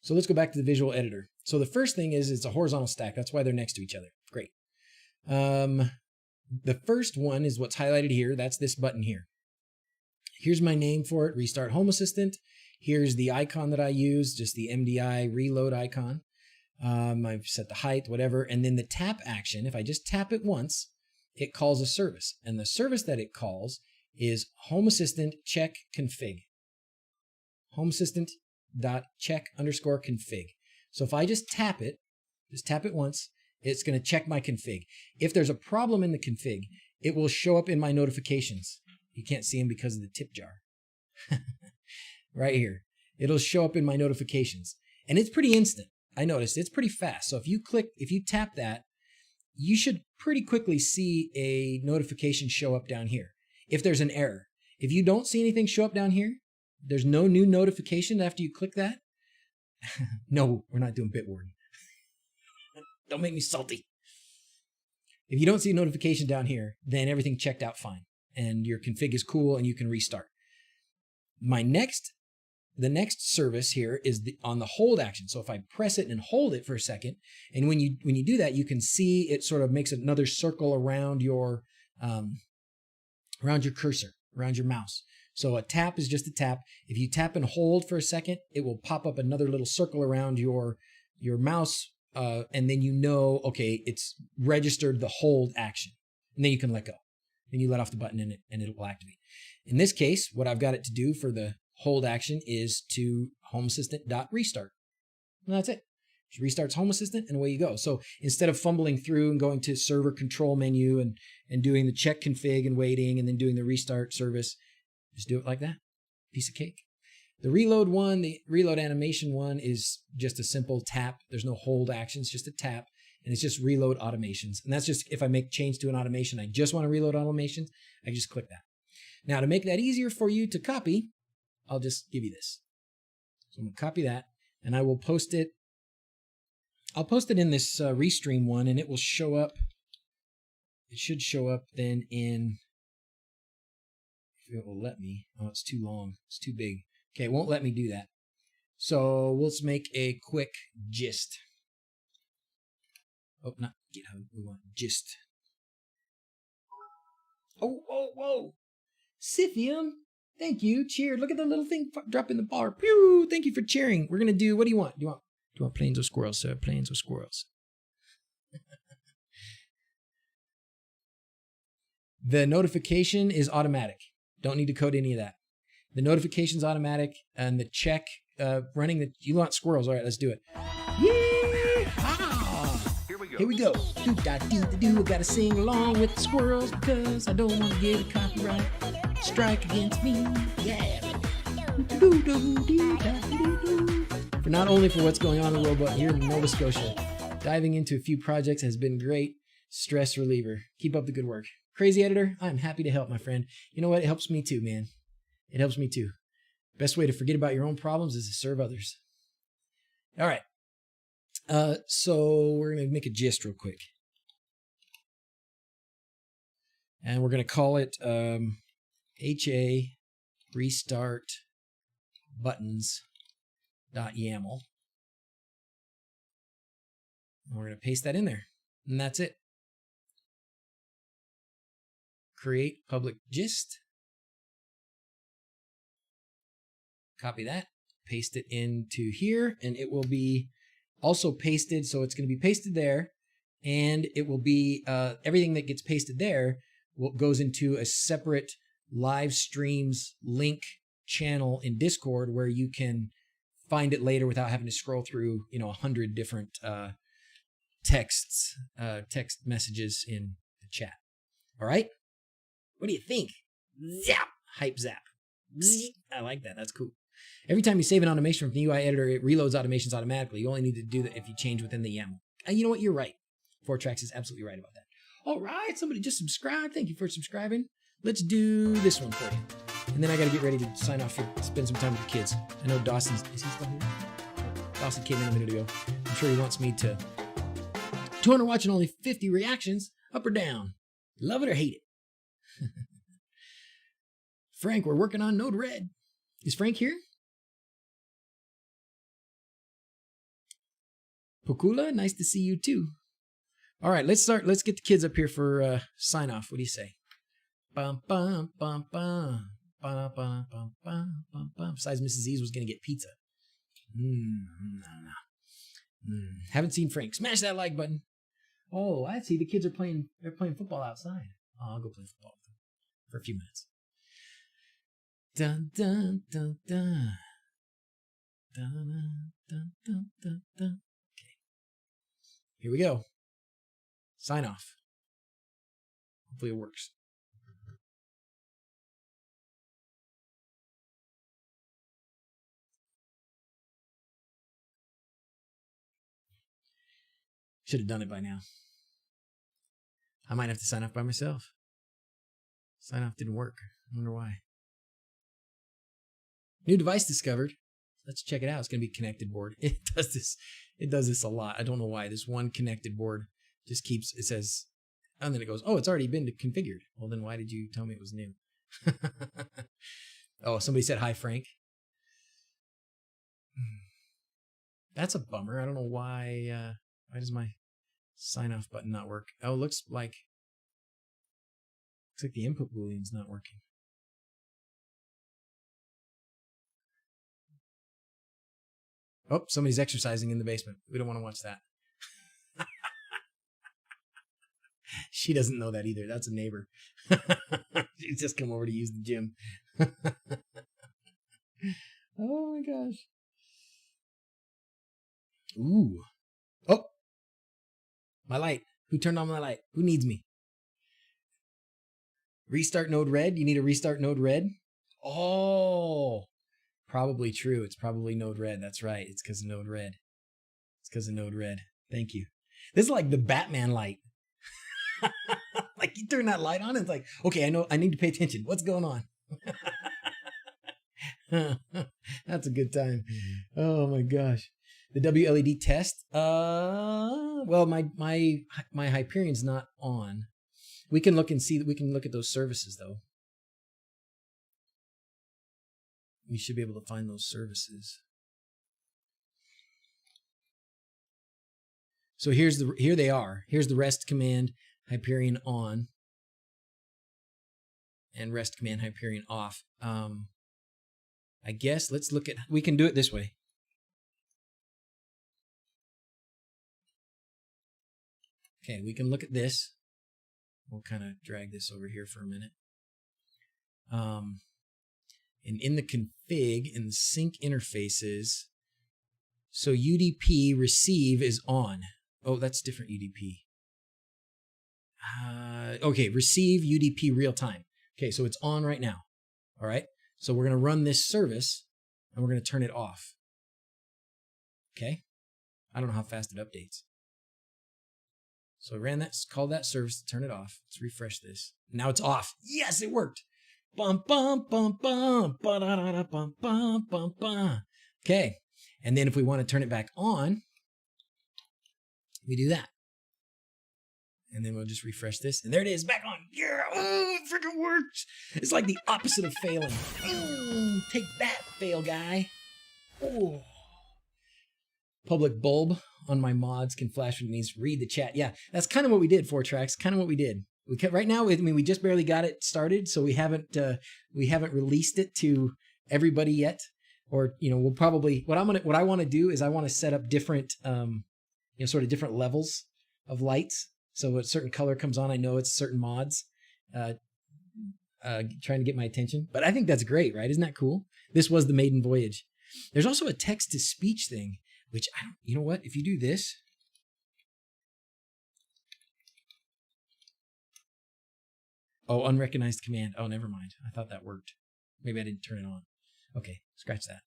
So let's go back to the visual editor. So the first thing is it's a horizontal stack. That's why they're next to each other. Great. The first one is what's highlighted here. That's this button here. Here's my name for it, Restart Home Assistant. Here's the icon that I use, just the MDI reload icon. I've set the height, whatever. And then the tap action, if I just tap it once, it calls a service. And the service that it calls is Home Assistant check config. Home Assistant .check_config. So if I just tap it once, it's going to check my config. If there's a problem in the config, it will show up in my notifications. You can't see them because of the tip jar. Right here. It'll show up in my notifications. And it's pretty instant. I noticed it's pretty fast. So if you tap that, you should pretty quickly see a notification show up down here. If there's an error. If you don't see anything show up down here, there's no new notification after you click that. No, we're not doing Bitwarden. Don't make me salty. If you don't see a notification down here, then everything checked out fine. And your config is cool and you can restart. The next service here is on the hold action. So if I press it and hold it for a second, and when you do that, you can see it sort of makes another circle around your cursor, around your mouse. So a tap is just a tap. If you tap and hold for a second, it will pop up another little circle around your mouse, and then you know, okay, it's registered the hold action. And then you can let go. Then you let off the button and it will activate. In this case, what I've got it to do for the hold action is to Home Assistant.restart. And that's it. It restarts Home Assistant and away you go. So instead of fumbling through and going to server control menu and doing the check config and waiting and then doing the restart service, just do it like that. Piece of cake. The reload animation one is just a simple tap. There's no hold actions, just a tap. And it's just reload automations. And that's just if I make change to an automation, I just want to reload automations, I just click that. Now to make that easier for you to copy, I'll just give you this. So I'm going to copy that and I will post it. I'll post it in this Restream one and it will show up. It should show up then in, if it will let me. Oh, it's too long. It's too big. Okay, it won't let me do that. So let's make a quick gist. Oh, not GitHub. We want gist. Oh, whoa, whoa. Scythium. Thank you. Cheer. Look at the little thing dropping the bar. Pew. Thank you for cheering. We're going to do, what do you want? Do you want planes or squirrels, sir? Planes or squirrels? The notification is automatic. Don't need to code any of that. The notification's automatic and the check running the, you want squirrels. All right, let's do it. Yeah. Here we go. Do. I gotta sing along with the squirrels because I don't want to get a copyright strike against me. Yeah. For not only for what's going on in the world, but here in Nova Scotia, diving into a few projects has been great stress reliever. Keep up the good work. Crazy editor, I'm happy to help, my friend. You know what? It helps me too, man. It helps me too. Best way to forget about your own problems is to serve others. All right. So we're going to make a gist real quick. And we're going to call it HA restart buttons.yaml. And we're going to paste that in there. And that's it. Create public gist. Copy that. Paste it into here. And it will be also pasted. So it's going to be pasted there. And it will be everything that gets pasted there goes into a separate live streams link channel in Discord where you can find it later without having to scroll through, 100 different text messages in the chat. All right. What do you think? Zap! Hype zap. Bzz. I like that. That's cool. Every time you save an automation from the UI editor, it reloads automations automatically. You only need to do that if you change within the YAML. And you know what? You're right. 4Tracks is absolutely right about that. All right. Somebody just subscribed. Thank you for subscribing. Let's do this one for you. And then I got to get ready to sign off here, spend some time with the kids. I know Dawson's, is he still here? Dawson came in a minute ago. I'm sure he wants me to 200 watching only 50 reactions, up or down. Love it or hate it. Frank, we're working on Node Red. Is Frank here? Pokula, nice to see you too. All right, let's start. Let's get the kids up here for sign off. What do you say? Bum, bum, bum, bum. Bum, bum, bum, bum, bum, bum. Besides, Mrs. Z's was going to get pizza. Haven't seen Frank. Smash that like button. Oh, I see. The kids are playing. They're playing football outside. Oh, I'll go play football with them for a few minutes. Dun dun dun dun. Dun dun dun dun dun. Okay. Here we go. Sign off. Hopefully it works. Should have done it by now. I might have to sign off by myself. Sign off didn't work. I wonder why. New device discovered. Let's check it out. It's going to be connected board. It does this. It does this a lot. I don't know why. This one connected board just keeps, it says, and then it goes, oh, it's already been configured. Well, then why did you tell me it was new? Oh, somebody said hi, Frank. That's a bummer. I don't know why. Why does my sign off button not work? Oh, it looks like the input boolean's not working. Oh, somebody's exercising in the basement. We don't want to watch that. She doesn't know that either. That's a neighbor. She's just come over to use the gym. Oh my gosh. Ooh. Oh. My light. Who turned on my light? Who needs me? Restart node red. You need a restart node red? Oh. Probably true. It's probably node red. That's right. It's because of node red. It's because of node red. Thank you. This is like the Batman light. Like you turn that light on and it's like, okay, I know I need to pay attention. What's going on? That's a good time. Oh my gosh. The WLED test. Well, my Hyperion's not on. We can look and see that we can look at those services though. We should be able to find those services. So here they are. Here's the rest command Hyperion on and rest command Hyperion off. I guess let's look at, we can do it this way. Okay, we can look at this. We'll kind of drag this over here for a minute. And in the config, in the sync interfaces, so UDP receive is on. Oh, that's different UDP. Okay, receive UDP real time. Okay, so it's on right now. All right, so we're going to run this service and we're going to turn it off. Okay, I don't know how fast it updates. So I ran that, called that service to turn it off. Let's refresh this. Now it's off. Yes, it worked. Bum, bum, bum, bum, ba da da da bum, bum, bum, bum. Okay, and then if we want to turn it back on, we do that. And then we'll just refresh this. And there it is, back on. Yeah, oh, it freaking works. It's like the opposite of failing. Oh, take that, fail guy. Oh. Public bulb on my mods can flash when it needs to read the chat. Yeah, that's kind of what we did, 4Tracks. Kind of what we did. We kept, right now, I mean, we just barely got it started, so we haven't released it to everybody yet. Or, you know, we'll probably, what I want to do is I want to set up different, sort of different levels of lights. So when a certain color comes on, I know it's certain mods trying to get my attention. But I think that's great, right? Isn't that cool? This was the maiden voyage. There's also a text-to-speech thing, which I don't, you know what? If you do this, oh, unrecognized command. Oh, never mind. I thought that worked. Maybe I didn't turn it on. Okay, scratch that.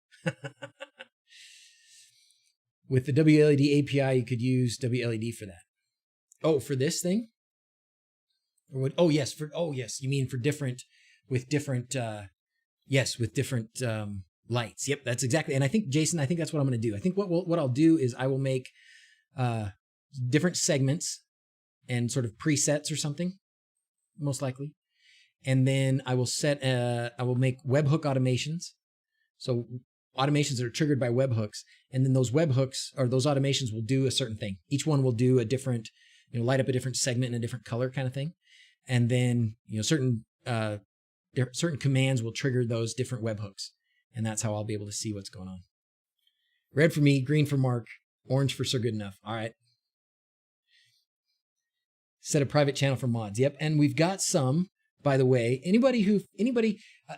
With the WLED API, you could use WLED for that. Oh, for this thing? Or what? Oh, yes. You mean for different, with different lights. Yep, that's exactly. And I think, Jason, that's what I'm going to do. I think what I'll do is I will make different segments and sort of presets or something, most likely. And then I will make webhook automations. So automations that are triggered by webhooks. And then those webhooks or those automations will do a certain thing. Each one will do a different, light up a different segment in a different color kind of thing. And then, certain commands will trigger those different webhooks. And that's how I'll be able to see what's going on. Red for me, green for Mark, orange for Sir Goodenough. All right. Set a private channel for mods. Yep. And we've got some, by the way,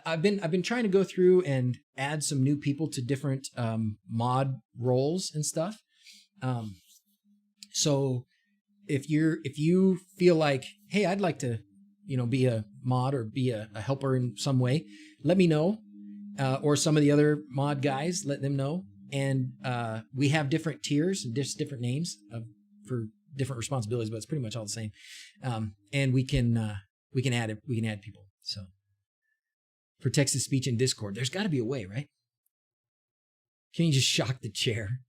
I've been trying to go through and add some new people to different mod roles and stuff. So if you feel like, hey, I'd like to be a mod or be a helper in some way, let me know. Or some of the other mod guys, let them know. And we have different tiers and different names for different responsibilities, but it's pretty much all the same. And we can add people. So for text-to-speech in Discord, there's got to be a way, right? Can you just shock the chair,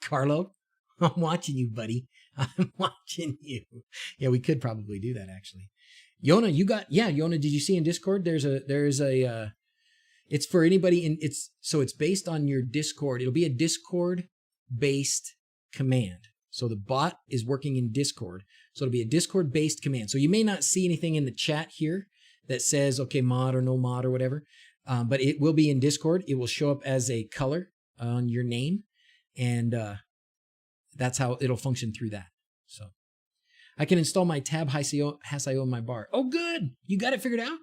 Carlo? I'm watching you, buddy. I'm watching you. Yeah, we could probably do that actually. Yona, Yona, did you see in Discord? There's a it's for anybody it's based on your Discord. It'll be a Discord based command. So the bot is working in Discord. So it'll be a Discord based command. So you may not see anything in the chat here that says, okay, mod or no mod or whatever. But it will be in Discord. It will show up as a color on your name. And that's how it'll function through that. So I can install my tab Hasio in my bar. Oh, good. You got it figured out?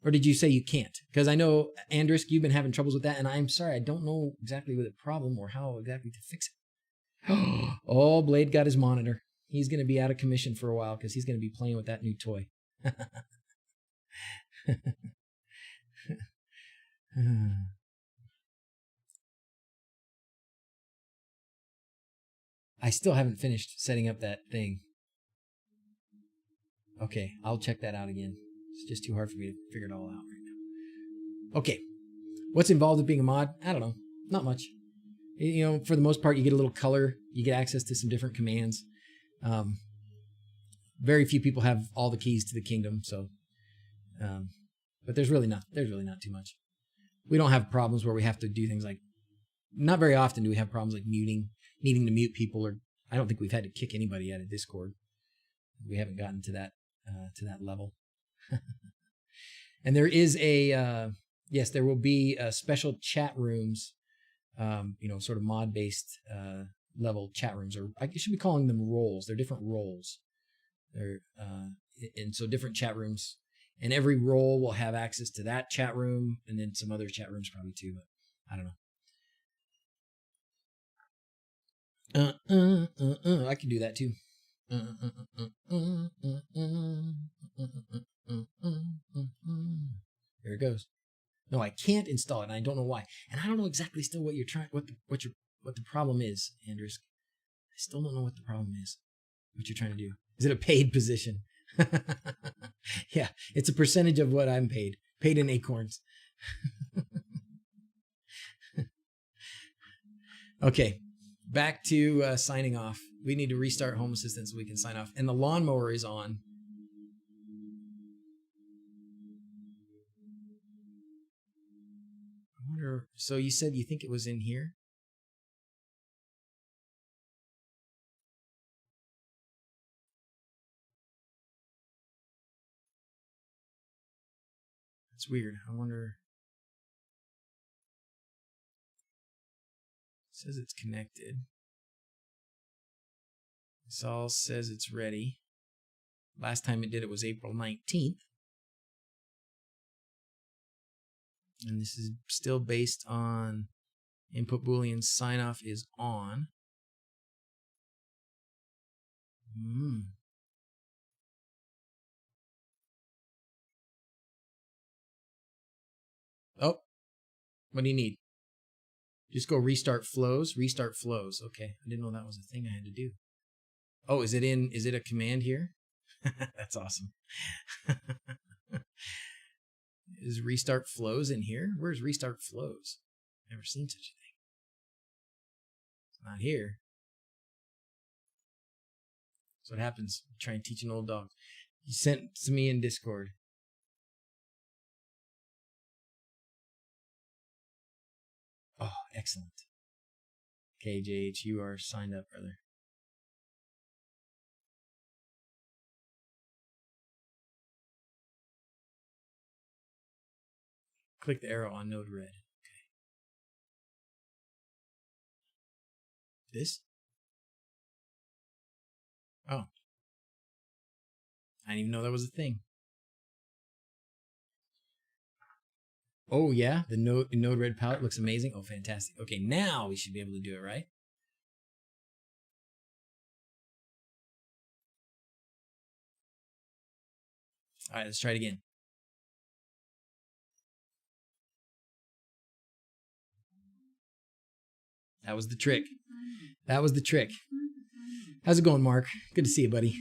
Or did you say you can't? Because I know, Andrisk, you've been having troubles with that. And I'm sorry, I don't know exactly what the problem or how exactly to fix it. Oh, Blade got his monitor. He's going to be out of commission for a while because he's going to be playing with that new toy. I still haven't finished setting up that thing. Okay, I'll check that out again. It's just too hard for me to figure it all out right now. Okay, what's involved with being a mod? I don't know. Not much. For the most part, you get a little color. You get access to some different commands. Very few people have all the keys to the kingdom, so. But there's really not too much. We don't have problems where we have to do things like. Not very often do we have problems like needing to mute people, or I don't think we've had to kick anybody out of Discord. We haven't gotten to that level. And there is yes, there will be special chat rooms, sort of mod based level chat rooms, or I should be calling them roles. They're different roles. And so different chat rooms, and every role will have access to that chat room, and then some other chat rooms probably too, but I don't know. I can do that too. There it goes. No, I can't install it, and I don't know why. And I don't know exactly still what you're trying, what the problem is, Andrews. I still don't know what the problem is. What you're trying to do? Is it a paid position? Yeah, it's a percentage of what I'm paid in acorns. Okay. Back to signing off. We need to restart Home Assistant so we can sign off. And the lawnmower is on. I wonder, so you said you think it was in here? That's weird. I wonder. It says it's connected. This all says it's ready. Last time it did it was April 19th. And this is still based on input boolean sign off is on. Oh, what do you need? Just go restart flows. Okay, I didn't know that was a thing I had to do. Oh, is it a command here? That's awesome. Is restart flows in here? Where's restart flows? Never seen such a thing. It's not here. That's what happens. Try and teach an old dog. You sent it to me in Discord. Oh, excellent. Okay, JH, you are signed up, brother. Click the arrow on node red. Okay. This? Oh. I didn't even know that was a thing. Oh, yeah? The node red palette looks amazing. Oh, fantastic. Okay, now we should be able to do it, right? All right, let's try it again. That was the trick. That was the trick. How's it going, Mark? Good to see you, buddy.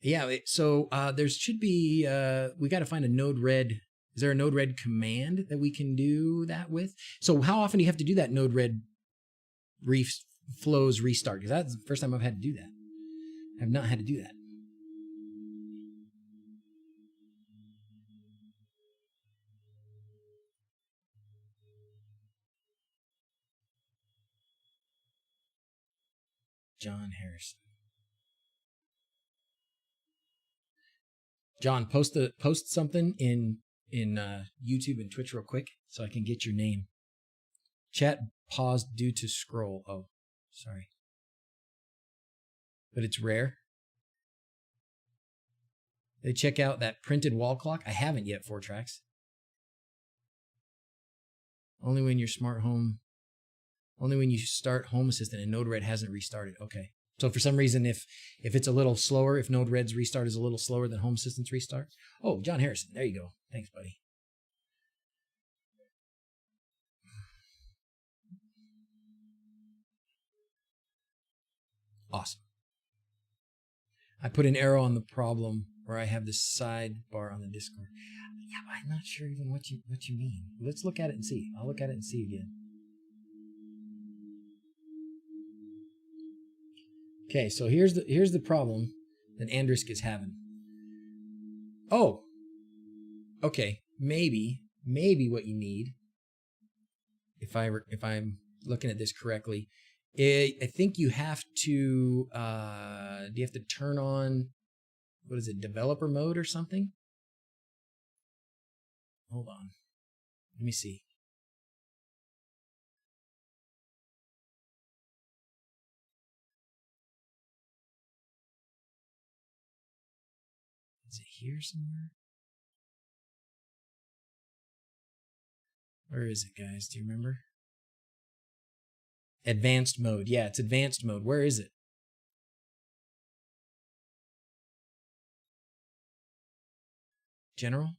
Yeah, so there should be, we got to find a Node-RED. Is there a Node-RED command that we can do that with? So how often do you have to do that Node-RED flows restart? Because that's the first time I've had to do that. I've not had to do that. John Harrison. John, post something in YouTube and Twitch real quick so I can get your name. Chat paused due to scroll. Oh, sorry. But it's rare. They check out that printed wall clock. I haven't yet, 4Tracks. Only when your smart home, only when you start Home Assistant and Node-RED hasn't restarted. Okay. So for some reason, if it's a little slower, if Node-RED's restart is a little slower than Home Assistant's restart. Oh, John Harrison. There you go. Thanks, buddy. Awesome. I put an arrow on the problem where I have this sidebar on the Discord. Yeah, but I'm not sure even what you mean. Let's look at it and see. I'll look at it and see again. Okay, so here's the problem that Andrisk is having. Oh, okay, maybe what you need, if I'm looking at this correctly, I think you have to do you have to turn on, what is it, developer mode or something? Hold on, let me see. Is it here somewhere? Where is it, guys? Do you remember? Advanced mode. Yeah, it's advanced mode. Where is it? General?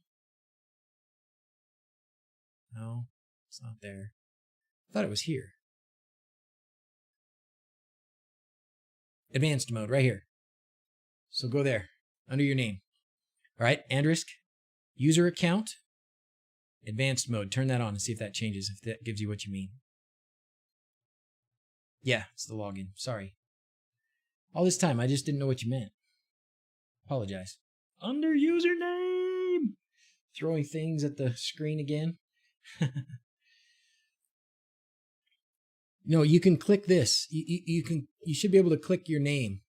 No, it's not there. I thought it was here. Advanced mode, right here. So go there, under your name. All right, Andrisk, user account, advanced mode. Turn that on and see if that changes, if that gives you what you mean. Yeah, it's the login. Sorry. All this time, I just didn't know what you meant. Apologize. Under username! Throwing things at the screen again. No, you can click this. You should be able to click your name.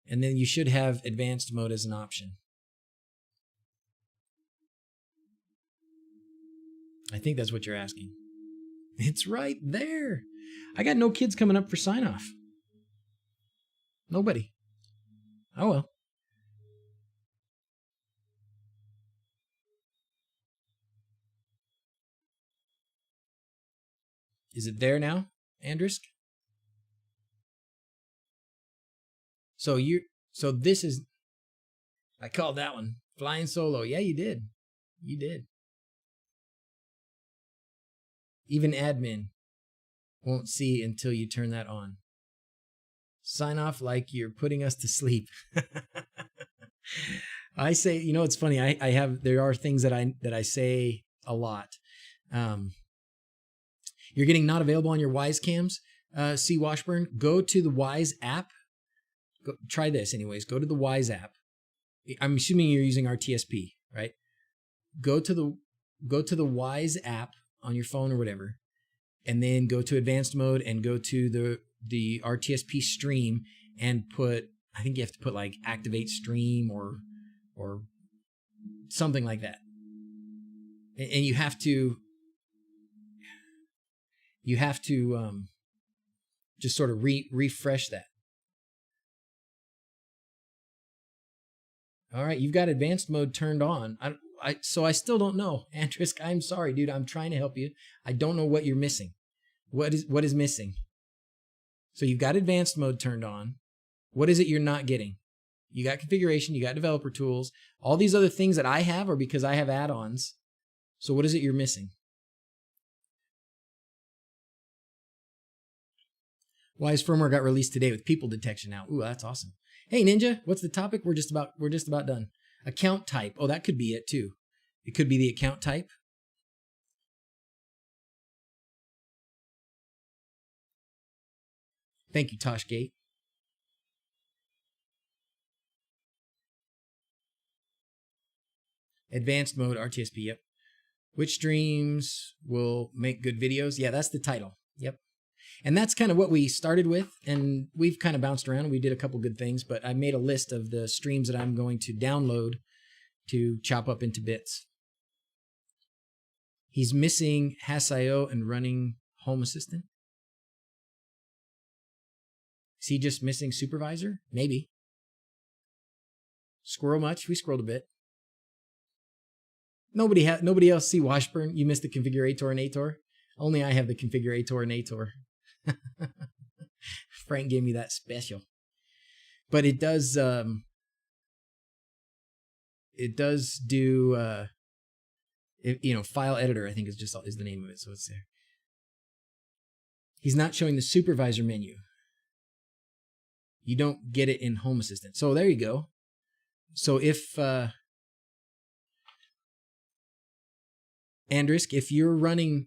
And then you should have advanced mode as an option. I think that's what you're asking. It's right there. I got no kids coming up for sign-off. Nobody. Oh well. Is it there now, Andrisk? So this is, I called that one flying solo. Yeah, you did. You did. Even admin won't see until you turn that on. Sign off like you're putting us to sleep. I say, you know, it's funny. There are things that I say a lot. You're getting not available on your Wise cams. C. Washburn, go to the Wise app. Try this anyways. Go to the Wise app. I'm assuming you're using RTSP, right? Go to the Wise app on your phone or whatever, and then go to advanced mode and go to the RTSP stream and put, I think you have to put like activate stream or something like that. And you have to just sort of refresh that. All right, you've got advanced mode turned on. So I still don't know, Andrisk. I'm sorry, dude. I'm trying to help you. I don't know what you're missing. What is missing? So you've got advanced mode turned on. What is it you're not getting? You got configuration, you got developer tools. All these other things that I have are because I have add-ons. So what is it you're missing? Wise firmware got released today with people detection now. Ooh, that's awesome. Hey Ninja, what's the topic? We're just about done. Account type. Oh, that could be it too. It could be the account type. Thank you, Toshgate. Advanced mode, RTSP, yep. Which streams will make good videos? Yeah, that's the title. Yep. And that's kind of what we started with, and we've kind of bounced around. We did a couple good things, but I made a list of the streams that I'm going to download to chop up into bits. He's missing Hass.io and running Home Assistant. Is he just missing Supervisor? Maybe. Squirrel much? We scrolled a bit. Nobody else see Washburn? You missed the configurator and Ator? Only I have the configurator and Ator. Frank gave me that special. But it does do file editor, I think is the name of it, so it's there. He's not showing the supervisor menu. You don't get it in Home Assistant. So there you go. So if Andrisk, if you're running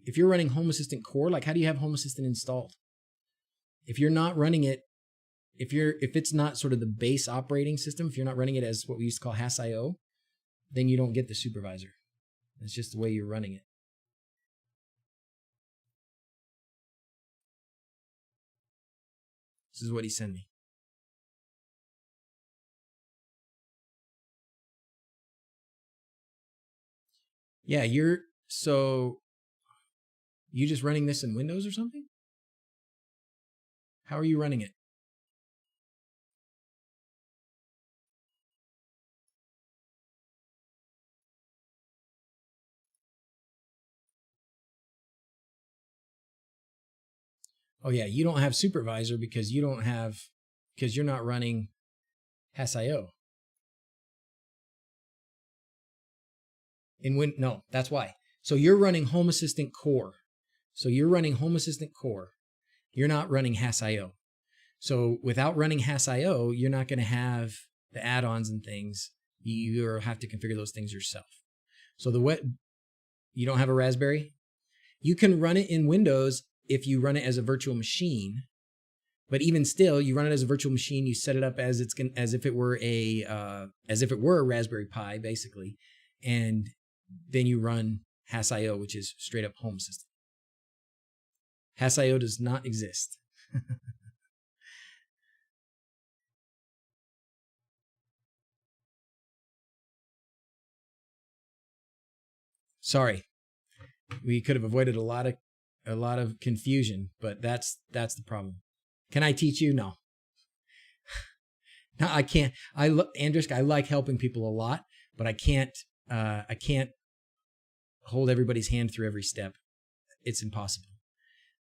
Home Assistant Core, like how do you have Home Assistant installed? If you're not running it, if it's not sort of the base operating system, if you're not running it as what we used to call Hass.io, then you don't get the supervisor. It's just the way you're running it. This is what he sent me. Yeah, you just running this in Windows or something? How are you running it? Oh yeah, you don't have supervisor because you're not running Hass.io. No, that's why. So you're running Home Assistant Core. You're not running Hass.io. So without running Hass.io, you're not going to have the add-ons and things. You have to configure those things yourself. So you don't have a Raspberry? You can run it in Windows if you run it as a virtual machine. But even still, you run it as a virtual machine. You set it up as if it were a Raspberry Pi, basically, and then you run Hass.io, which is straight up Home Assistant. Hass.io does not exist. Sorry, we could have avoided a lot of confusion, but that's the problem. Can I teach you? No. No, I can't. Andrisk, I like helping people a lot, but I can't hold everybody's hand through every step. It's impossible.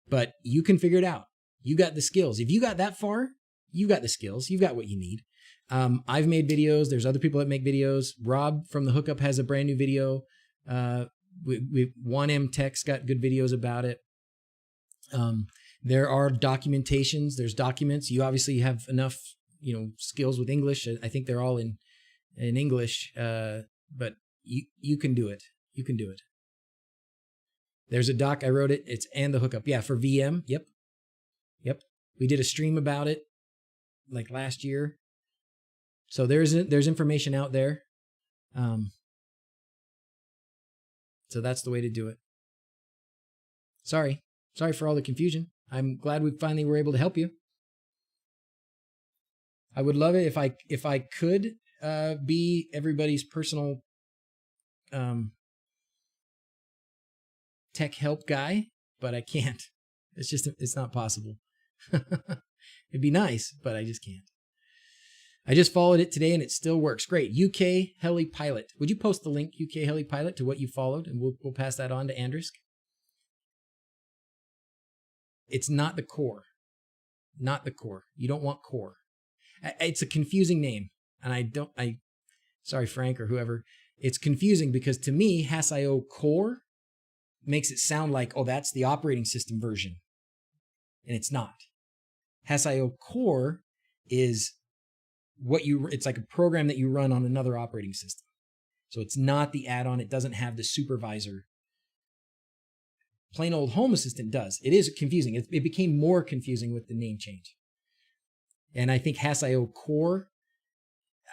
But you can figure it out. You got the skills. If you got that far, you got the skills. You've got what you need. I've made videos. There's other people that make videos. Rob from The Hookup has a brand new video. 1M Tech's got good videos about it. There are documentations. There's documents. You obviously have enough, skills with English. I think they're all in English. But you can do it. You can do it. There's a doc. I wrote it. It's And The Hookup. Yeah, for VM. Yep. We did a stream about it like last year. So there's information out there. So that's the way to do it. Sorry for all the confusion. I'm glad we finally were able to help you. I would love it if I could be everybody's personal tech help guy, but I can't. It's not possible. It'd be nice, but I just can't. I just followed it today and it still works. Great. UK Heli Pilot. Would you post the link, UK Heli Pilot, to what you followed, and we'll pass that on to Andrisk? It's not the core. Not the core. You don't want core. It's a confusing name. And sorry, Frank or whoever. It's confusing because to me, Has.io Core makes it sound like, oh, that's the operating system version. And it's not. Has.io Core is it's like a program that you run on another operating system. So it's not the add-on. It doesn't have the supervisor. Plain old Home Assistant does. It is confusing. It became more confusing with the name change. And I think Has.io Core,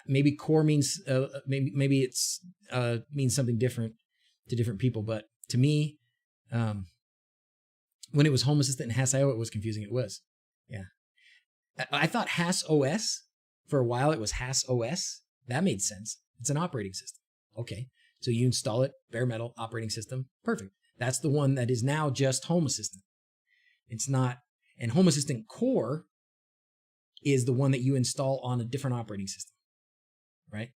maybe core means, maybe it's means something different to different people. But to me, when it was Home Assistant and Has.io, it was confusing. It was. Yeah. I thought Has OS, for a while it was Has OS. That made sense. It's an operating system. Okay. So you install it, bare metal operating system. Perfect. That's the one that is now just Home Assistant. It's not, and Home Assistant Core is the one that you install on a different operating system, right?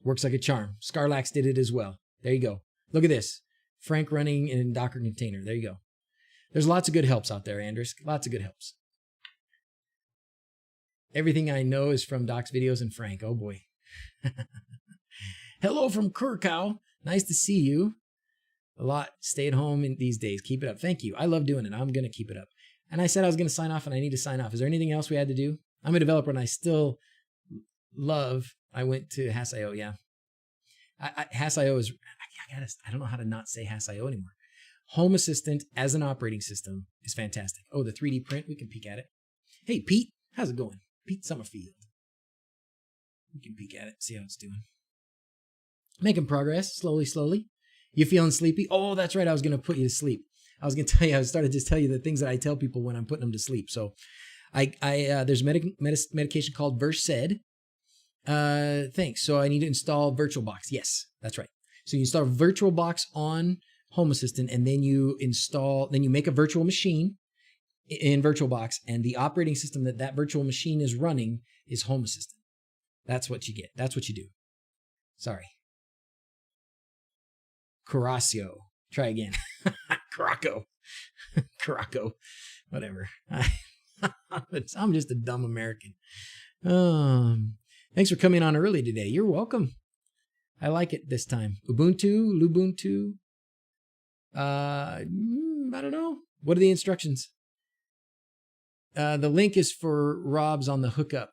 Works like a charm. Scarlax did it as well. There you go. Look at this. Frank running in a Docker container. There you go. There's lots of good helps out there, Andrews. Lots of good helps. Everything I know is from Doc's videos and Frank. Oh boy. Hello from Kurkow. Nice to see you. A lot. Stay at home in these days. Keep it up. Thank you. I love doing it. I'm going to keep it up. And I said I was going to sign off, and I need to sign off. Is there anything else we had to do? I'm a developer, and I still I went to Has.io, yeah. Has.io is, I don't know how to not say Has.io anymore. Home Assistant as an operating system is fantastic. Oh, the 3D print, we can peek at it. Hey, Pete, how's it going? Pete Summerfield. We can peek at it, see how it's doing. Making progress, slowly. You feeling sleepy? Oh, that's right, I was going to put you to sleep. I was going to tell you, I started to tell you the things that I tell people when I'm putting them to sleep. So there's medication called DrZzs. Thanks. So I need to install VirtualBox. Yes, that's right. So you install VirtualBox on Home Assistant, and then you make a virtual machine in VirtualBox, and the operating system that virtual machine is running is Home Assistant. That's what you get. That's what you do. Sorry. Carasio. Try again. Caraco. Whatever. I'm just a dumb American. Thanks for coming on early today. You're welcome. I like it this time. Lubuntu. I don't know. What are the instructions? The link is for Rob's on the hookup.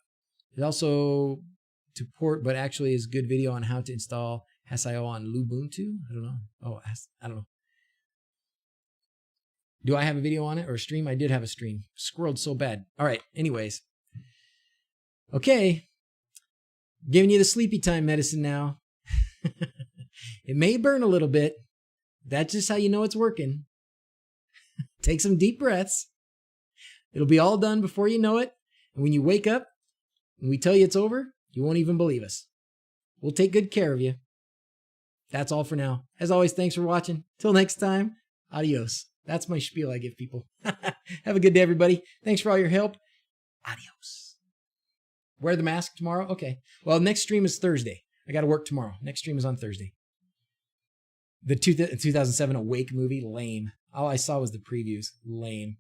It's also to port, but actually is good video on how to install Has.io on Lubuntu. I don't know. Oh, I don't know. Do I have a video on it or a stream? I did have a stream. Squirreled so bad. All right. Anyways. Okay. Giving you the sleepy time medicine now. It may burn a little bit. That's just how you know it's working. Take some deep breaths. It'll be all done before you know it. And when you wake up and we tell you it's over, you won't even believe us. We'll take good care of you. That's all for now. As always, thanks for watching. Till next time, adios. That's my spiel I give people. Have a good day, everybody. Thanks for all your help. Adios. Wear the mask tomorrow? Okay. Well, next stream is Thursday. I got to work tomorrow. Next stream is on Thursday. The 2007 Awake movie, lame. All I saw was the previews. Lame.